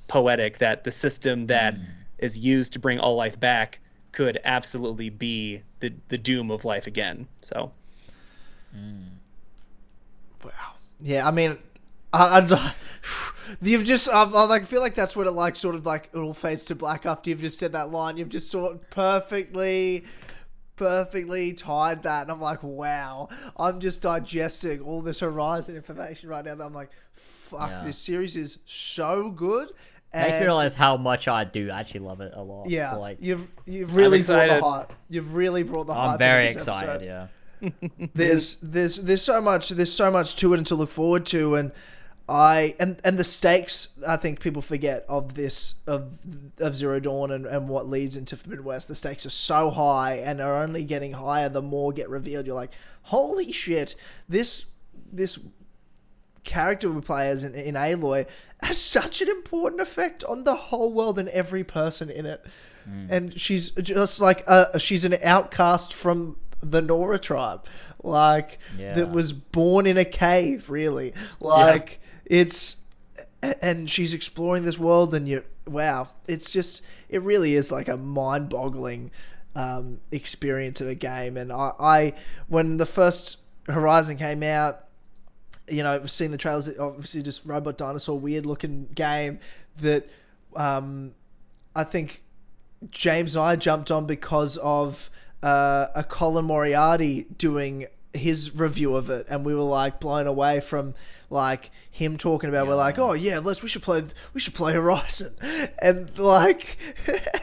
poetic, that the system that is used to bring all life back could absolutely be the doom of life again. So wow. Yeah, I mean, you've just I feel like that's what it like, sort of like it all fades to black after you've just said that line. You've just sort of perfectly tied that, and I'm like, wow, I'm just digesting all this Horizon information right now that I'm like, fuck, this series is so good. And makes me realize how much I do actually love it a lot. Yeah, like, you've really brought the hype. You've really brought the hype. I'm very excited. Yeah. There's so much to it and to look forward to, and the stakes, I think people forget of this of Zero Dawn and what leads into Forbidden West. The stakes are so high and are only getting higher the more get revealed. You're like, holy shit, this character we play as in Aloy has such an important effect on the whole world and every person in it. And she's just like she's an outcast from the Nora tribe, like that was born in a cave, really. Like it's, and she's exploring this world, and it really is like a mind-boggling experience of a game. And I when the first Horizon came out, I've seen the trailers, obviously just robot dinosaur weird looking game that I think James and I jumped on because of a Colin Moriarty doing his review of it, and we were like blown away from like him talking about. We're like, oh yeah, we should play Horizon, and like,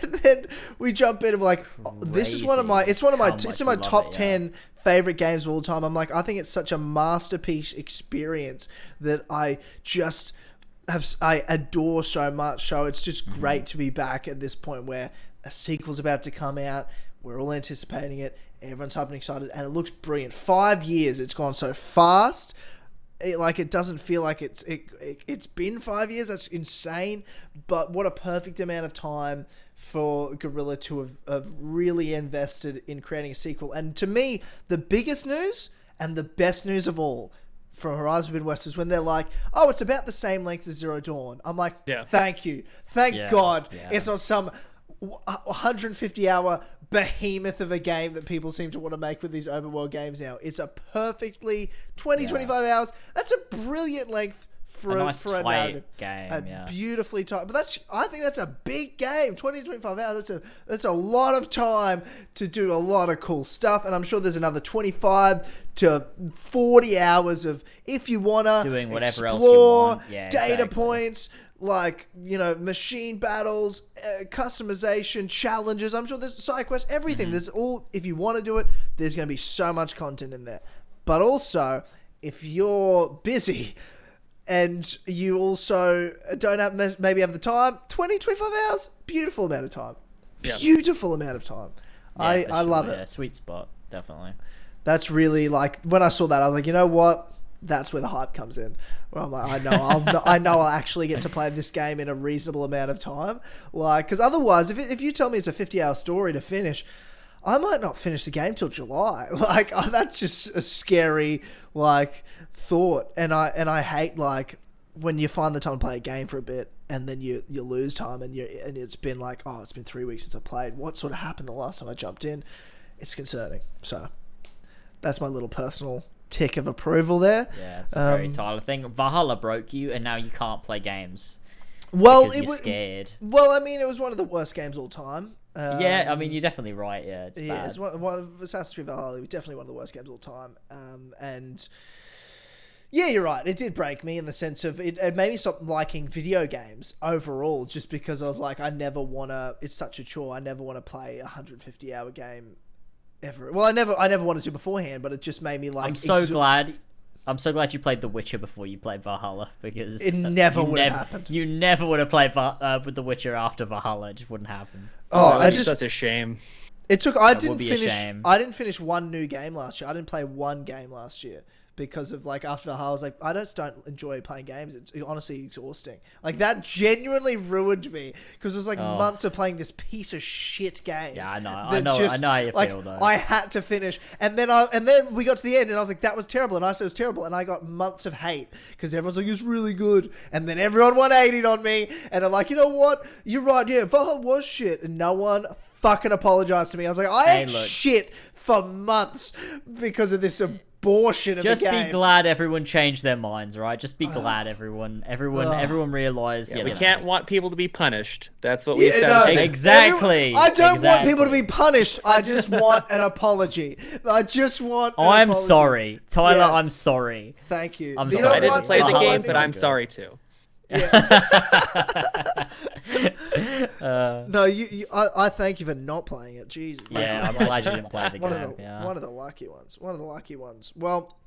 and then we jump in and we're like, this is one of my top 10 favorite games of all time. I'm like, I think it's such a masterpiece experience that I adore so much. So it's just great to be back at this point where a sequel's about to come out. We're all anticipating it. Everyone's hyped and excited, and it looks brilliant. 5 years, it's gone so fast. It doesn't feel like it's been 5 years. That's insane. But what a perfect amount of time for Guerrilla to have really invested in creating a sequel. And to me, the biggest news and the best news of all from Horizon Forbidden West is when they're like, oh, it's about the same length as Zero Dawn. I'm like, thank you. Thank God. Yeah. It's not some 150 hour behemoth of a game that people seem to want to make with these open world games now. It's a perfectly 25 hours. That's a brilliant length for a nice for a tight narrative game. Beautifully tight. But I think that's a big game. 25 hours. That's a lot of time to do a lot of cool stuff. And I'm sure there's another 25 to 40 hours of, if you want to doing whatever explore, else you want. data points, like, machine battles, customization, challenges. I'm sure there's side quests, everything. There's all, if you want to do it, there's going to be so much content in there. But also, if you're busy and you also don't have maybe have the time, 25 hours, beautiful amount of time. Yeah. Beautiful amount of time. I love it. Yeah, sweet spot, definitely. That's really, like, when I saw that, I was like, you know what? That's where the hype comes in. Where I'm like, I know I'll actually get to play this game in a reasonable amount of time. Like, because otherwise, if you tell me it's a 50-hour story to finish, I might not finish the game till July. Like, that's just a scary, like, thought. And I hate, like, when you find the time to play a game for a bit and then you lose time and it's been like, oh, it's been 3 weeks since I played. What sort of happened the last time I jumped in? It's concerning. So that's my little personal tick of approval there. Yeah, it's a very Tyler thing. Valhalla broke you, and now you can't play games. Well, you're scared. Well, I mean, it was one of the worst games all time. Yeah, I mean, you're definitely right. Yeah, it's bad. It's one of Assassin's Creed Valhalla. It was definitely one of the worst games all time. And yeah, you're right. It did break me in the sense of it made me stop liking video games overall, just because I was like, I never want to. It's such a chore. I never want to play a 150-hour game ever. Well, I never wanted to beforehand, but it just made me like. I'm so glad you played The Witcher before you played Valhalla, because it never would have happened. You never would have played with The Witcher after Valhalla. It just wouldn't happen. That's such a shame. It took. I didn't finish one new game last year. I didn't play one game last year. Because of, like, after Valhalla, I was like, I just don't enjoy playing games. It's honestly exhausting. Like, that genuinely ruined me, because it was like months of playing this piece of shit game. Yeah, I know how you feel, though. I had to finish, and then we got to the end, and I was like, that was terrible, and I said it was terrible, and I got months of hate because everyone's like, it's really good, and then everyone 180'd on me, and I'm like, you know what? You're right. Yeah, Valhalla was shit, and no one fucking apologized to me. I was like, I ate shit for months because of this abortion of just the game. Be glad everyone changed their minds, right? Just be glad everyone realized. Yeah, we can't want people to be punished. That's what we established. Exactly. I don't want people to be punished. I just want an apology. I'm sorry, Tyler. Yeah. I'm sorry. Thank you. I'm sorry. I didn't play the game, but I'm sorry too. Yeah. No, I thank you for not playing it. Jesus. Yeah, I'm glad you didn't play the game. One of the lucky ones. Well,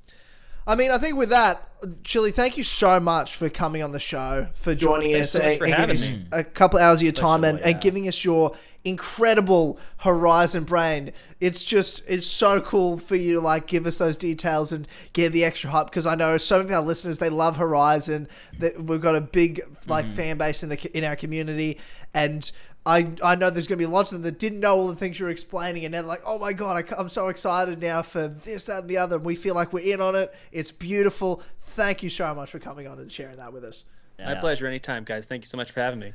I mean, I think with that, Chili, thank you so much for coming on the show, for joining us, and giving us a couple hours of your time and giving us your incredible Horizon brain. It's so cool for you to, like, give us those details and get the extra hype, because I know so many of our listeners, they love Horizon. That we've got a big fan base in our community, and I know there's going to be lots of them that didn't know all the things you were explaining, and they're like, oh my God, I'm so excited now for this, that, and the other. And we feel like we're in on it. It's beautiful. Thank you so much for coming on and sharing that with us. My pleasure. Anytime, guys. Thank you so much for having me.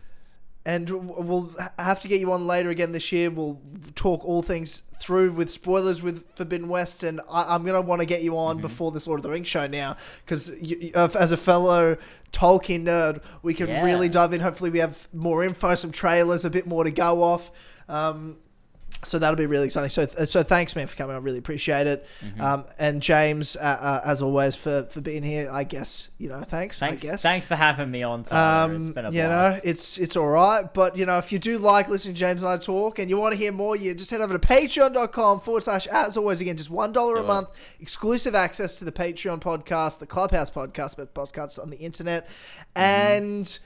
And we'll have to get you on later again this year. We'll talk all things through with spoilers with Forbidden West, and I'm going to want to get you on before this Lord of the Rings show now, because as a fellow Tolkien nerd, we can really dive in. Hopefully we have more info, some trailers, a bit more to go off. So that'll be really exciting. So thanks, man, for coming. I really appreciate it. And James, as always, for being here. I guess, thanks. Thanks for having me on, Tyler. It's been a blast. It's all right. But, if you do like listening to James and I talk and you want to hear more, you just head over to patreon.com/, as always, again, just $1 a month, exclusive access to the Patreon podcast, the Clubhouse podcast, but podcasts on the internet. And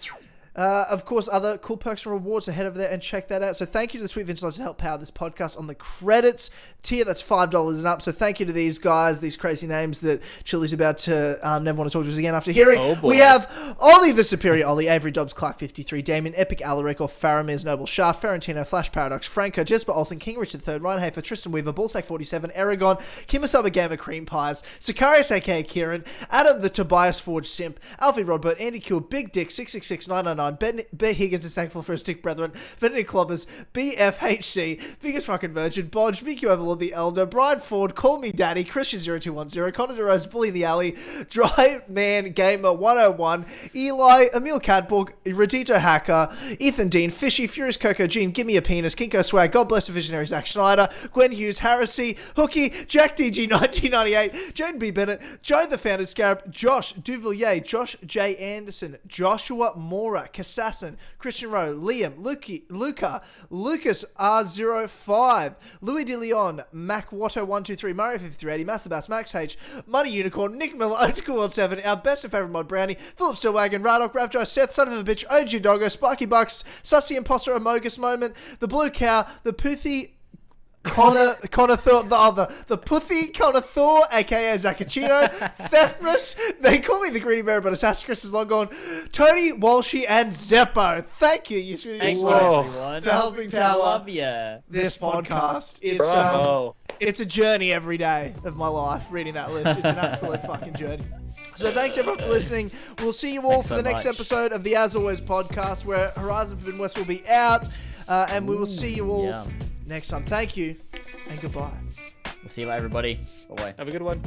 of course, other cool perks and rewards, so head over there and check that out. So thank you to the Sweet Vintage to help power this podcast on the credits tier. That's $5 and up. So thank you to these guys, these crazy names that Chili's about to never want to talk to us again after hearing. We have Ollie the Superior Ollie, Avery Dobbs, Clark 53, Damien, Epic Alaric, or Faramir's Noble Shaft, Ferentino, Flash Paradox, Franco, Jesper Olsen, King Richard III, Ryan Hafer, Tristan Weaver, Ballsack 47, Aragon, Kimasaba Gamma Cream Pies, Sicarius aka Kieran, Adam the Tobias Forge Simp, Alfie Rodbert, Andy Cure, Big Dick 666999, 99. Ben Higgins is thankful for his stick brethren. Benedict Clobbers, BFHC, Biggest Fucking Virgin, Bodge, BQ Overlord the Elder, Brian Ford, Call Me Daddy, Christian0210, Connor DeRose, Bully in the Alley, Dry Man Gamer 101, Eli, Emil Cadborg, Radito Hacker, Ethan Dean, Fishy, Furious Coco, Gene, Gimme a Penis, Kinko Swag, God Bless the Visionary, Zack Schneider, Gwen Hughes, Harrisy, Hooky, Jack DG 1998, Jane B. Bennett, Joe the Founded Scarab, Josh Duvillier, Josh J. Anderson, Joshua Mora, Kassassin, Christian Rowe, Liam, Luca, Lucas R05, Louis De Leon, Mac Watto 123, Mario 5380, Massabas, Max H, Money Unicorn, Nick Miller, Old World 7, our best and favourite mod Brownie, Philip Stillwagon, Radok, Ravjo, Seth, Son of a Bitch, OG Doggo, Sparky Bucks, Sussy Imposter, Amogus Moment, The Blue Cow, The Poothy, Connor Thor, the Pussy Connor Thor, aka Zacchino, Thefmus, they call me the Greedy Bear, but Assassin's is long gone. Tony, Walshy, and Zeppo. Thank you, you Thanks, everyone. for helping power. Love ya. This podcast. It's a journey every day of my life reading that list. It's an absolute fucking journey. So thanks everyone for listening. We'll see you all for the next episode of the As Always podcast, where Horizon Forbidden West will be out, and we will see you all next time. Thank you, and goodbye. We'll see you later, everybody. Bye-bye. Have a good one.